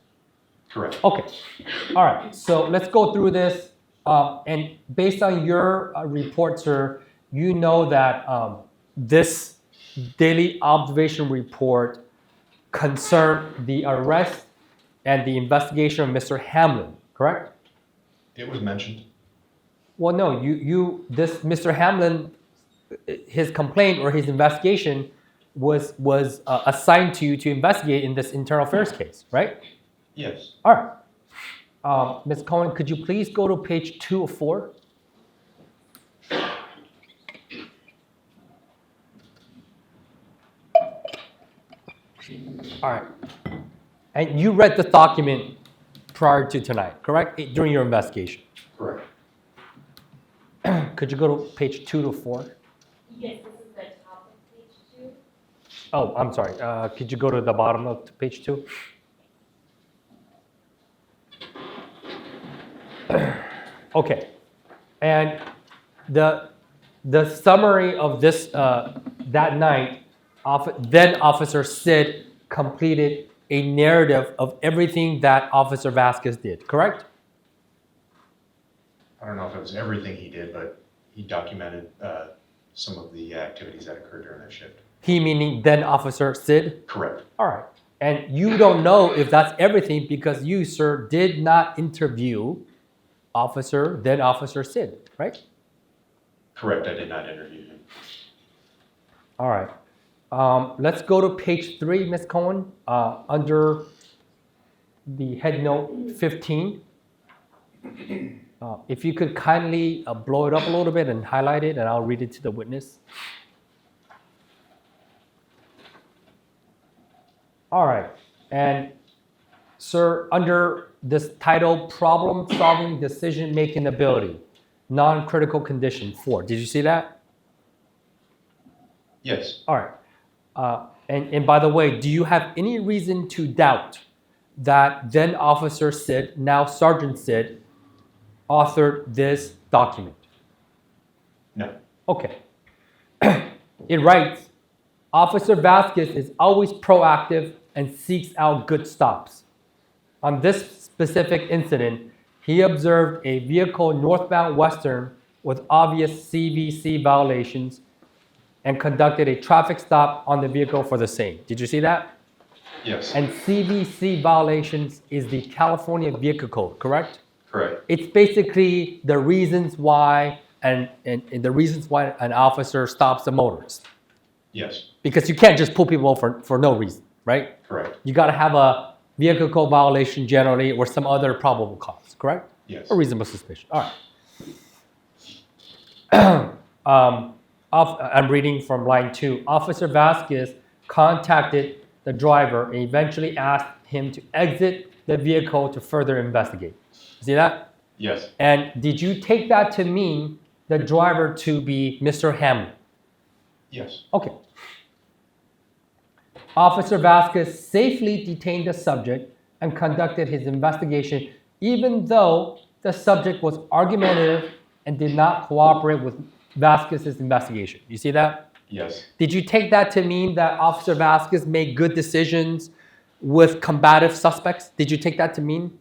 Correct. Okay. All right. So let's go through this. And based on your report, sir, you know that this daily observation report concerned the arrest and the investigation of Mr. Hamlin, correct? It was mentioned. Well, no, this Mr. Hamlin, his complaint or his investigation was assigned to you to investigate in this internal affairs case, right? Yes. All right. Ms. Cohen, could you please go to page 2 of 4? All right. And you read this document prior to tonight, correct? During your investigation. Correct. Could you go to page 2 to 4? Yes, this is the top of page 2. Oh, I'm sorry. Could you go to the bottom of page 2? Okay. And the summary of this that night, then Officer Sid completed a narrative of everything that Officer Vazquez did, correct? I don't know if it was everything he did, but he documented some of the activities that occurred during that shift. He meaning then Officer Sid? Correct. All right. And you don't know if that's everything because you, sir, did not interview then Officer Sid, right? Correct, I did not interview him. All right. Let's go to page 3, Ms. Cohen, under the head note 15. If you could kindly blow it up a little bit and highlight it, and I'll read it to the witness. All right. And, sir, under this title, Problem-Solving Decision-Making Ability, Non-Critical Condition 4. Did you see that? Yes. All right. And by the way, do you have any reason to doubt that then Officer Sid, now Sergeant Sid, authored this document? No. Okay. It writes, Officer Vazquez is always proactive and seeks out good stops. On this specific incident, he observed a vehicle northbound western with obvious CVC violations and conducted a traffic stop on the vehicle for the same. Did you see that? Yes. And CVC violations is the California Vehicle Code, correct? Correct. It's basically the reasons why and the reasons why an officer stops a motorist. Yes. Because you can't just pull people over for no reason, right? Correct. You got to have a vehicle code violation generally or some other probable cause, correct? Yes. Or reasonable suspicion. All right. I'm reading from line 2. Officer Vazquez contacted the driver and eventually asked him to exit the vehicle to further investigate. See that? Yes. And did you take that to mean the driver to be Mr. Hamlin? Yes. Okay. Officer Vazquez safely detained the subject and conducted his investigation even though the subject was argumentative and did not cooperate with Vazquez's investigation. You see that? Yes. Did you take that to mean that Officer Vazquez made good decisions with combative suspects? Did you take that to mean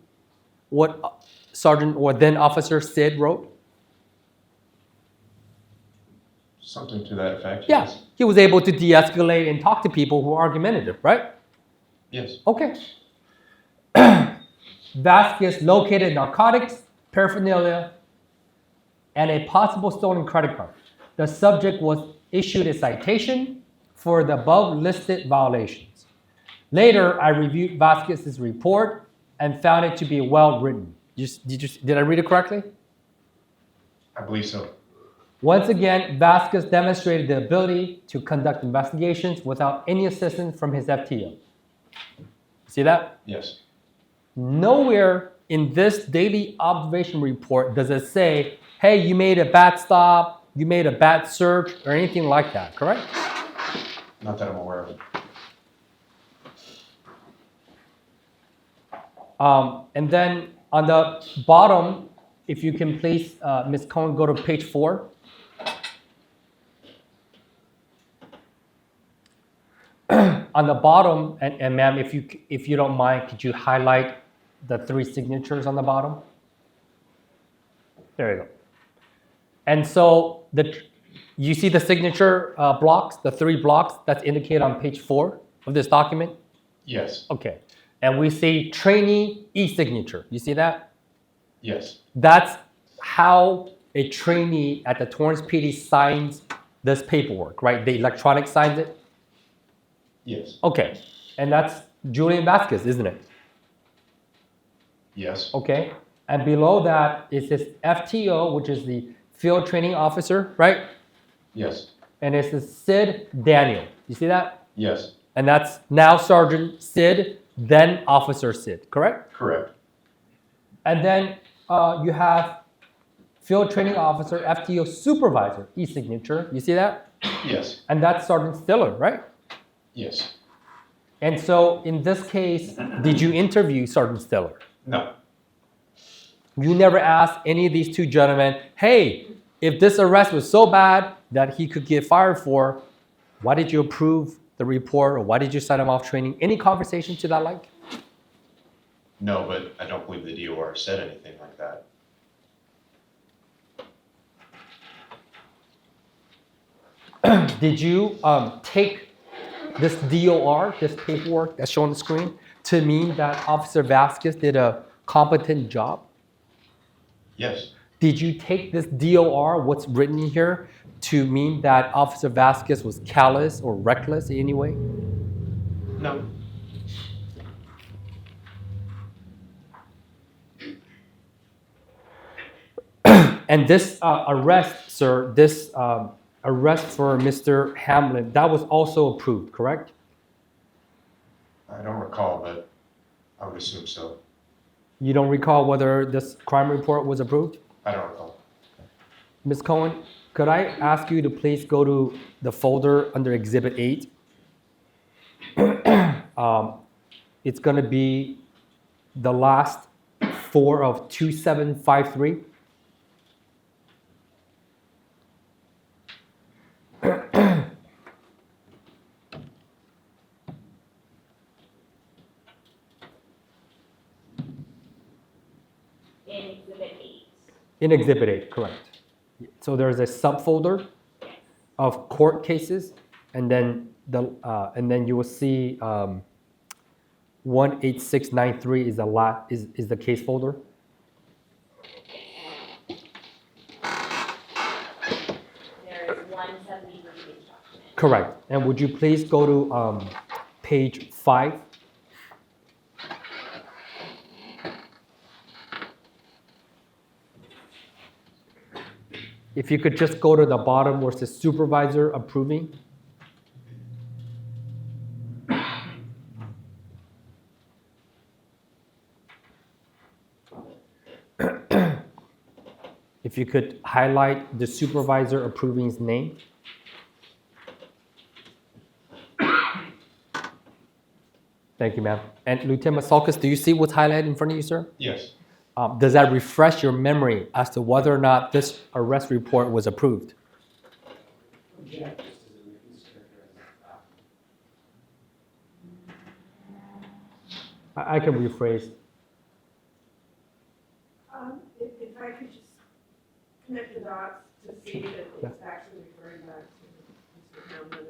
what Sergeant or then Officer Sid wrote? Something to that effect. Yeah. Yes. He was able to de-escalate and talk to people who are argumentative, right? Yes. Okay. Vazquez located narcotics, paraphernalia, and a possible stolen credit card. The subject was issued a citation for the above listed violations. Later, I reviewed Vazquez's report and found it to be well written. Did I read it correctly? I believe so. Once again, Vazquez demonstrated the ability to conduct investigations without any assistance from his FTO. See that? Yes. Nowhere in this daily observation report does it say, hey, you made a bad stop, you made a bad search, or anything like that, correct? Not that I'm aware of it. And then on the bottom, if you can please, Ms. Cohen, go to page 4. On the bottom, and ma'am, if you don't mind, could you highlight the 3 signatures on the bottom? There you go. And so you see the signature blocks, the 3 blocks that's indicated on page 4 of this document? Yes. Okay. And we see trainee e-signature. You see that? Yes. That's how a trainee at the Torrance PD signs this paperwork, right? The electronic signs it? Yes. Okay. And that's Julian Vazquez, isn't it? Yes. Okay. And below that is this FTO, which is the field training officer, right? Yes. And it's the Sid Daniel. You see that? Yes. And that's now Sergeant Sid, then Officer Sid, correct? Correct. And then you have Field Training Officer, FTO Supervisor, e-signature. You see that? Yes. And that's Sergeant Stiller, right? Yes. And so in this case, did you interview Sergeant Stiller? No. You never asked any of these two gentlemen, hey, if this arrest was so bad that he could get fired for, why did you approve the report or why did you send him off training? Any conversation to that like? No, but I don't believe the DOR said anything like that. Did you take this DOR, this paperwork that's shown on the screen, to mean that Officer Vazquez did a competent job? Yes. Did you take this DOR, what's written in here, to mean that Officer Vazquez was callous or reckless in any way? No. And this arrest, sir, this arrest for Mr. Hamlin, that was also approved, correct? I don't recall, but I would assume so. You don't recall whether this crime report was approved? I don't recall. Ms. Cohen, could I ask you to please go to the folder under Exhibit 8? It's going to be the last 4 of 2753. In Exhibit 8. In Exhibit 8, correct. So there's a subfolder of court cases, and then you will see 18693 is the case folder. There is 173 page document. Correct. And would you please go to page 5? If you could just go to the bottom where it says supervisor approving. If you could highlight the supervisor approving's name. Thank you, ma'am. And Lieutenant Masalkas, do you see what's highlighted in front of you, sir? Yes. Does that refresh your memory as to whether or not this arrest report was approved? Object, just as it makes characterized as I can rephrase. If I could just connect the dots to see that it's actually referring back to Mr. Hamlin in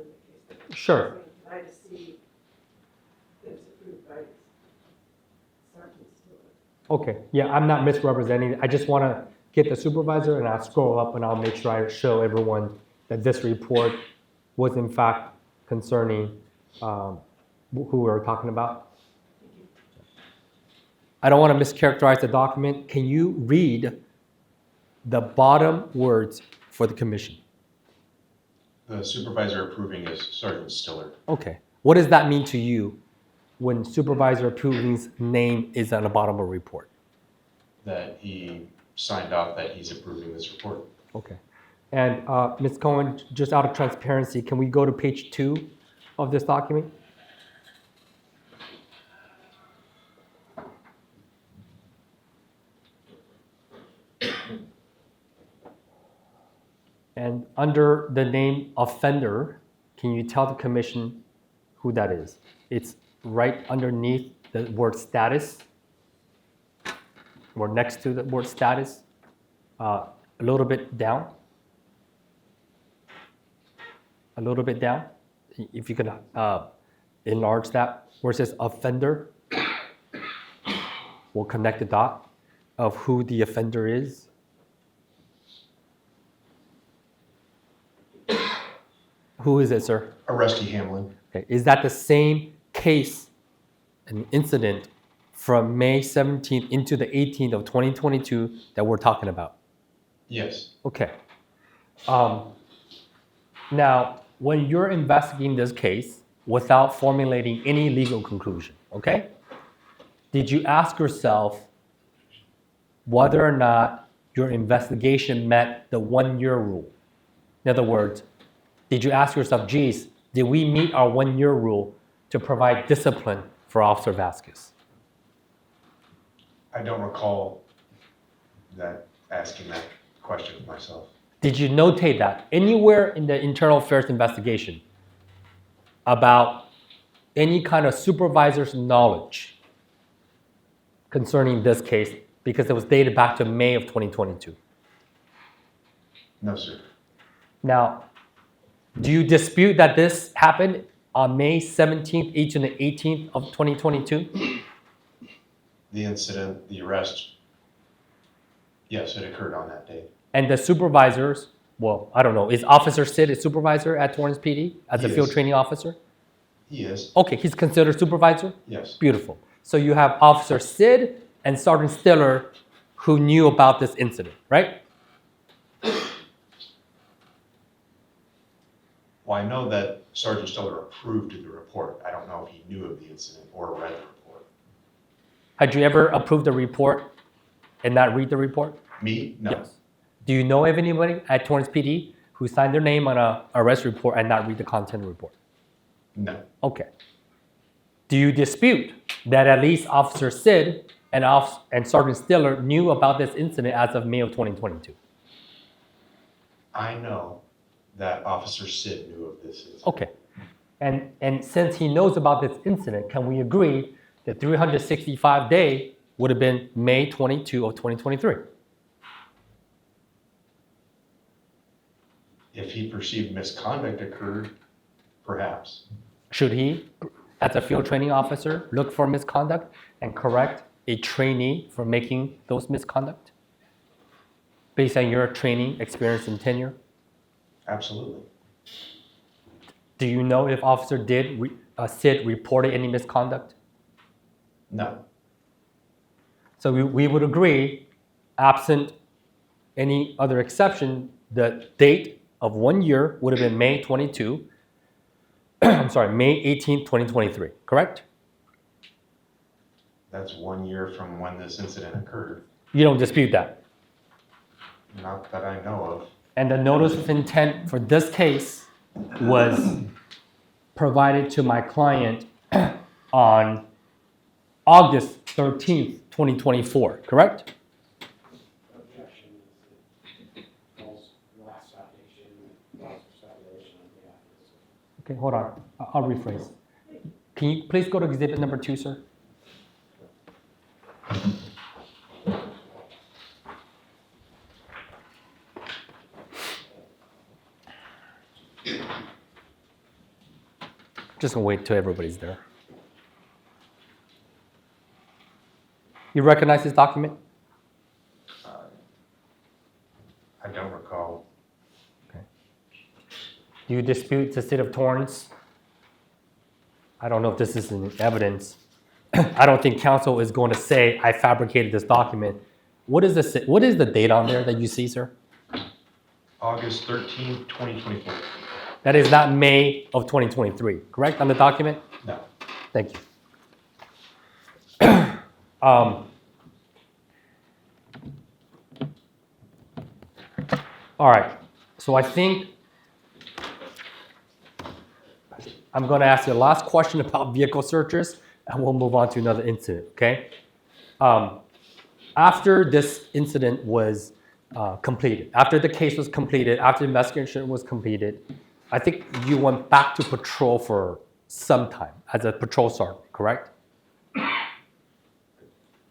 the case. Sure. I just see that it's approved by Sergeant Stewart. Okay, yeah, I'm not misrepresenting. I just want to get the supervisor and I'll scroll up and I'll make sure I show everyone that this report was in fact concerning who we're talking about. I don't want to mischaracterize the document. Can you read the bottom words for the commission? The supervisor approving is Sergeant Stiller. Okay. What does that mean to you when supervisor approving's name is on the bottom of a report? That he signed off that he's approving this report. Okay. And Ms. Cohen, just out of transparency, can we go to page 2 of this document? And under the name offender, can you tell the commission who that is? It's right underneath the word status, or next to the word status, a little bit down. A little bit down. If you can enlarge that, where it says offender, we'll connect the dot of who the offender is. Who is it, sir? Arrestee Hamlin. Okay. Is that the same case, an incident from May 17th into the 18th of 2022 that we're talking about? Yes. Okay. Now, when you're investigating this case, without formulating any legal conclusion, okay? Did you ask yourself whether or not your investigation met the 1-year rule? In other words, did you ask yourself, geez, did we meet our 1-year rule to provide discipline for Officer Vazquez? I don't recall asking that question of myself. Did you notate that anywhere in the internal affairs investigation about any kind of supervisor's knowledge concerning this case, because it was dated back to May of 2022? No, sir. Now, do you dispute that this happened on May 17th, 18th, and 18th of 2022? The incident, the arrest, yes, it occurred on that day. And the supervisors, well, I don't know, is Officer Sid a supervisor at Torrance PD as a field training officer? He is. Okay, he's considered supervisor? Yes. Beautiful. So you have Officer Sid and Sergeant Stiller who knew about this incident, right? Well, I know that Sergeant Stiller approved of the report. I don't know if he knew of the incident or read the report. Had you ever approved the report and not read the report? Me? No. Yes. Do you know of anybody at Torrance PD who signed their name on an arrest report and not read the content report? No. Okay. Do you dispute that at least Officer Sid and Sergeant Stiller knew about this incident as of May of 2022? I know that Officer Sid knew of this incident. Okay. And since he knows about this incident, can we agree that 365-day would have been May 22 of 2023? If he perceived misconduct occurred, perhaps. Should he, as a field training officer, look for misconduct and correct a trainee for making those misconduct based on your training, experience, and tenure? Absolutely. Do you know if Officer Sid reported any misconduct? No. So we would agree, absent any other exception, the date of 1 year would have been May 22, I'm sorry, May 18, 2023, correct? That's 1 year from when this incident occurred. You don't dispute that? Not that I know of. And the notice of intent for this case was provided to my client on August 13th, 2024, correct? Objection is false last citation, false speculation on behalf of the city. Okay, hold on. I'll rephrase. Can you please go to exhibit number 2, sir? Just gonna wait till everybody's there. You recognize this document? I don't recall. Okay. Do you dispute the state of Torrance? I don't know if this is in evidence. I don't think counsel is going to say I fabricated this document. What is the date on there that you see, sir? August 13th, 2024. That is not May of 2023, correct, on the document? No. Thank you. All right, so I think I'm going to ask you the last question about vehicle searches, and we'll move on to another incident, okay? After this incident was completed, after the case was completed, after the investigation was completed, I think you went back to patrol for some time as a patrol sergeant, correct?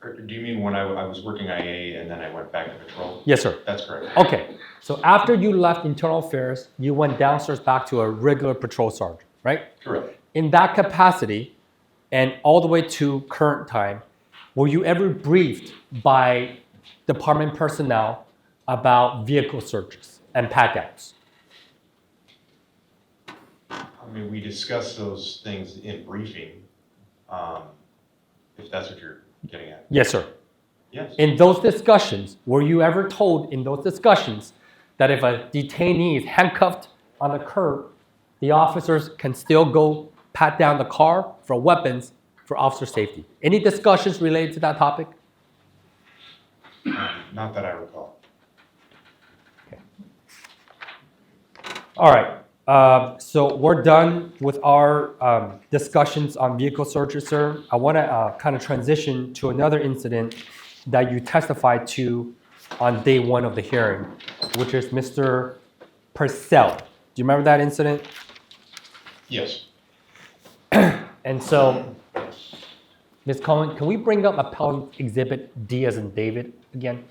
Do you mean when I was working IA and then I went back to patrol? Yes, sir. That's correct. Okay, so after you left internal affairs, you went downstairs back to a regular patrol sergeant, right? Correct. In that capacity, and all the way to current time, were you ever briefed by department personnel about vehicle searches and pat-downs? I mean, we discussed those things in briefing, if that's what you're getting at. Yes, sir. Yes. In those discussions, were you ever told in those discussions that if a detainee is handcuffed on a curb, the officers can still go pat down the car for weapons for officer safety. Any discussions related to that topic? Not that I recall. All right, so we're done with our discussions on vehicle searches, sir. I want to kind of transition to another incident that you testified to on day one of the hearing, which is Mr. Purcell. Do you remember that incident? Yes. And so, Ms. Cohen, can we bring up Appellant Exhibit D as in David again?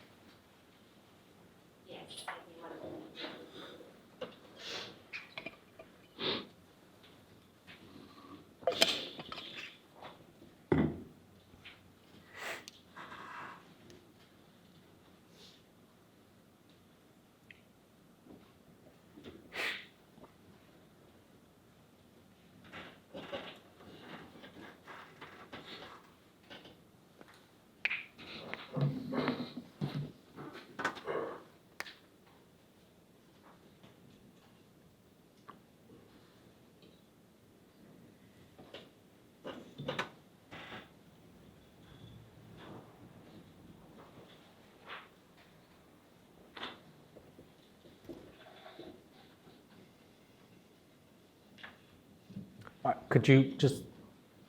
All right, could you just,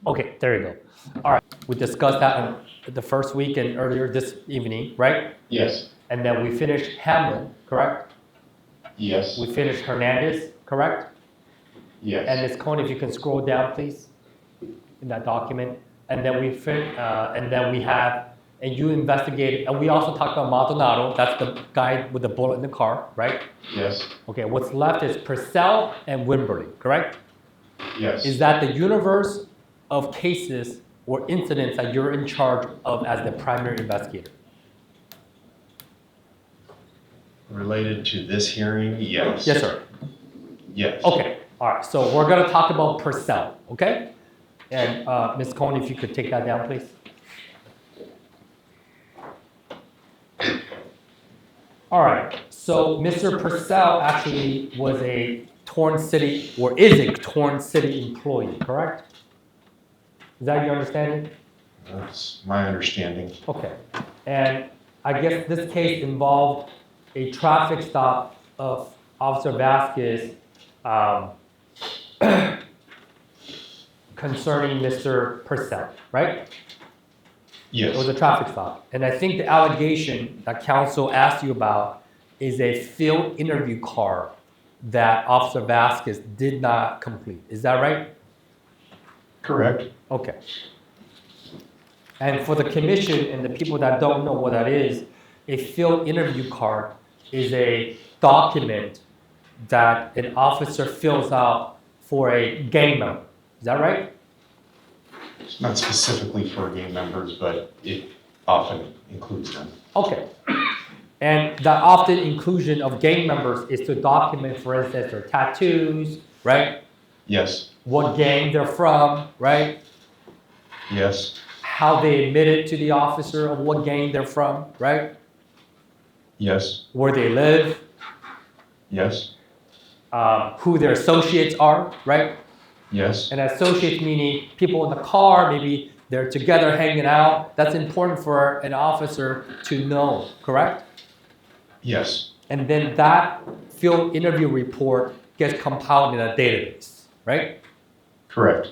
okay, there you go. All right, we discussed that in the first week and earlier this evening, right? Yes. And then we finished Hamlin, correct? Yes. We finished Hernandez, correct? Yes. And Ms. Cohen, if you can scroll down, please, in that document. And then we have, and you investigated, and we also talked about Maldonado, that's the guy with the bullet in the car, right? Yes. Okay, what's left is Purcell and Wimberly, correct? Yes. Is that the universe of cases or incidents that you're in charge of as the primary investigator? Related to this hearing, yes. Yes, sir. Yes. Okay, all right, so we're gonna talk about Purcell, okay? And Ms. Cohen, if you could take that down, please. All right, so Mr. Purcell actually was a Torrance City, or is a Torrance City employee, correct? Is that your understanding? That's my understanding. Okay, and I guess this case involved a traffic stop of Officer Vazquez concerning Mr. Purcell, right? Yes. It was a traffic stop. And I think the allegation that counsel asked you about is a field interview card that Officer Vazquez did not complete. Is that right? Correct. Okay. And for the commission and the people that don't know what that is, a field interview card is a document that an officer fills out for a gang member. Is that right? It's not specifically for gang members, but it often includes them. Okay. And that often inclusion of gang members is to document, for instance, their tattoos, right? Yes. What gang they're from, right? Yes. How they admitted to the officer of what gang they're from, right? Yes. Where they live, Yes. who their associates are, right? Yes. And associates meaning people in the car, maybe they're together hanging out. That's important for an officer to know, correct? Yes. And then that field interview report gets compiled in a database, right? Correct.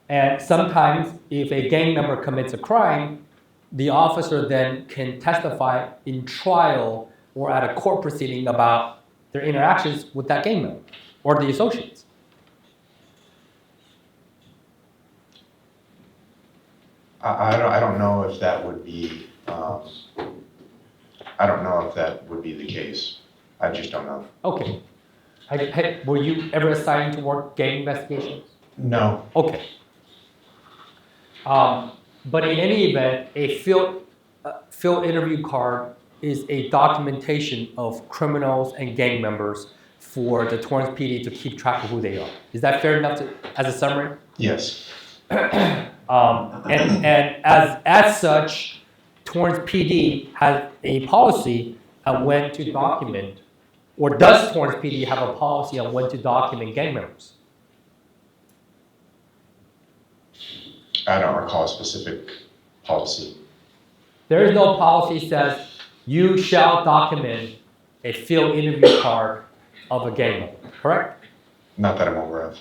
And sometimes if a gang member commits a crime, the officer then can testify in trial or at a court proceeding about their interactions with that gang member or the associates. I don't know if that would be, I don't know if that would be the case. I just don't know. Okay. Were you ever assigned to work gang investigations? No. Okay. But in any event, a field interview card is a documentation of criminals and gang members for the Torrance PD to keep track of who they are. Is that fair enough as a summary? Yes. And as such, Torrance PD has a policy on when to document, or does Torrance PD have a policy on when to document gang members? I don't recall a specific policy. There is no policy says you shall document a field interview card of a gang member, correct? Not that I'm aware of.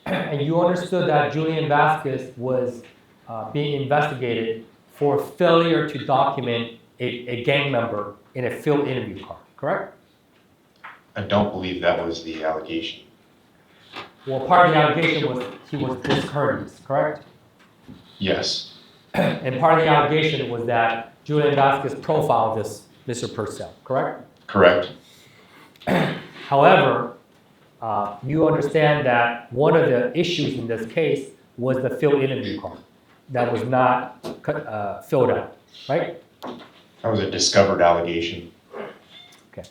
And you understood that Julian Vazquez was being investigated for failure to document a gang member in a field interview card, correct? I don't believe that was the allegation. Well, part of the allegation was he was discourteous, correct? Yes. And part of the allegation was that Julian Vazquez profiled this Mr. Purcell, correct? Correct. However, you understand that one of the issues in this case was the field interview card that was not filled out, right? That was a discovered allegation. Okay.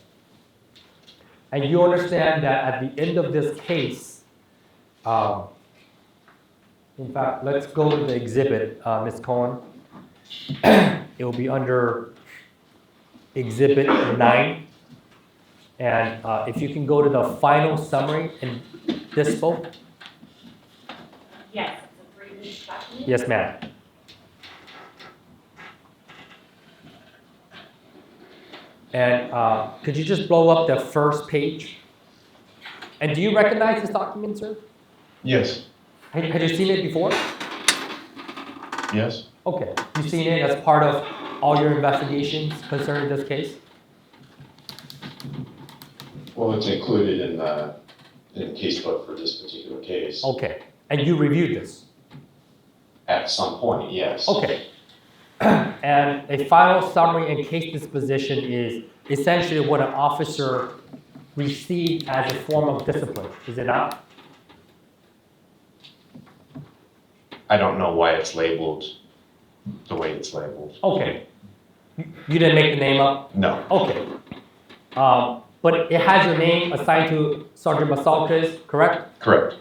And you understand that at the end of this case, in fact, let's go to the exhibit, Ms. Cohen. It will be under Exhibit 9. And if you can go to the final summary in this book. Yes, it's a 3-page document. Yes, ma'am. And could you just blow up the first page? And do you recognize this document, sir? Yes. Had you seen it before? Yes. Okay. You've seen it as part of all your investigations concerning this case? Well, it's included in the casebook for this particular case. Okay. And you reviewed this? At some point, yes. Okay. And a final summary and case disposition is essentially what an officer received as a form of discipline, is it not? I don't know why it's labeled the way it's labeled. Okay. You didn't make the name up? No. Okay. But it has your name assigned to Sergeant Vazquez, correct? Correct.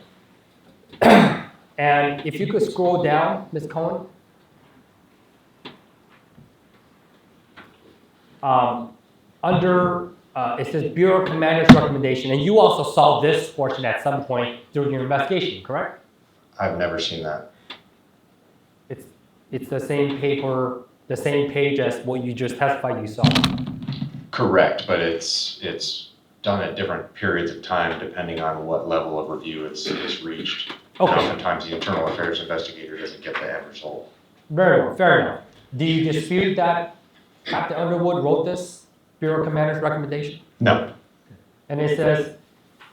And if you could scroll down, Ms. Cohen. Under, it says Bureau Commander's recommendation, and you also saw this portion at some point during your investigation, correct? I've never seen that. It's the same paper, the same page as what you just testified you saw. Correct, but it's done at different periods of time depending on what level of review it's reached. Okay. Oftentimes the internal affairs investigator doesn't get the end result. Very well, fair enough. Do you dispute that Captain Underwood wrote this Bureau Commander's recommendation? No. And it says,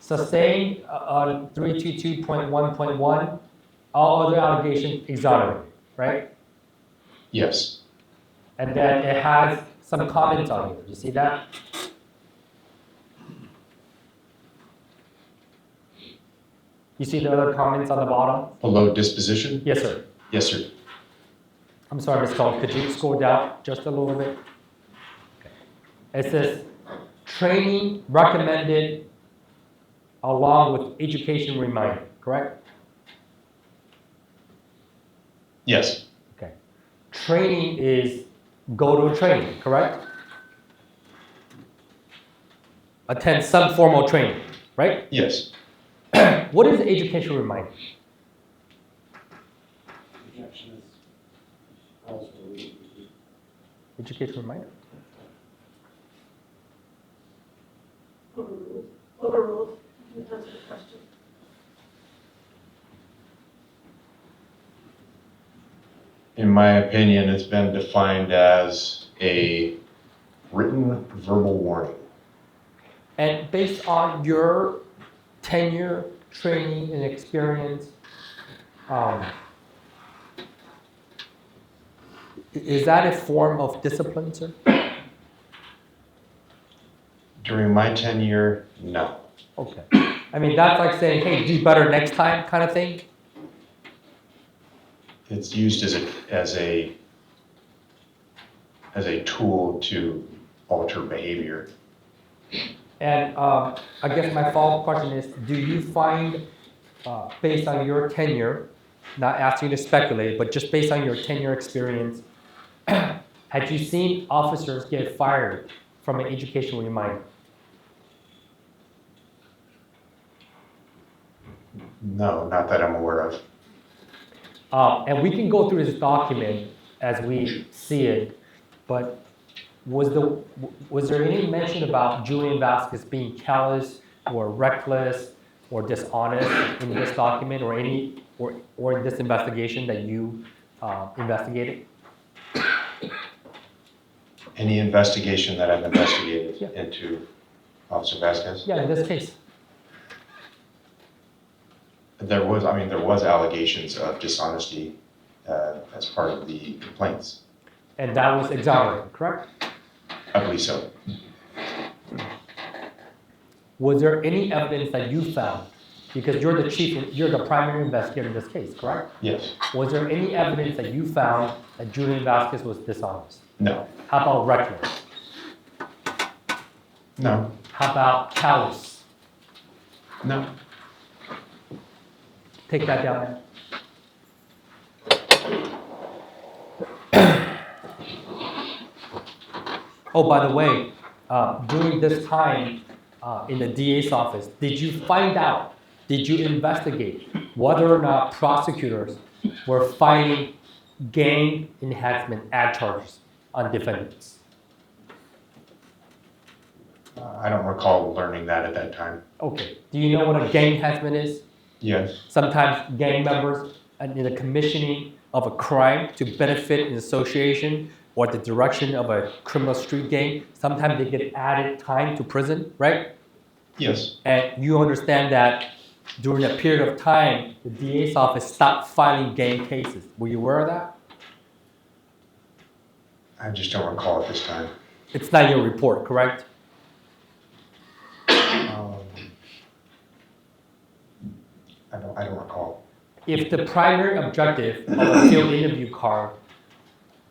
sustained on 322.1.1, all other allegations exonerated, right? Yes. And then it has some comments on here. You see that? You see the other comments on the bottom? Below disposition? Yes, sir. Yes, sir. I'm sorry, Ms. Cole, could you scroll down just a little bit? Okay. It says, training recommended along with education reminder, correct? Yes. Okay. Training is go to a training, correct? Attend some formal training, right? Yes. What is the education reminder? Objection is calls for leave. Education reminder? Overruled. Overruled. You answered the question. In my opinion, it's been defined as a written verbal warning. And based on your tenure, training, and experience, is that a form of discipline, sir? During my tenure, no. Okay. I mean, that's like saying, hey, do better next time kind of thing? It's used as a tool to alter behavior. And I guess my follow-up question is, do you find, based on your tenure, not asking you to speculate, but just based on your tenure experience, had you seen officers get fired from an educational reminder? No, not that I'm aware of. And we can go through this document as we see it, but was there any mention about Julian Vazquez being callous or reckless or dishonest in this document or in this investigation that you investigated? Any investigation that I've investigated into Officer Vazquez? Yeah, in this case. There was allegations of dishonesty as part of the complaints. And that was exonerated, correct? I believe so. Was there any evidence that you found, because you're the primary investigator in this case, correct? Yes. Was there any evidence that you found that Julian Vazquez was dishonest? No. How about reckless? No. How about callous? No. Take that down. Oh, by the way, during this time in the DA's office, did you investigate whether or not prosecutors were filing gang enhancement ad charges on defendants? I don't recall learning that at that time. Okay. Do you know what a gang enhancement is? Yes. Sometimes gang members, in the commissioning of a crime to benefit in association or the direction of a criminal street gang, sometimes they get added time to prison, right? Yes. And you understand that during a period of time, the DA's office stopped filing gang cases. Were you aware of that? I just don't recall at this time. It's not your report, correct? I don't recall. If the primary objective of a field interview card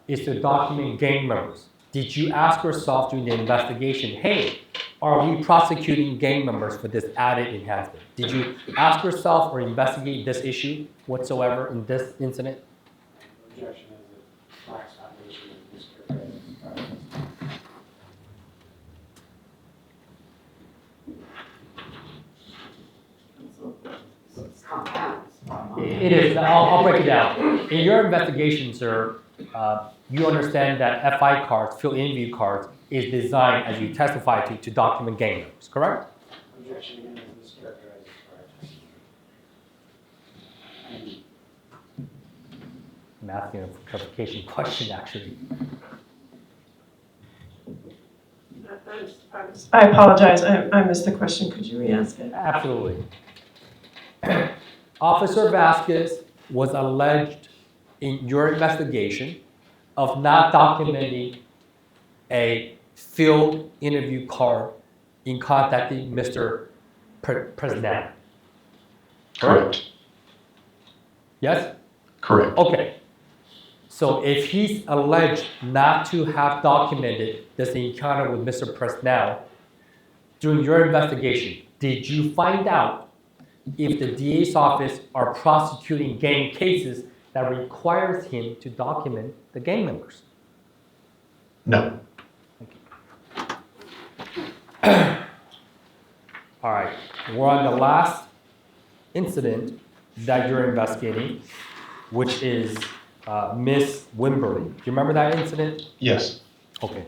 is to document gang members, did you ask yourself during the investigation, hey, are we prosecuting gang members for this added enhancement? Did you ask yourself or investigate this issue whatsoever in this incident? Objection is it lacks foundation in mischaracterization. So it's compounds. It is. I'll break it down. In your investigation, sir, you understand that FI cards, field interview cards, is designed, as you testified to document gang members, correct? Objection again is mischaracterized prior testimony. I'm asking a clarification question, actually. I apologize, I missed the question. Could you re-ask it? Absolutely. Officer Vazquez was alleged in your investigation of not documenting a field interview card in contacting Mr. Presnell. Correct. Yes? Correct. Okay. So if he's alleged not to have documented this encounter with Mr. Presnell, during your investigation, did you find out if the DA's office are prosecuting gang cases that requires him to document the gang members? No. All right, we're on the last incident that you're investigating, which is Miss Wimberly. Do you remember that incident? Yes. Okay.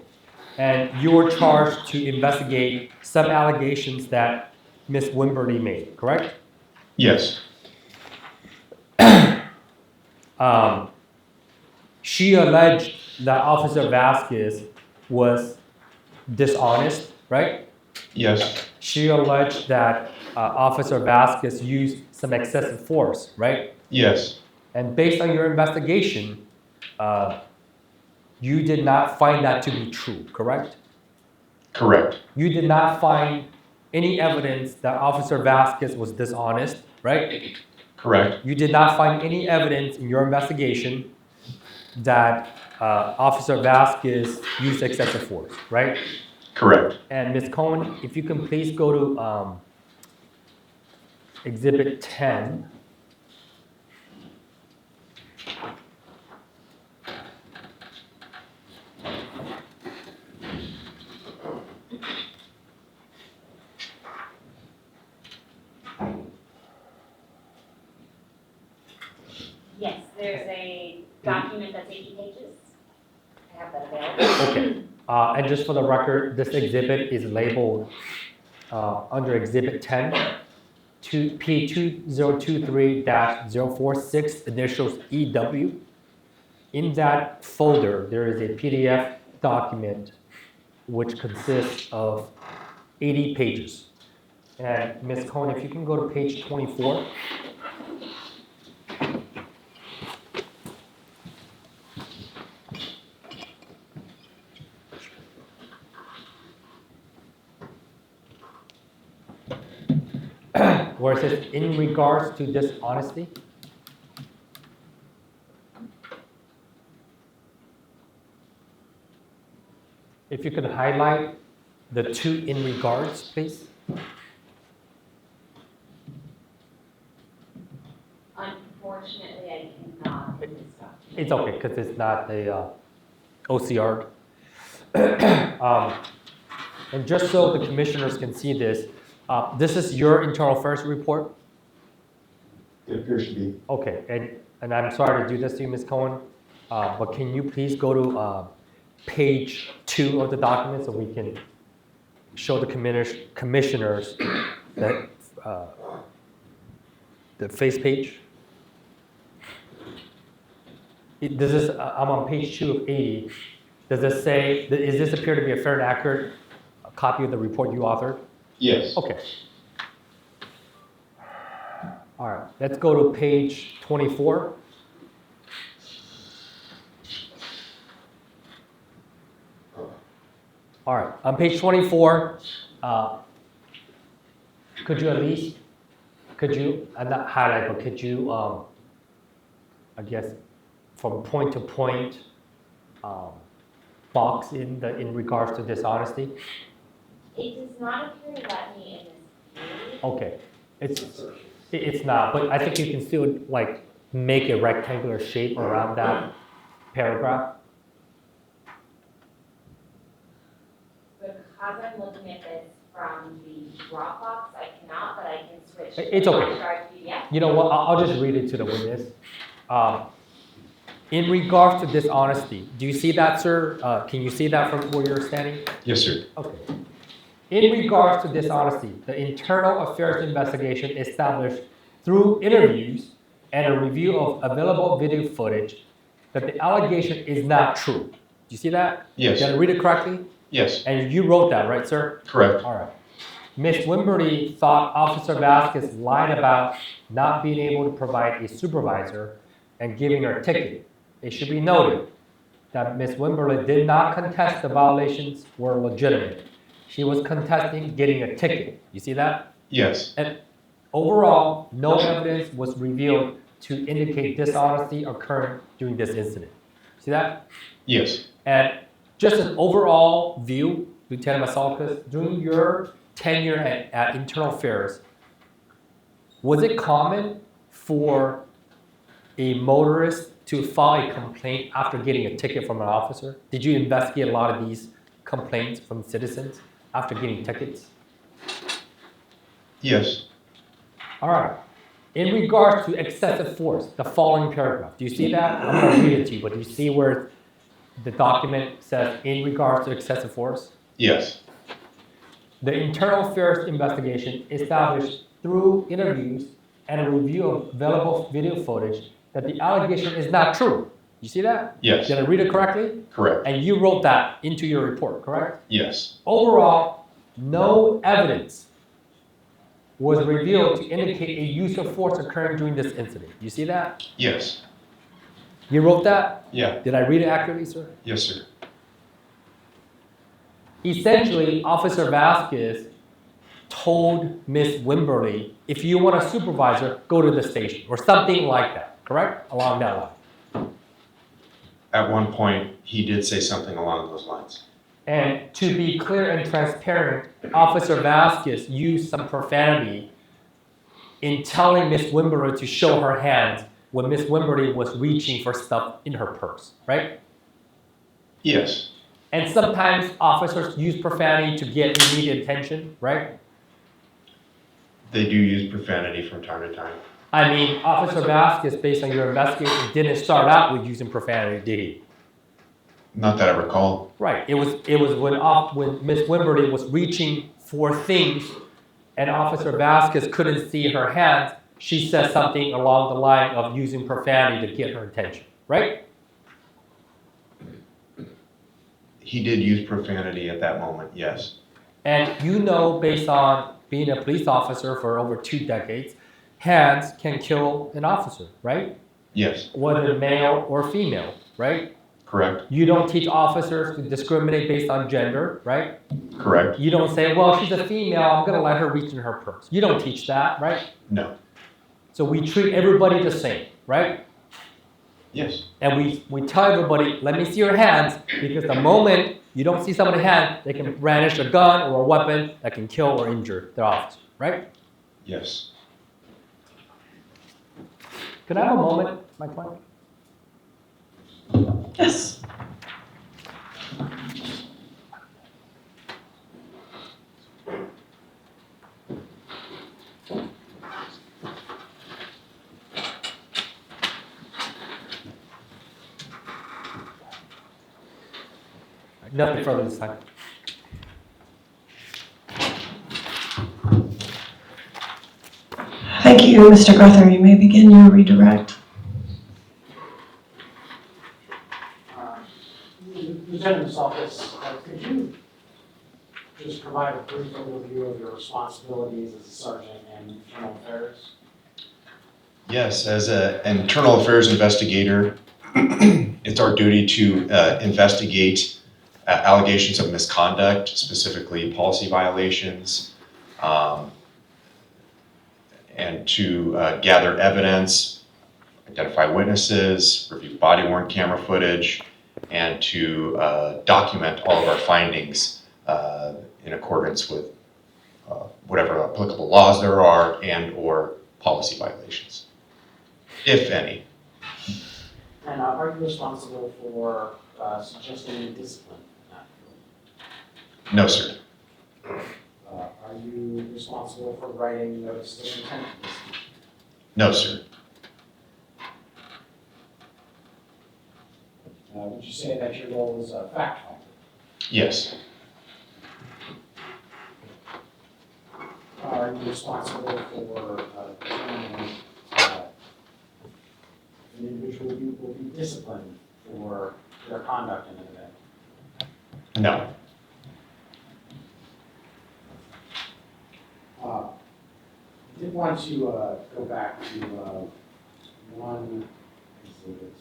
And you were charged to investigate some allegations that Miss Wimberly made, correct? Yes. She alleged that Officer Vazquez was dishonest, right? Yes. She alleged that Officer Vazquez used some excessive force, right? Yes. And based on your investigation, you did not find that to be true, correct? Correct. You did not find any evidence that Officer Vazquez was dishonest, right? Correct. You did not find any evidence in your investigation that Officer Vazquez used excessive force, right? Correct. And Ms. Cohen, if you can please go to Exhibit 10. Yes, there's a document that's 80 pages. I have that available. Okay. And just for the record, this exhibit is labeled under Exhibit 10, P2023-046, initials EW. In that folder, there is a PDF document which consists of 80 pages. And Ms. Cohen, if you can go to page 24. Where it says, in regards to dishonesty. If you could highlight the two in regards, please. Unfortunately, I cannot in this document. It's okay, because it's not the OCR. And just so the commissioners can see this, this is your internal affairs report? It appears to be. Okay, and I'm sorry to do this to you, Ms. Cohen, but can you please go to page 2 of the document so we can show the commissioners that the face page? This is, I'm on page 2 of 80. Does this say, does this appear to be a fair and accurate copy of the report you authored? Yes. Okay. All right, let's go to page 24. All right, on page 24, could you at least, not highlight, but could you, I guess, from point to point, box in regards to dishonesty? It does not appear to let me in this view. Okay, it's not, but I think you can still like make a rectangular shape around that paragraph. Because I'm looking at this from the Dropbox, I cannot, but I can switch. It's to okay. the hard PDF. You know what, I'll just read it to the witness. In regards to dishonesty, do you see that, sir? Can you see that from where you're standing? Yes, sir. Okay. In regards to dishonesty, the internal affairs investigation established through interviews and a review of available video footage that the allegation is not true. Do you see that? Yes. Did I read it correctly? Yes. And you wrote that, right, sir? Correct. All right. Ms. Wimberly thought Officer Vazquez lied about not being able to provide a supervisor and giving her a ticket. It should be noted that Ms. Wimberly did not contest the violations were legitimate. She was contesting getting a ticket. You see that? Yes. And overall, no evidence was revealed to indicate dishonesty occurred during this incident. See that? Yes. And just an overall view, Lieutenant Vazquez, during your tenure at Internal Affairs, was it common for a motorist to file a complaint after getting a ticket from an officer? Did you investigate a lot of these complaints from citizens after getting tickets? Yes. All right. In regards to excessive force, the following paragraph, do you see that? I'm going to read it to you, but do you see where the document says in regards to excessive force? Yes. The internal affairs investigation established through interviews and a review of available video footage that the allegation is not true. You see that? Yes. Did I read it correctly? Correct. And you wrote that into your report, correct? Yes. Overall, no evidence was revealed to indicate a use of force occurring during this incident. You see that? Yes. You wrote that? Yeah. Did I read it accurately, sir? Yes, sir. Essentially, Officer Vazquez told Ms. Wimberly, if you want a supervisor, go to the station, or something like that, correct? Along that line. At one point, he did say something along those lines. And to be clear and transparent, Officer Vazquez used some profanity in telling Ms. Wimberly to show her hands when Ms. Wimberly was reaching for stuff in her purse, right? Yes. And sometimes officers use profanity to get immediate attention, right? They do use profanity from time to time. I mean, Officer Vasquez, based on your investigation, didn't start out with using profanity, did he? Not that I recall. Right. It was when Miss Wimberly was reaching for things, and Officer Vasquez couldn't see her hands. She said something along the line of using profanity to get her attention. Right? He did use profanity at that moment, yes. And you know, based on being a police officer for over 2 decades, hands can kill an officer, right? Yes. Whether male or female, right? Correct. You don't teach officers to discriminate based on gender, right? Correct. You don't say, well, she's a female, I'm gonna let her reach in her purse. You don't teach that, right? No. So we treat everybody the same, right? Yes. And we tell everybody, let me see your hands, because the moment you don't see somebody's hand, they can brandish a gun or a weapon that can kill or injure their officer, right? Yes. Can I have a moment, my client? Yes. Nothing further this time. Thank you, Mr. Gother. You may begin your redirect. Lieutenant Vazquez, could you just provide a brief overview of your responsibilities as a sergeant in internal affairs? Yes, as an internal affairs investigator, it's our duty to investigate allegations of misconduct, specifically policy violations, and to gather evidence, identify witnesses, review body-worn camera footage, and to document all of our findings in accordance with whatever applicable laws there are and or policy violations, if any. And are you responsible for suggesting discipline in that field? No, sir. Are you responsible for writing notice of intent to discipline? No, sir. Would you say that your role is a fact finder? Yes. Are you responsible for determining an individual will be disciplined for their conduct in an event? No. I did want to go back to one exhibit.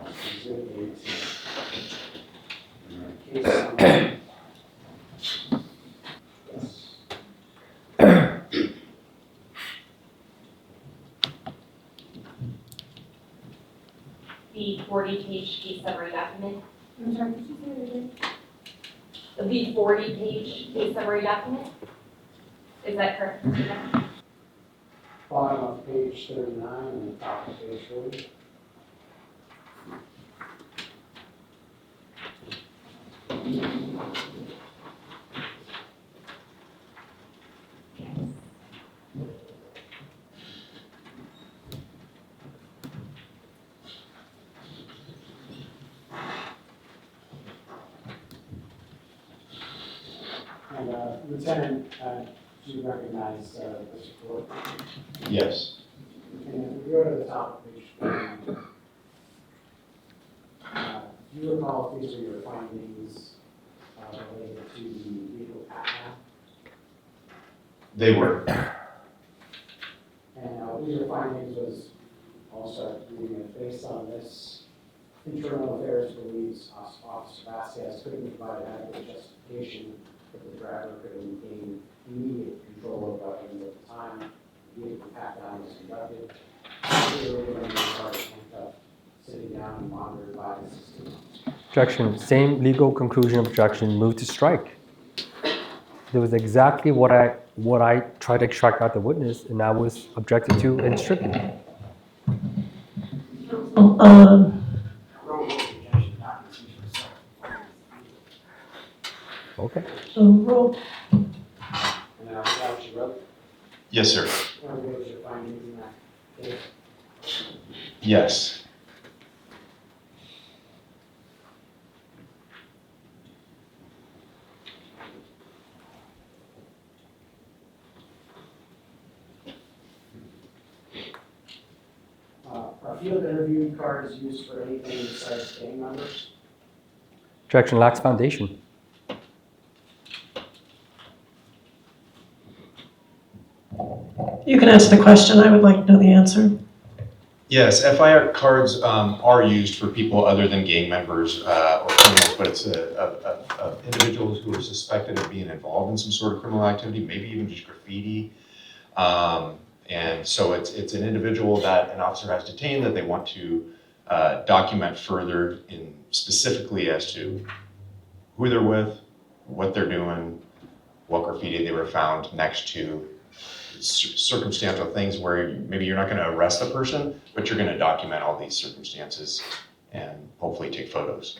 Exhibit 18. Case summary. Yes. The 40-page case summary document. I'm sorry, could you say that again? The 40-page case summary document? Is that correct? Bottom of page 39 and the top of page 40. And Lieutenant, do you recognize this report? Yes. And if we go to the top of page 39, do you recall if these are your findings related to the legal path? They were. And one of your findings was, I'll start reading it, based on this, internal affairs believes Officer Vazquez couldn't provide adequate justification that the driver could maintain immediate control of weapons at the time the vehicle pat-down was conducted. Particularly when the car was handcuffed, sitting down and monitored by the system. Objection. Same legal conclusion objection. Move to strike. There was exactly what I tried to extract out the witness, and that was objected to and stricken. Okay. Roll. And that what you wrote? Yes, sir. Are those your findings in that case? Yes. Are field interview cards used for anything besides gang members? Objection lacks foundation. You can ask the question, I would like to know the answer. Yes, FIR cards are used for people other than gang members or criminals, but it's individuals who are suspected of being involved in some sort of criminal activity, maybe even just graffiti. And so it's an individual that an officer has detained that they want to document further in specifically as to who they're with, what they're doing, what graffiti they were found next to, circumstantial things where maybe you're not going to arrest the person, but you're going to document all these circumstances and hopefully take photos.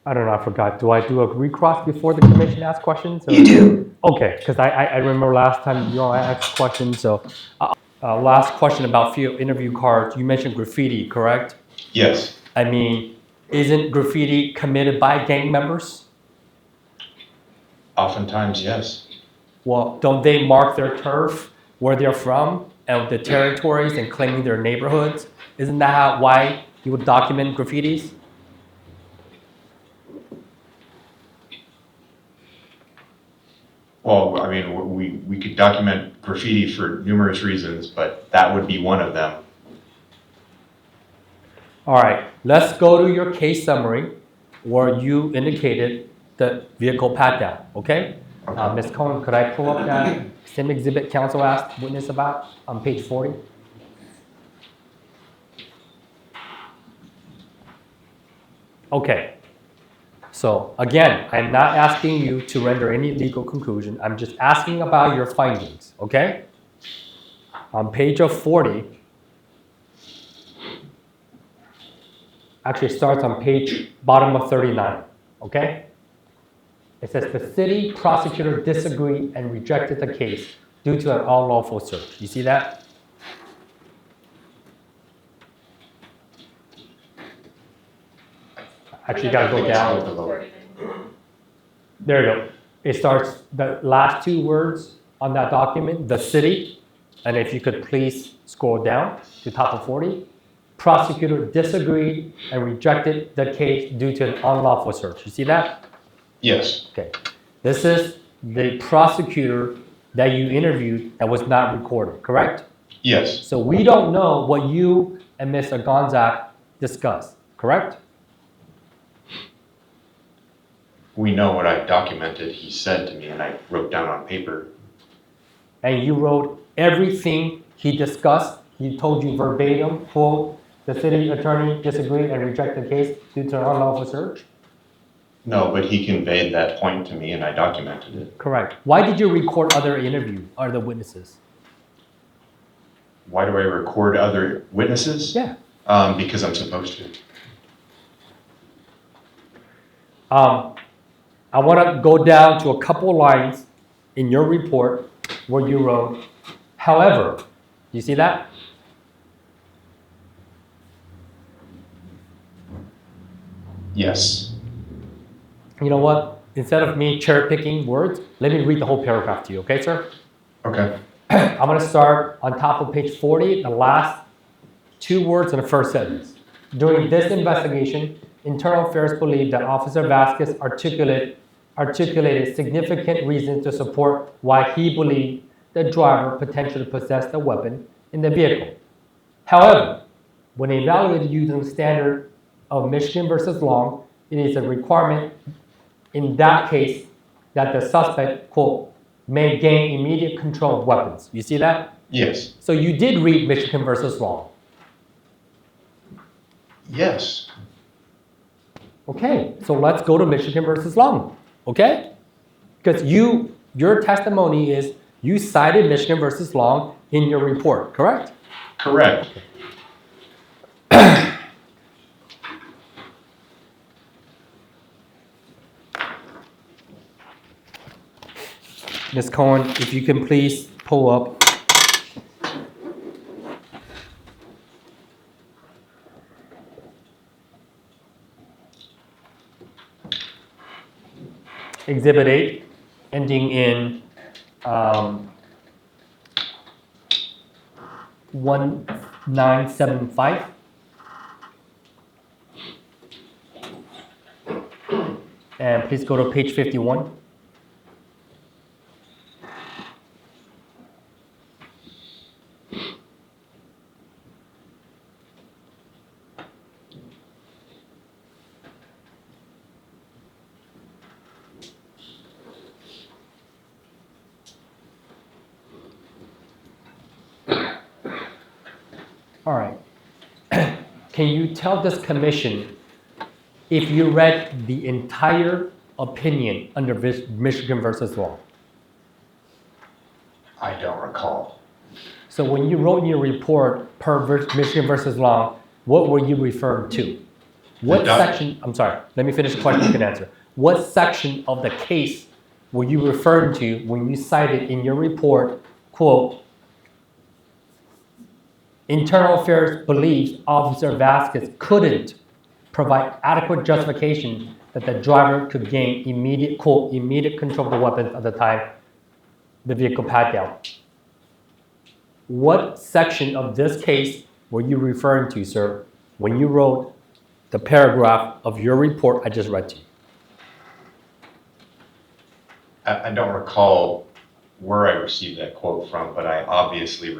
I don't know, I forgot. Do I do a recross before the commission asks questions? Or? You do. Okay, because I remember last time you all asked questions. So last question about field interview cards. You mentioned graffiti, correct? Yes. I mean, isn't graffiti committed by gang members? Oftentimes, yes. Well, don't they mark their turf, where they're from, and the territories and claiming their neighborhoods? Isn't that why you would document graffitis? Well, I mean, we could document graffiti for numerous reasons, but that would be one of them. All right, let's go to your case summary where you indicated the vehicle pat down, okay? Ms. Cohen, could I pull up that same exhibit counsel asked witness about on page 40? Okay, so again, I'm not asking you to render any legal conclusion. I'm just asking about your findings, okay? On page 40, actually it starts on page bottom of 39, okay? It says the city prosecutor disagreed and rejected the case due to an unlawful search. You see that? Actually, you gotta go down. There you go. It starts, the last two words on that document, the city, and if you could please scroll down to top of 40. Prosecutor disagreed and rejected the case due to an unlawful search. You see that? Yes. Okay. This is the prosecutor that you interviewed that was not recorded, correct? Yes. So we don't know what you and Mr. Gonzak discussed, correct? We know what I documented, he said to me, and I wrote down on paper. And you wrote everything he discussed. He told you verbatim, quote, the city attorney disagreed and rejected the case due to an unlawful search? No, but he conveyed that point to me and I documented it. Correct. Why did you record other witnesses? Why do I record other witnesses? Yeah. Because I'm supposed to. I want to go down to a couple lines in your report where you wrote, however, you see that? Yes. You know what? Instead of me cherry picking words, let me read the whole paragraph to you, okay, sir? Okay. I'm going to start on top of page 40, the last two words in the first sentence. During this investigation, Internal Affairs believed that Officer Vazquez articulated significant reasons to support why he believed the driver potentially possessed a weapon in the vehicle. However, when evaluated using the standard of Michigan versus Long, it is a requirement in that case that the suspect, quote, may gain immediate control of weapons. You see that? Yes. So you did read Michigan versus Long. Yes. Okay, so let's go to Michigan versus Long, okay? Because your testimony is You cited Michigan versus Long in your report, correct? Correct. Ms. Cohen, if you can please pull up Exhibit 8, ending in 1975. And please go to page 51. All right. Can you tell this commission if you read the entire opinion under Michigan versus Law? I don't recall. So when you wrote in your report per Michigan versus Law, what were you referring to? What section, I'm sorry, let me finish the question, you can answer. What section of the case were you referring to when you cited in your report, quote, Internal Affairs believes Officer Vazquez couldn't provide adequate justification that the driver could gain immediate, quote, immediate control of the weapon at the time the vehicle pat down. What section of this case were you referring to, sir, when you wrote the paragraph of your report I just read to you? I don't recall where I received that quote from, but I obviously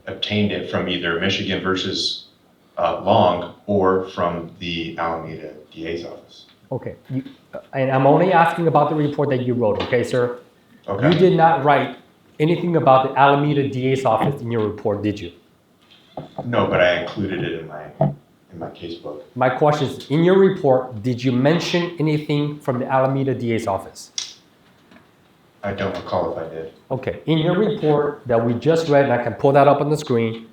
obtained it from either Michigan versus Long or from the Alameda DA's office. Okay, and I'm only asking about the report that you wrote, okay, sir? Okay. You did not write anything about the Alameda DA's office in your report, did you? No, but I included it in my casebook. My question is, in your report, did you mention anything from the Alameda DA's office? I don't recall if I did. Okay, in your report that we just read, and I can pull that up on the screen,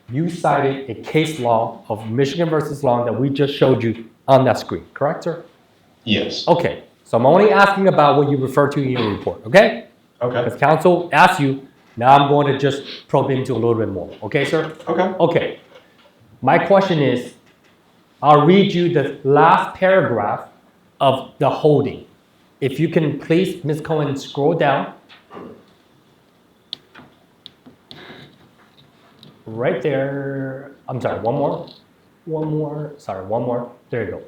you cited a case law of Michigan versus Long that we just showed you on that screen, correct, sir? Yes. Okay, so I'm only asking about what you refer to in your report, okay? Okay. Because counsel asked you, now I'm going to just probe into a little bit more, okay, sir? Okay. Okay, my question is, I'll read you the last paragraph of the holding. If you can please, Ms. Cohen, scroll down. Right there, I'm sorry, one more, sorry, one more, there you go.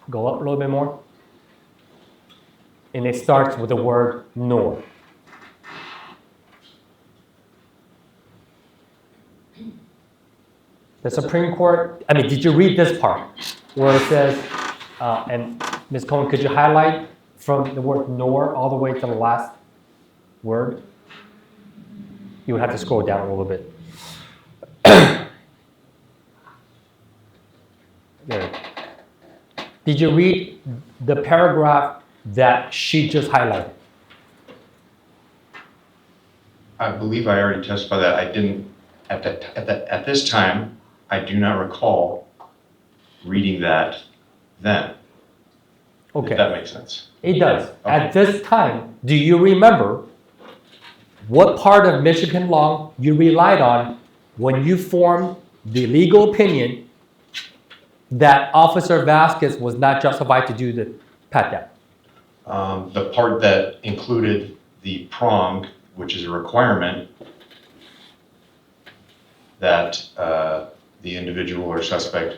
Go up a little bit more. And it starts with the word nor. The Supreme Court, I mean, did you read this part where it says, and Ms. Cohen, could you highlight from the word nor all the way to the last word? You would have to scroll down a little bit. There. Did you read the paragraph that she just highlighted? I believe I already testified that I didn't, at this time, I do not recall reading that then. Okay. If that makes sense. It does. Okay. At this time, do you remember what part of Michigan law you relied on when you formed the legal opinion that Officer Vazquez was not justified to do the pat down? The part that included the prong, which is a requirement that the individual or suspect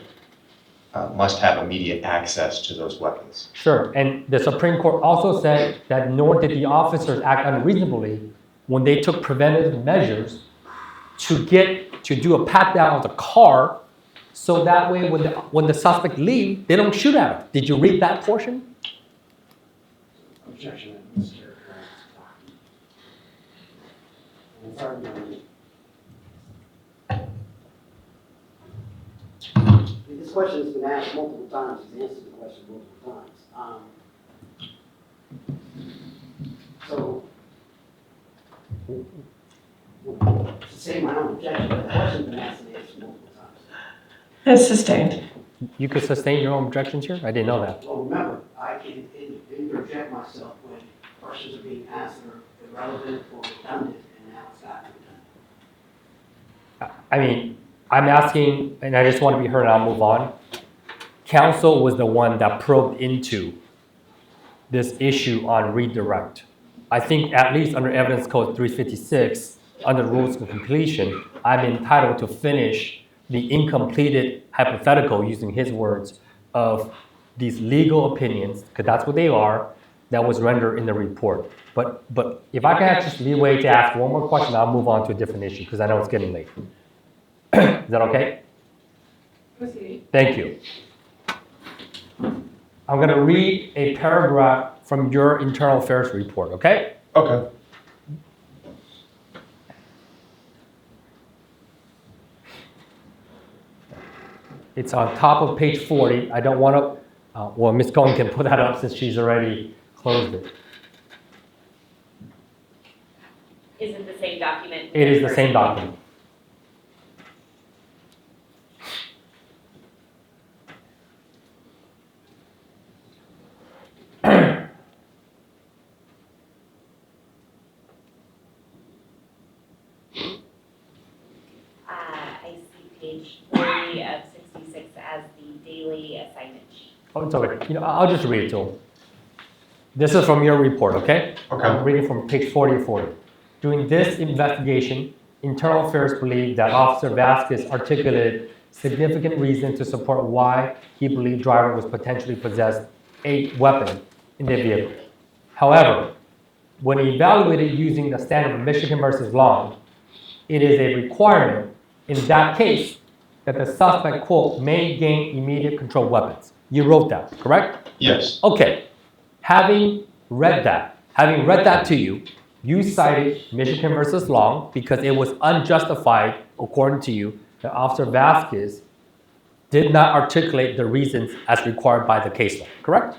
must have immediate access to those weapons. Sure, and the Supreme Court also said that nor did the officers act unreasonably when they took preventative measures to do a pat down of the car, so that way when the suspect leaves, they don't shoot at him. Did you read that portion? Objection, Mr. It's argument. This question has been asked multiple times. He's answered the question multiple times. So To say my own objection, but the question's been asked and answered multiple times. It's sustained. You could sustain your own objections here? I didn't know that. Well, remember, I can interject myself when questions are being asked that are irrelevant or redundant, and now it's gotten redundant. I mean, I'm asking, and I just want to be heard, and I'll move on. Council was the one that probed into this issue on redirect. I think at least under Evidence Code 356, under rules of completion, I'm entitled to finish the incompleted hypothetical, using his words, of these legal opinions, because that's what they are, that was rendered in the report. But if I can have just leeway to ask one more question, I'll move on to a different issue, because I know it's getting late. Is that okay? Thank you. I'm going to read a paragraph from your internal affairs report, okay? Okay. It's on top of page 40. I don't want to, well, Ms. Cohen can put that up since she's already closed it. Is it the same document? It is the same document. I see page 40 of 66 as the daily assignment sheet. Oh, it's okay. You know, I'll just read it to him. This is from your report, okay? Okay. I'm reading from page 40 of 40. During this investigation, Internal Affairs believed that Officer Vazquez articulated significant reason to support why he believed driver was potentially possessed a weapon in the vehicle. However, when evaluated using the standard of Michigan versus Long, it is a requirement in that case that the suspect, quote, may gain immediate control of weapons. You wrote that, correct? Yes. Okay. Having read that to you, you cited Michigan versus Long because it was unjustified, according to you, that Officer Vazquez did not articulate the reasons as required by the case law, correct?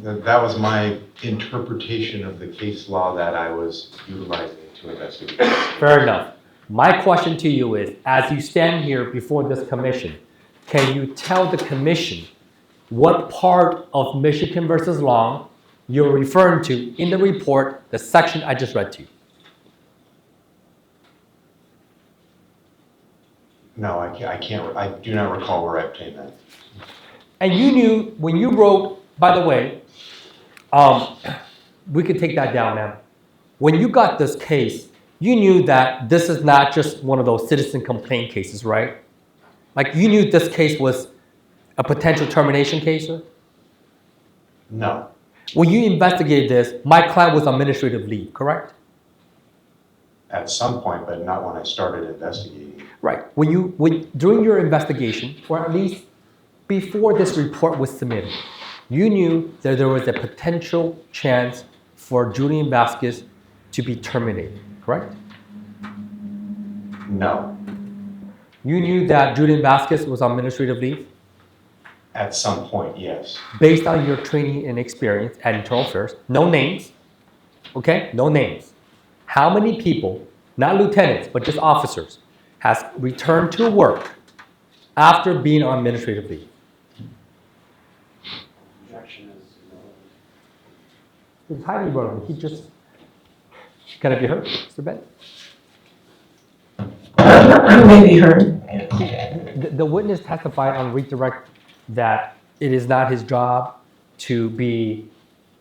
That was my interpretation of the case law that I was utilizing to investigate. Fair enough. My question to you is, as you stand here before this commission, can you tell the commission what part of Michigan versus Long you're referring to in the report, the section I just read to you? No, I can't. I do not recall where I obtained that. And you knew when you wrote, by the way, we could take that down now. When you got this case, you knew that this is not just one of those citizen complaint cases, right? Like you knew this case was a potential termination case, sir? No. When you investigated this, my client was on administrative leave, correct? At some point, but not when I started investigating. Right. During your investigation, or at least before this report was submitted, you knew that there was a potential chance for Julian Vazquez to be terminated, correct? No. You knew that Julian Vazquez was on administrative leave? At some point, yes. Based on your training and experience at Internal Affairs, no names, okay? No names. How many people, not lieutenants, but just officers, has returned to work after being on administrative leave? Objection is irrelevant. It's highly relevant. He just, can it be heard, Mr. Ben? You may be heard. The witness testified on redirect that it is not his job to be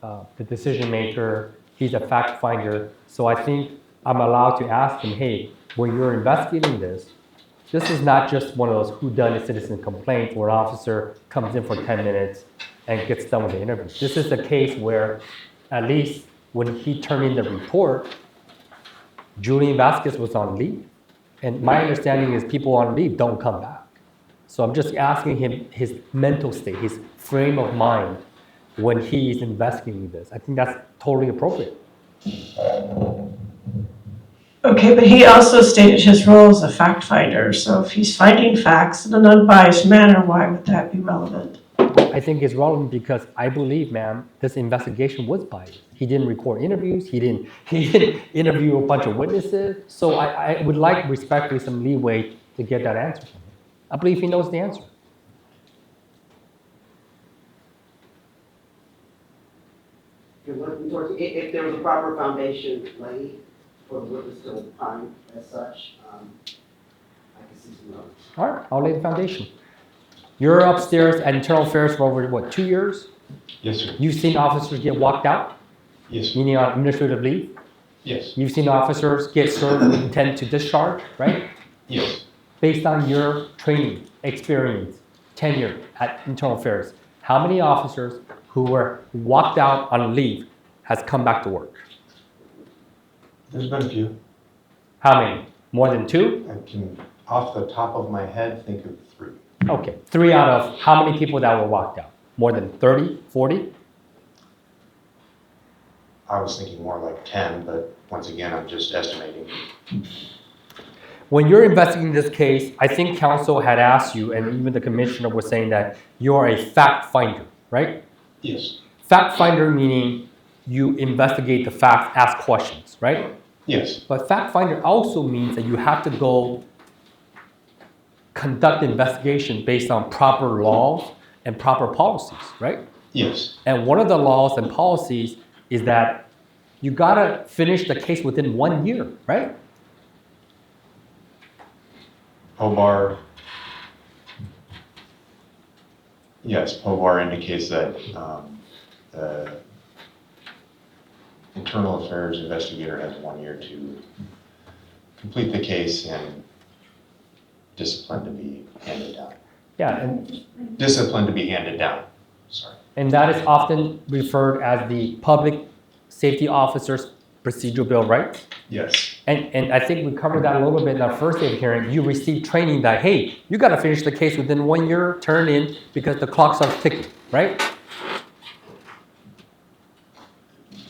the decision maker. He's a fact finder. So I think I'm allowed to ask him, hey, when you're investigating this is not just one of those whodunit citizen complaints where an officer comes in for 10 minutes and gets done with the interview. This is a case where, at least when he turned in the report, Julian Vazquez was on leave. And my understanding is people on leave don't come back. So I'm just asking him his mental state, his frame of mind when he's investigating this. I think that's totally appropriate. Okay, but he also stated his role as a fact finder, so if he's finding facts in an unbiased manner, why would that be relevant? I think it's relevant because I believe, ma'am, this investigation was biased. He didn't record interviews. He didn't interview a bunch of witnesses. So I would like respectfully some leeway to get that answer from him. I believe he knows the answer. If there was a proper foundation laid for the witness to opine as such, I can see some others. All right, I'll lay the foundation. You're upstairs at Internal Affairs for over, what, 2 years? Yes, sir. You've seen officers get walked out, Yes. meaning on administrative leave. Yes. You've seen officers get served with intent to discharge, right? Yes. Based on your training, experience, tenure at Internal Affairs, how many officers who were walked out on leave has come back to work? There's been a few. How many? More than 2? I can, off the top of my head, think of 3. Okay, 3 out of how many people that were walked out? More than 30, 40? I was thinking more like 10, but once again, I'm just estimating. When you're investigating this case, I think counsel had asked you, and even the commissioner was saying that you're a fact finder, right? Yes. Fact finder meaning you investigate the facts, ask questions, right? Yes. But fact finder also means that you have to go conduct investigation based on proper laws and proper policies, right? Yes. And one of the laws and policies is that you gotta finish the case within 1 year, right? POBAR. Yes, POBAR indicates that the internal affairs investigator has 1 year to complete the case and discipline to be handed down. Yeah, and Discipline to be handed down, sorry. And that is often referred as the Public Safety Officer's Procedural Bill of Rights. Yes. And I think we covered that a little bit in our first day of hearing. You received training that, hey, you got to finish the case within 1 year, turn in, because the clock starts ticking, right?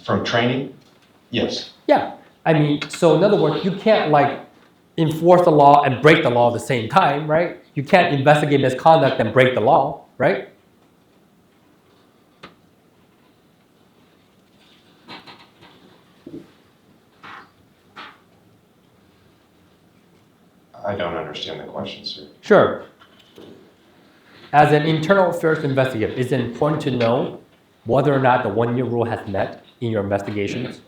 From training? Yes. Yeah. I mean, so in other words, you can't like enforce the law and break the law at the same time, right? You can't investigate misconduct and break the law, right? I don't understand the question, sir. Sure. As an internal affairs investigator, is it important to know whether or not the 1 year rule has met in your investigations?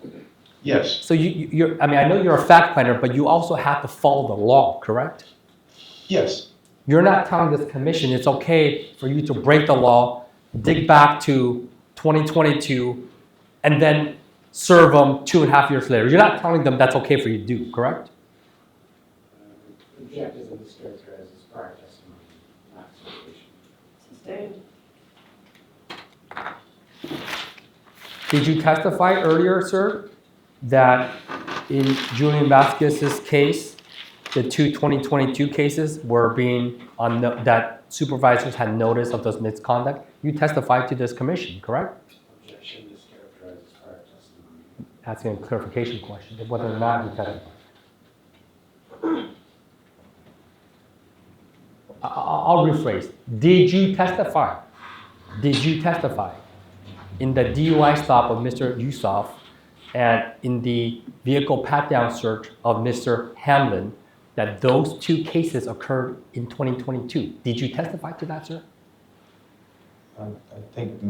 Yes. So you're, I mean, I know you're a fact finder, but you also have to follow the law, correct? Yes. You're not telling this commission it's okay for you to break the law, dig back to 2022, and then serve them 2.5 years later. You're not telling them that's okay for you to do, correct? Objective in this characterized as prior testimony, not speculation. Sustained. Did you testify earlier, sir, that in Julian Vazquez's case, the 2 2022 cases were being on that supervisors had notice of those misconduct? You testified to this commission, correct? Objection mischaracterized as prior testimony. Asking a clarification question, whether or not you testified. I'll rephrase. Did you testify? Did you testify in the DUI stop of Mr. Yusuf and in the vehicle pat-down search of Mr. Hamlin that those 2 cases occurred in 2022? Did you testify to that, sir? I think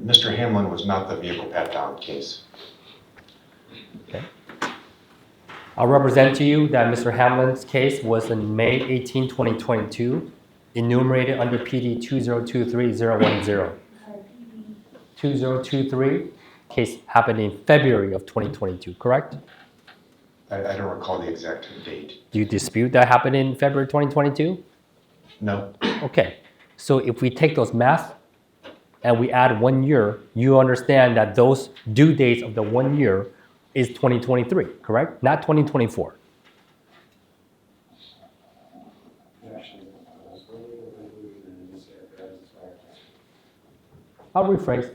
Mr. Hamlin was not the vehicle pat-down case. Okay. I'll represent to you that Mr. Hamlin's case was in May 18, 2022, enumerated under PD 2023010. 2023 case happened in February of 2022, correct? I don't recall the exact date. Do you dispute that happened in February 2022? No. Okay, so if we take those math and we add 1 year, you understand that those due dates of the 1 year is 2023, correct? Not 2024. Objection was earlier concluded and mischaracterized as prior testimony. I'll rephrase.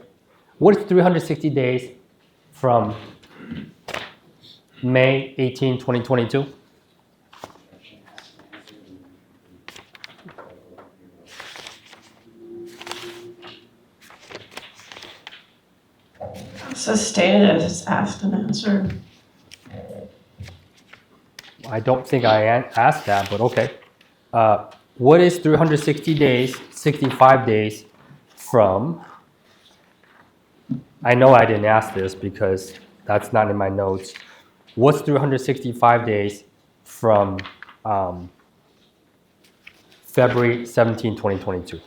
What is 360 days from May 18, 2022? Objection has to answer sustain it as asked and answered. I don't think I asked that, but okay. What is 360 days, 65 days from? I know I didn't ask this because that's not in my notes. What's 365 days from February 17, 2022?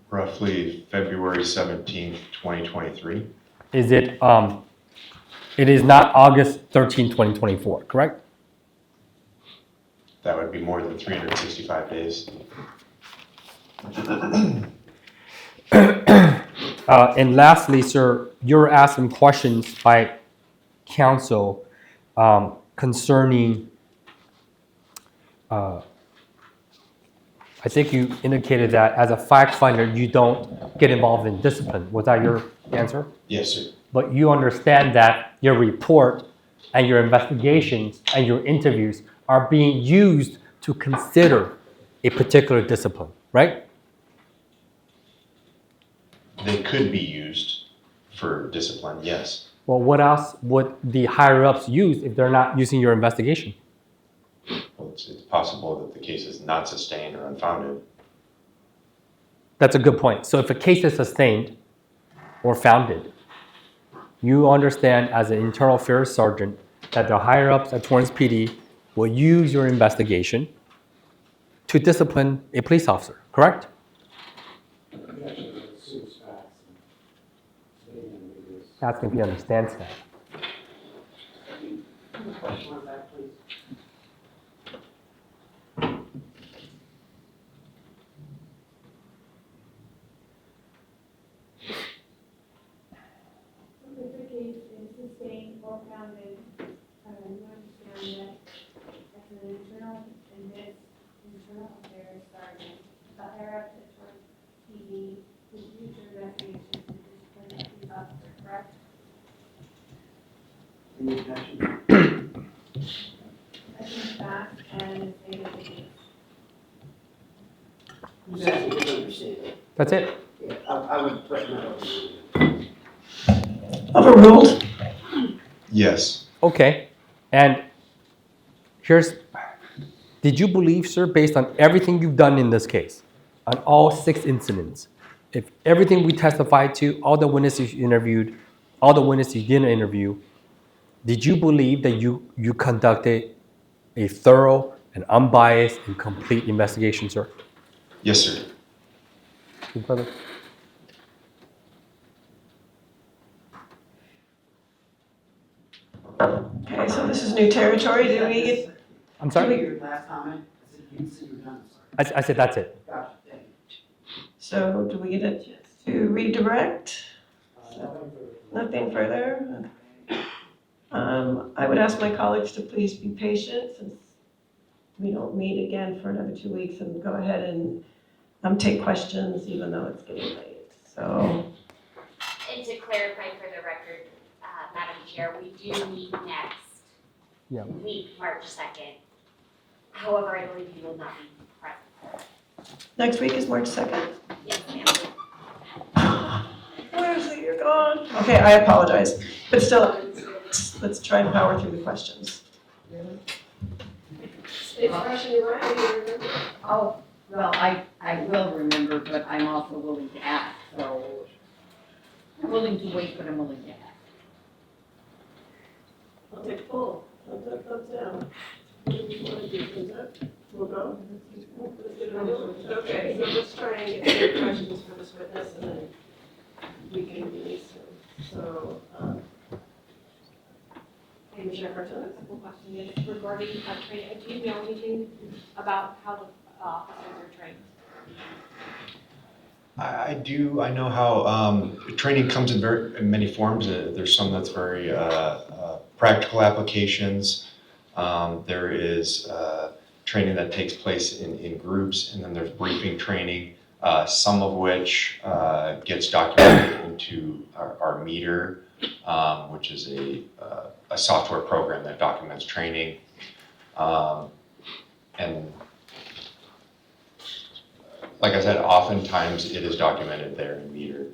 Roughly February 17th, 2023. Is it, it is not August 13, 2024, correct? That would be more than 365 days. And lastly, sir, you're asking questions by counsel concerning, I think you indicated that as a fact finder, you don't get involved in discipline. Was that your answer? Yes, sir. But you understand that your report and your investigations and your interviews are being used to consider a particular discipline, right? They could be used for discipline, yes. Well, what else would the higher-ups use if they're not using your investigation? Well, it's possible that the case is not sustained or unfounded. That's a good point. So if a case is sustained or founded, you understand as an internal affairs sergeant that the higher-ups at Torrance PD will use your investigation to discipline a police officer, correct? Asking if he understands that. Question on that, please. If the case is sustained or founded, you understand that as an internal affairs sergeant, the higher up at Torrance PD will use your investigation to discipline the police officer, correct? Any objection? I think fact and stated the case. Who's asking to understand? That's it. Yeah, I would recommend. Overruled. Yes. Okay. And did you believe, sir, based on everything you've done in this case, on all 6 incidents, if everything we testified to, all the witnesses you interviewed, all the witnesses you didn't interview, did you believe that you conducted a thorough and unbiased and complete investigation, sir? Yes, sir. Brother? Okay, so this is new territory. Do we get? I'm sorry? Your last comment, I said you said you're done, sorry. I said that's it. Gotcha, thank you. So do we get a chance to redirect? Nothing further? I would ask my colleagues to please be patient since we don't meet again for another 2 weeks and go ahead and take questions even though it's getting late. So, And to clarify for the record, Madam Chair, we do meet next week, March 2nd. However, I believe you will not be present. next week is March 2nd. Yes, ma'am. Where is it? You're gone. Okay, I apologize. But still, let's try and power through the questions. Oh, well, I will remember, but I'm also willing to ask, so I'm willing to wait, but I'm willing to ask. I'll take full. Thumbs up, thumbs down. What do you want to do? Thumbs up? We'll go? Okay, so let's try and get some questions for this witness and then we can release him. So, Commissioner Carton? A couple questions regarding training. Do you know anything about how the officers are trained? I do. I know how training comes in many forms. There's some that's very practical applications. There is training that takes place in groups, and then there's briefing training, some of which gets documented into our meter, which is a software program that documents training. And like I said, oftentimes it is documented there in meter.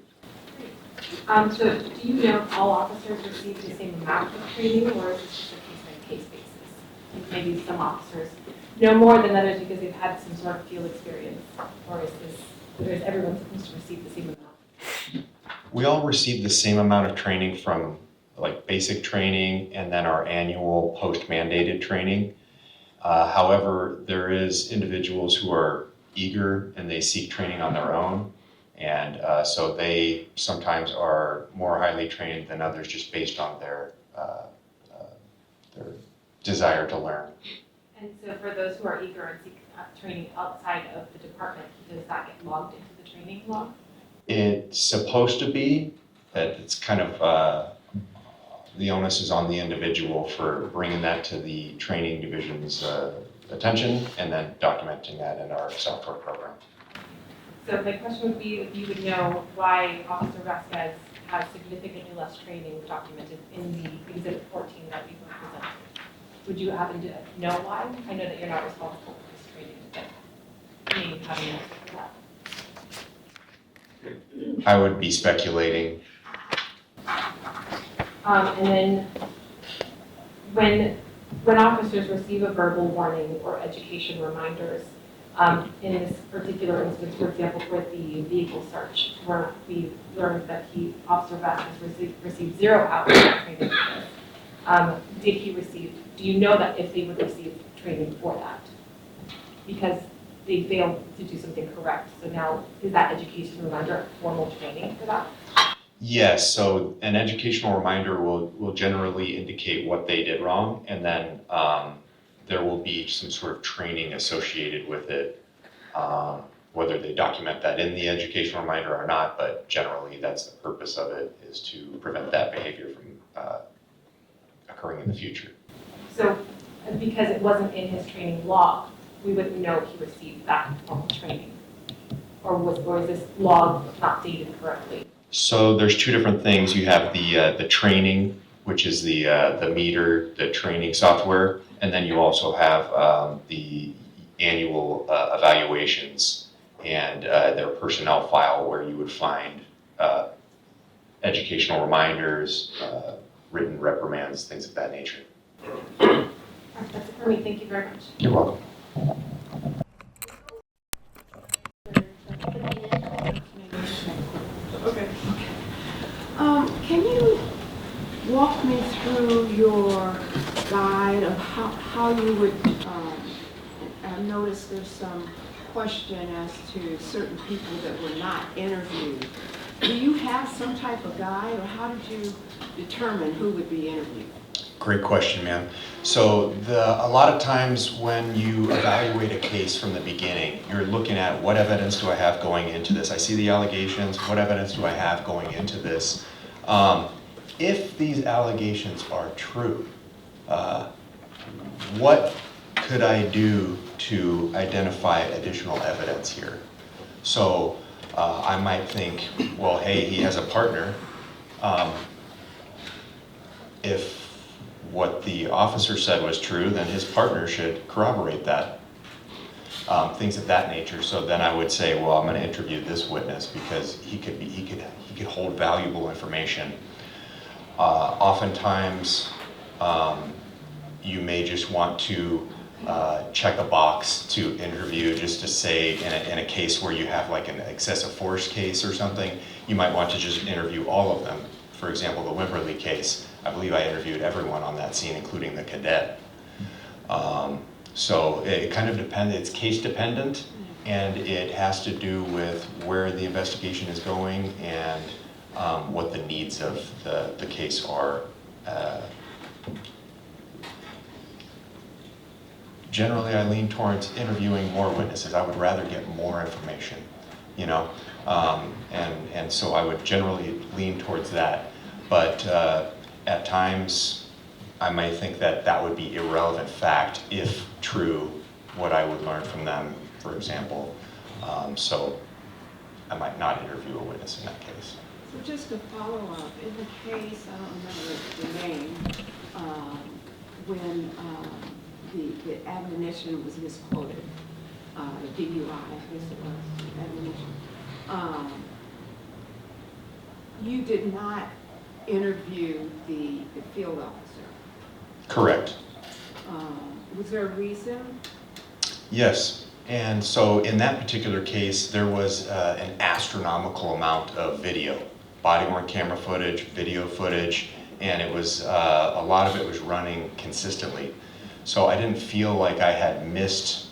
So do you know if all officers receive the same amount of training, or is this just a case-by-case basis? Like maybe some officers know more than others because they've had some sort of field experience, or is everyone supposed to receive the same amount? We all receive the same amount of training from like basic training and then our annual post-mandated training. However, there is individuals who are eager and they seek training on their own. And so they sometimes are more highly trained than others just based on their desire to learn. And so for those who are eager and seek training outside of the department, does that get logged into the training log? It's supposed to be, that it's kind of, the onus is on the individual for bringing that to the training division's attention and then documenting that in our software program. So my question would be if you would know why Officer Vazquez has significantly less training documented in the Exhibit 14 that we were presented. Would you happen to know why? I know that you're not responsible for this training, but maybe you have an answer for that. I would be speculating. And then when officers receive a verbal warning or education reminders, in this particular instance, for example, for the vehicle search, where we learned that Officer Vazquez received 0 hours of training for this, do you know that if they would receive training for that? Because they failed to do something correct. So now, is that education reminder formal training for that? Yes, so an educational reminder will generally indicate what they did wrong, and then there will be some sort of training associated with it, whether they document that in the educational reminder or not, but generally that's the purpose of it, is to prevent that behavior from occurring in the future. So because it wasn't in his training log, we wouldn't know he received that formal training? Or is this log not dated correctly? So there's 2 different things. You have the training, which is the meter, the training software, and then you also have the annual evaluations and their personnel file where you would find educational reminders, written reprimands, things of that nature. That's it for me. Thank you very much. You're welcome. Okay. Can you walk me through your guide of how you would, I noticed there's some question as to certain people that were not interviewed. Do you have some type of guide, or how did you determine who would be interviewed? Great question, ma'am. So a lot of times when you evaluate a case from the beginning, you're looking at what evidence do I have going into this? I see the allegations, what evidence do I have going into this? If these allegations are true, what could I do to identify additional evidence here? So I might think, well, hey, he has a partner. If what the officer said was true, then his partner should corroborate that. Things of that nature. So then I would say, well, I'm going to interview this witness because he could hold valuable information. Oftentimes, you may just want to check a box to interview, just to say in a case where you have like an excessive force case or something, you might want to just interview all of them. For example, the Wimberley case, I believe I interviewed everyone on that scene, including the cadet. So it kind of depends, it's case dependent, and it has to do with where the investigation is going and what the needs of the case are. Generally, I lean towards interviewing more witnesses. I would rather get more information, you know, and so I would generally lean towards that. But at times, I might think that that would be irrelevant fact if true, what I would learn from them, for example. So I might not interview a witness in that case. So just to follow up, in the case, I don't remember the name, when the admonition was misquoted, DUI, I guess it was, admonition. you did not interview the field officer. Correct. Was there a reason? Yes. And so in that particular case, there was an astronomical amount of video, body-worn camera footage, video footage, and it was a lot of it was running consistently. So I didn't feel like I had missed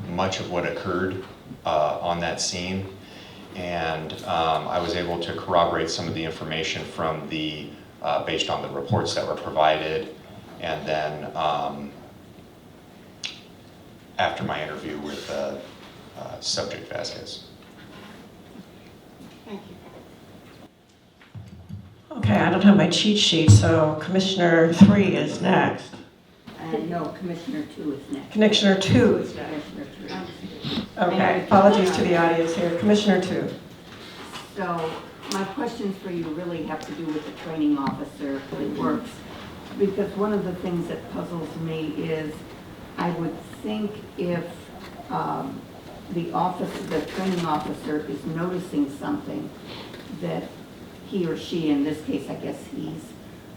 much of what occurred on that scene, and I was able to corroborate some of the information from the based on the reports that were provided, and then after my interview with Subject Vazquez. Thank you. Okay, I don't have my cheat sheet, so Commissioner 3 is next. No, Commissioner 2 is next. Commissioner 2 is next. Commissioner 3. Okay, apologies to the audience here. Commissioner 2. So my questions for you really have to do with the training officer, how it works. Because one of the things that puzzles me is I would think if the training officer is noticing something that he or she, in this case I guess he's,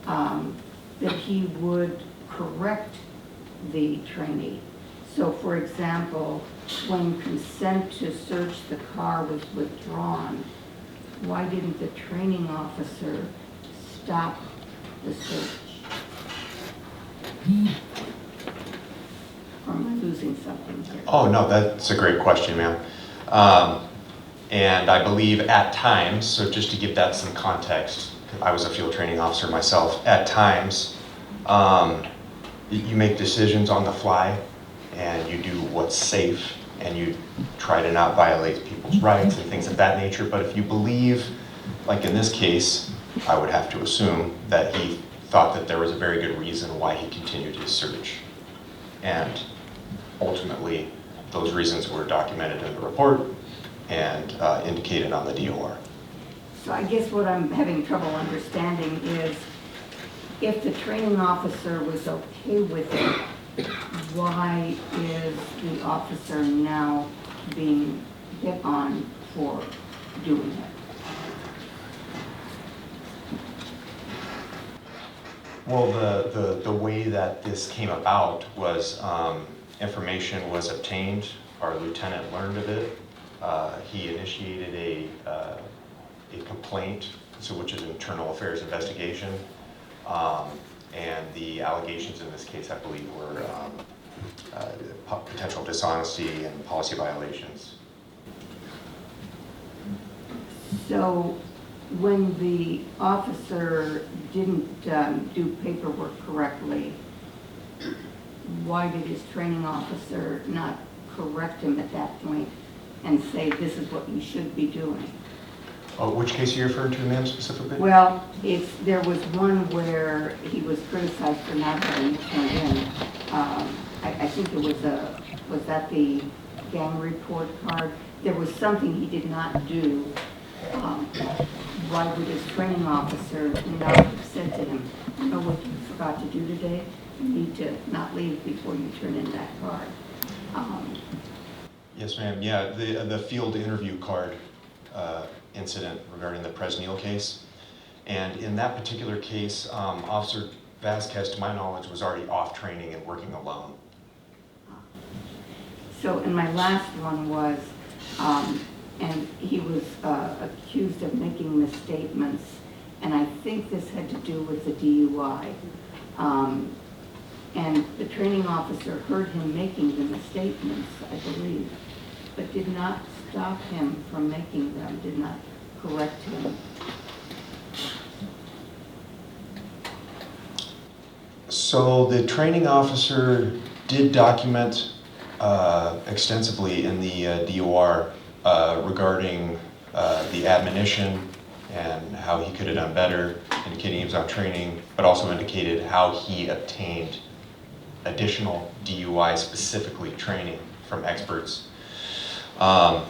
that he would correct the trainee. So for example, when consent to search the car was withdrawn, why didn't the training officer stop the search? Or am I losing something here? Oh, no, that's a great question, ma'am. And I believe at times, so just to give that some context, I was a field training officer myself, at times, you make decisions on the fly and you do what's safe and you try to not violate people's rights and things of that nature. But if you believe, like in this case, I would have to assume that he thought that there was a very good reason why he continued his search. And ultimately, those reasons were documented in the report and indicated on the DOR. So I guess what I'm having trouble understanding is if the training officer was okay with it, why is the officer now being hit on for doing it? Well, the way that this came about was information was obtained. Our lieutenant learned of it. He initiated a complaint, so which is an internal affairs investigation, and the allegations in this case, I believe, were potential dishonesty and policy violations. So when the officer didn't do paperwork correctly, why did his training officer not correct him at that point and say, this is what you should be doing? Oh, which case are you referring to, ma'am, specifically? Well, there was one where he was criticized for not having turned in. I think it was that the gang report card? There was something he did not do. Why would his training officer not have said to him, you know what you forgot to do today? You need to not leave before you turn in that card. Yes, ma'am. Yeah, the field interview card incident regarding the Presnell case. And in that particular case, Officer Vazquez, to my knowledge, was already off training and working alone. So, and my last one was, and he was accused of making misstatements, and I think this had to do with the DUI. And the training officer heard him making the misstatements, I believe, but did not stop him from making them, did not correct him. So the training officer did document extensively in the DOR regarding the admonition and how he could have done better, indicating he was on training, but also indicated how he obtained additional DUI specifically training from experts. To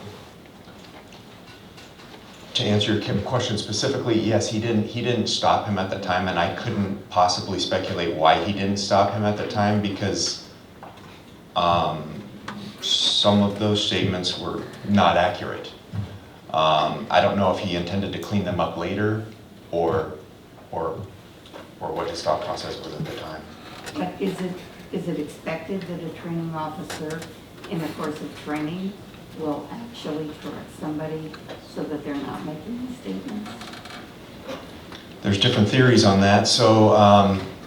answer your question specifically, yes, he didn't stop him at the time, and I couldn't possibly speculate why he didn't stop him at the time, because some of those statements were not accurate. I don't know if he intended to clean them up later or what his thought process was at the time. But is it expected that a training officer in the course of training will actually correct somebody so that they're not making these statements? There's different theories on that. So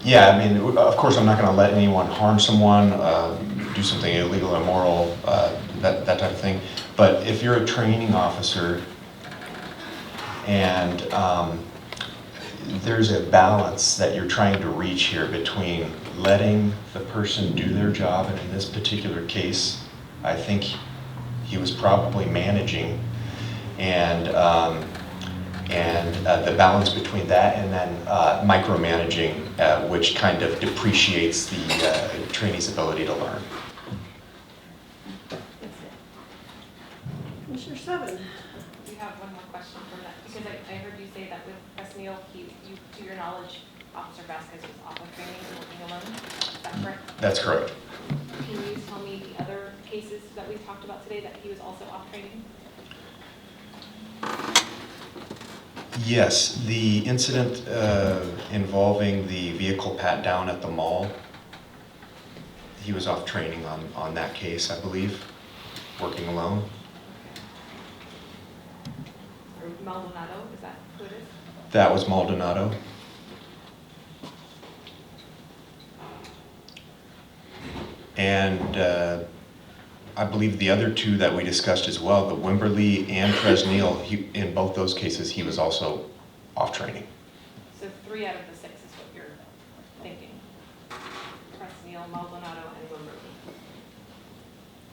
yeah, I mean, of course I'm not going to let anyone harm someone, do something illegal, immoral, that type of thing. But if you're a training officer and there's a balance that you're trying to reach here between letting the person do their job, and in this particular case, I think he was probably managing, and the balance between that and then micromanaging, which kind of depreciates the trainee's ability to learn. Commissioner Seven. We have one more question from that, because I heard you say that with Resniel, to your knowledge, Officer Vazquez was off of training and working alone. Is that correct? That's correct. Can you tell me the other cases that we talked about today that he was also off training? Yes, the incident involving the vehicle pat down at the mall, he was off training on that case, I believe, working alone. Or Maldonado, is that who it is? That was Maldonado. And I believe the other two that we discussed as well, the Wimberly and Fresnel, in both those cases, he was also off training. So 3 out of the 6 is what you're thinking. Resniel, Maldonado, and Wimberly.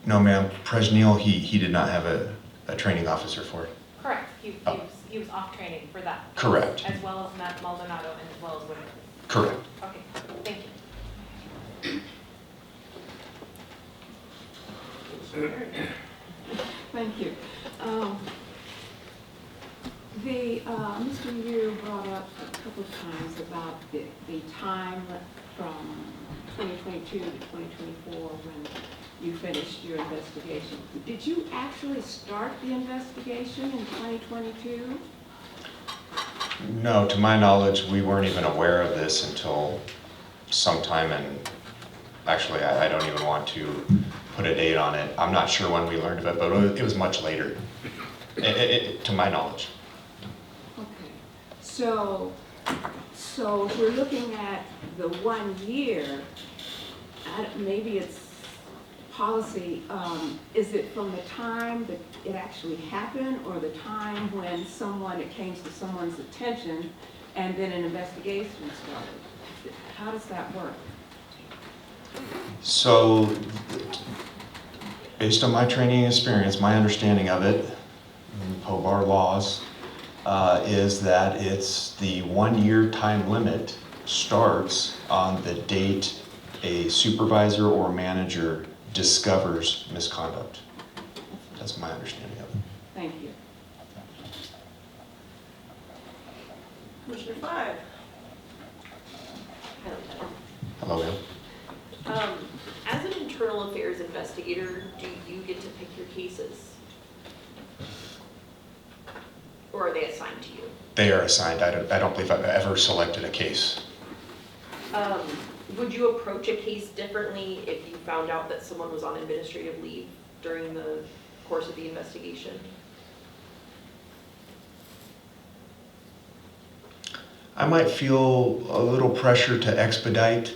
No, ma'am. Fresnel, he did not have a training officer for it. Correct. He was off training for that. Correct. As well as Matt Maldonado and as well as Wimberly. Correct. Okay, thank you. Thank you. Mr. Yu brought up a couple of times about the time from 2022 to 2024 when you finished your investigation. Did you actually start the investigation in 2022? No, to my knowledge, we weren't even aware of this until sometime in, actually, I don't even want to put a date on it. I'm not sure when we learned of it, but it was much later, to my knowledge. Okay. So if we're looking at the 1 year, maybe it's policy, is it from the time that it actually happened or the time when it came to someone's attention and then an investigation started? How does that work? So, based on my training experience, my understanding of it, POBAR laws, is that it's the 1 year time limit starts on the date a supervisor or manager discovers misconduct. That's my understanding of it. Thank you. Commissioner Five. Hello, ma'am. As an internal affairs investigator, do you get to pick your cases? Or are they assigned to you? They are assigned. I don't believe I've ever selected a case. Would you approach a case differently if you found out that someone was on administrative leave during the course of the investigation? I might feel a little pressure to expedite,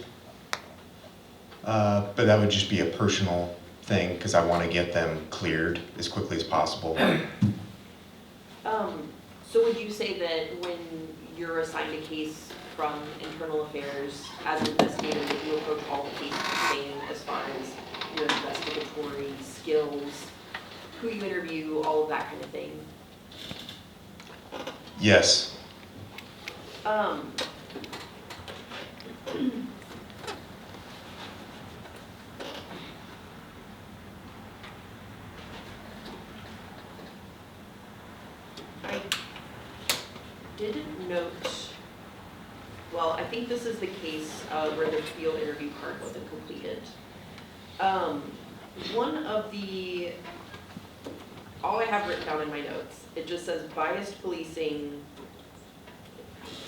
but that would just be a personal thing because I want to get them cleared as quickly as possible. So would you say that when you're assigned a case from internal affairs as an investigator that you approach all the cases the same as far as your investigatory skills, who you interview, all of that kind of thing? Yes. I didn't note, well, I think this is the case where the field interview part wasn't completed. One of the all I have written down in my notes, it just says biased policing.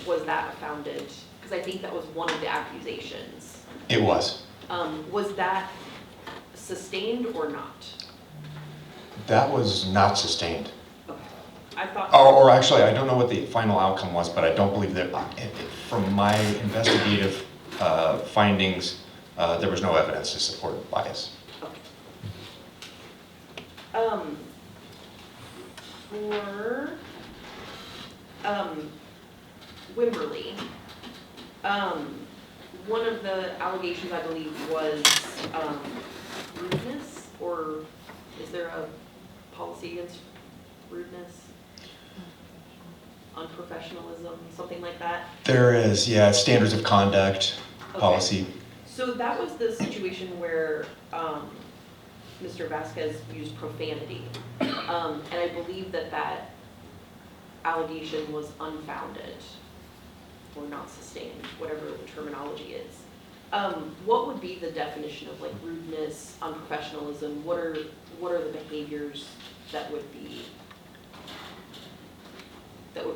Was that founded? Because I think that was one of the accusations. It was. Was that sustained or not? That was not sustained. Okay. I thought. Or actually, I don't know what the final outcome was, but I don't believe that, from my investigative findings, there was no evidence to support bias. Okay. For Wimberley, one of the allegations I believe was rudeness, or is there a policy against rudeness? Unprofessionalism, something like that? There is, yeah, standards of conduct policy. So that was the situation where Mr. Vazquez used profanity. And I believe that that allegation was unfounded or not sustained, whatever the terminology is. What would be the definition of like rudeness, unprofessionalism? What are the behaviors that would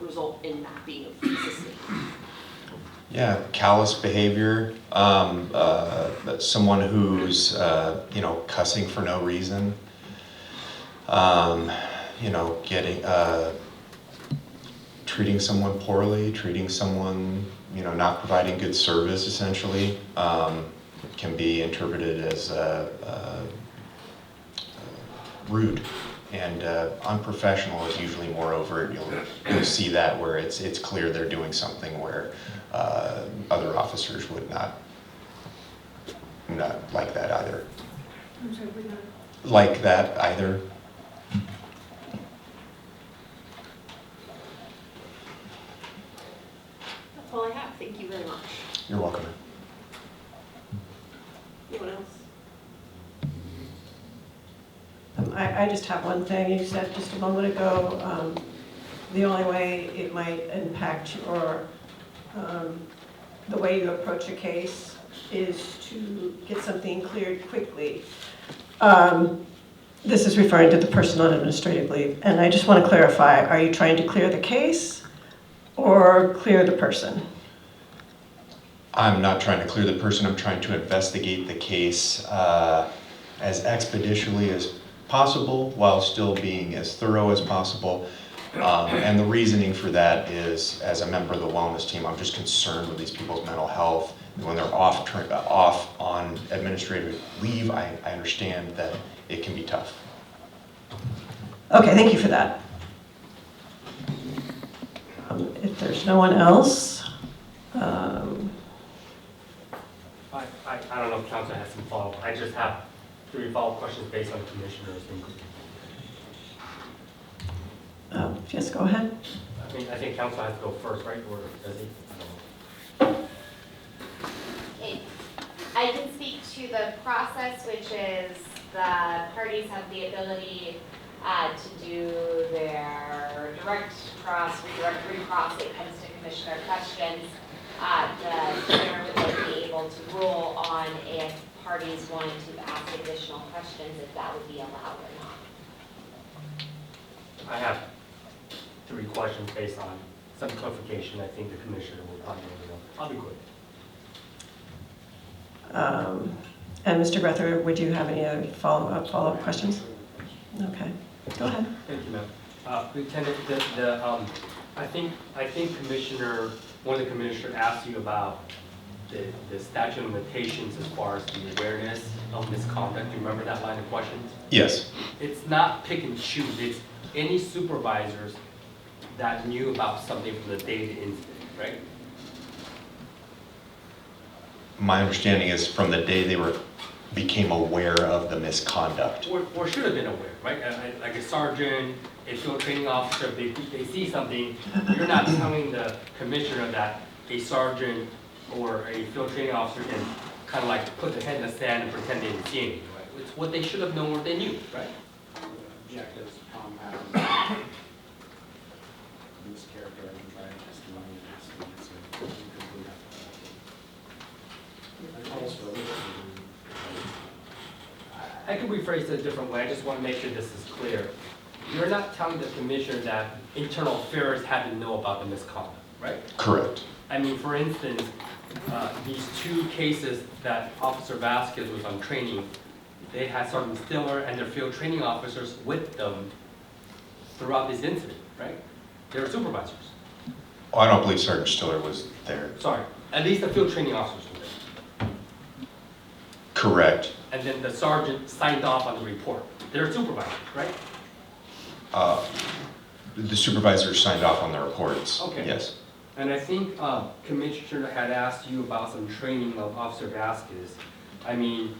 result in that being sustained? Yeah, callous behavior, someone who's, cussing for no reason, treating someone poorly, treating someone, not providing good service, essentially, can be interpreted as rude. And unprofessional is usually more overt. You'll see that where it's clear they're doing something where other officers would not like that either. I'm sorry, we're not. Like that either. That's all I have. Thank you very much. You're welcome. Anyone else? I just have one thing. You said just a moment ago, the only way it might impact your, the way you approach a case is to get something cleared quickly. This is referring to the person on administrative leave. And I just want to clarify, are you trying to clear the case or clear the person? I'm not trying to clear the person. I'm trying to investigate the case as expeditiously as possible while still being as thorough as possible. And the reasoning for that is, as a member of the wellness team, I'm just concerned with these people's mental health. When they're off on administrative leave, I understand that it can be tough. Okay, thank you for that. If there's no one else, I don't know if council has some follow-up. I just have 3 follow-up questions based on the commissioner's input. Yes, go ahead. I think council has to go first, right? Or does he? I can speak to the process, which is the parties have the ability to do their direct cross, redirect, recross when it comes to commissioner questions. The chair would then be able to rule on if parties wanted to ask additional questions, if that would be allowed or not. I have 3 questions based on some clarification. I think the commissioner will probably know. I'll be quick. And Mr. Grether, would you have any other follow-up questions? Okay, go ahead. Thank you, ma'am. Lieutenant, I think Commissioner, one of the commissioners asked you about the statute of limitations as far as the awareness of misconduct. Do you remember that line of questions? Yes. It's not pick and choose. It's any supervisors that knew about something from the day of the incident, right? My understanding is from the day they became aware of the misconduct. Or should have been aware, right? Like a sergeant, a field training officer, if they see something, you're not telling the commissioner that a sergeant or a field training officer can kind of like put their head in the sand and pretend they didn't see anything, right? It's what they should have known or they knew, right? Objectives, compound, mischaracterizing by testimony and estimates and incomplete I could rephrase it a different way. I just want to make sure this is clear. you're not telling the commissioner that internal affairs had to know about the misconduct, right? Correct. I mean, for instance, these two cases that Officer Vazquez was on training, they had Sergeant Stiller and their field training officers with them throughout this incident, right? They were supervisors. Oh, I don't believe Sergeant Stiller was there. Sorry, at least the field training officers were there. Correct. And then the sergeant signed off on the report. They're supervisors, right? The supervisor signed off on the reports. Okay. Yes. And I think Commissioner had asked you about some training of Officer Vazquez. I mean,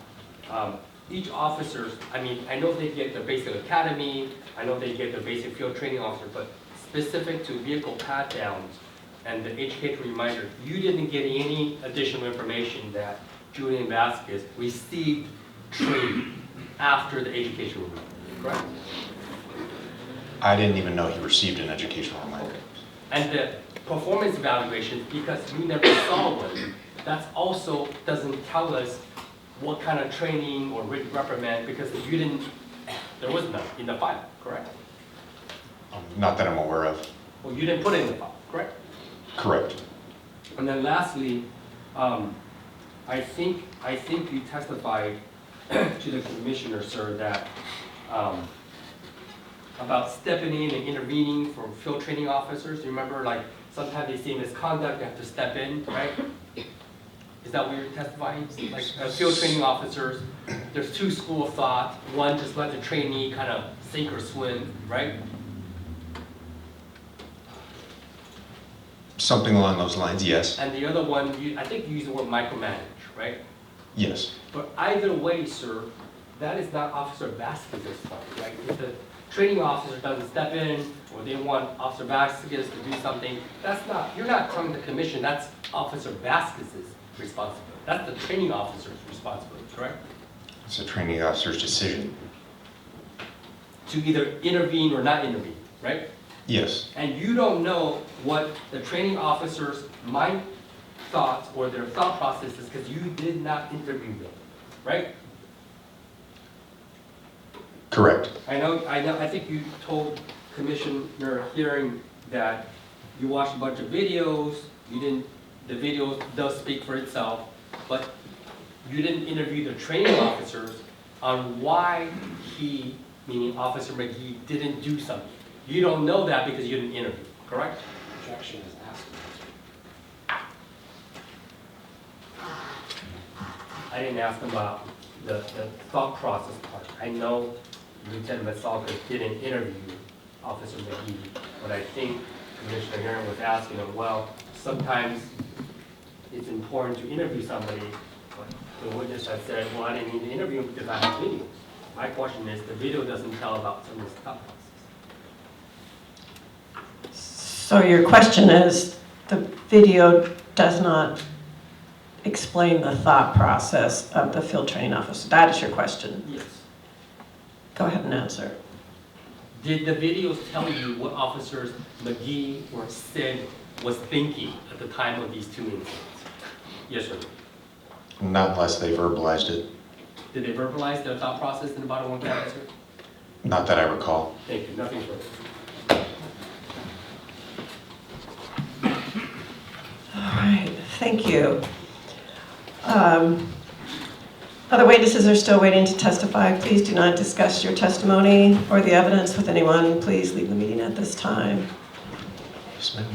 each officer, I mean, I know they get the basic academy, I know they get the basic field training officer, but specific to vehicle pat downs and the educational reminder, you didn't get any additional information that Julian Vazquez received training after the educational reminder, correct? I didn't even know he received an educational reminder. Okay. And the performance evaluation, because you never saw one, that also doesn't tell us what kind of training or written reprimand, because you didn't, there was none in the file, correct? Not that I'm aware of. Well, you didn't put it in the file, correct? Correct. And then lastly, I think you testified to the commissioner, sir, that about stepping in and intervening for field training officers. You remember, like, sometimes they see misconduct, they have to step in, right? Is that what you're testifying? Like, field training officers, there's two schools of thought. One, just let the trainee kind of sink or swim, right? Something along those lines, yes. And the other one, I think you use the word micromanage, right? Yes. But either way, sir, that is not Officer Vazquez's fault, right? If the training officer doesn't step in, or they want Officer Vazquez to do something, that's not, you're not telling the commission, that's Officer Vazquez's responsibility. That's the training officer's responsibility, correct? It's a training officer's decision. To either intervene or not intervene, right? Yes. And you don't know what the training officer's mind thoughts or their thought process is because you did not interview them, right? Correct. I think you told Commissioner Hearing that you watched a bunch of videos, the video does speak for itself, but you didn't interview the training officers on why he, meaning Officer McGee, didn't do something. You don't know that because you didn't interview, correct? Objection is asked. I didn't ask him about the thought process part. I know Lieutenant Vazquez didn't interview Officer McGee, but I think Commissioner Heron was asking him, well, sometimes it's important to interview somebody, but the witness had said, well, I didn't need to interview him because I have videos. My question is, the video doesn't tell about some of his thought process. So your question is, the video does not explain the thought process of the field training officer. That is your question? Yes. Go ahead and answer. Did the videos tell you what Officers McGee or Sid was thinking at the time of these two incidents? Yes or no? Not unless they verbalized it. Did they verbalize their thought process in the bottom one answer? Not that I recall. Thank you, nothing further. All right, thank you. Other witnesses are still waiting to testify. Please do not discuss your testimony or the evidence with anyone. Please leave the meeting at this time. Yes, ma'am.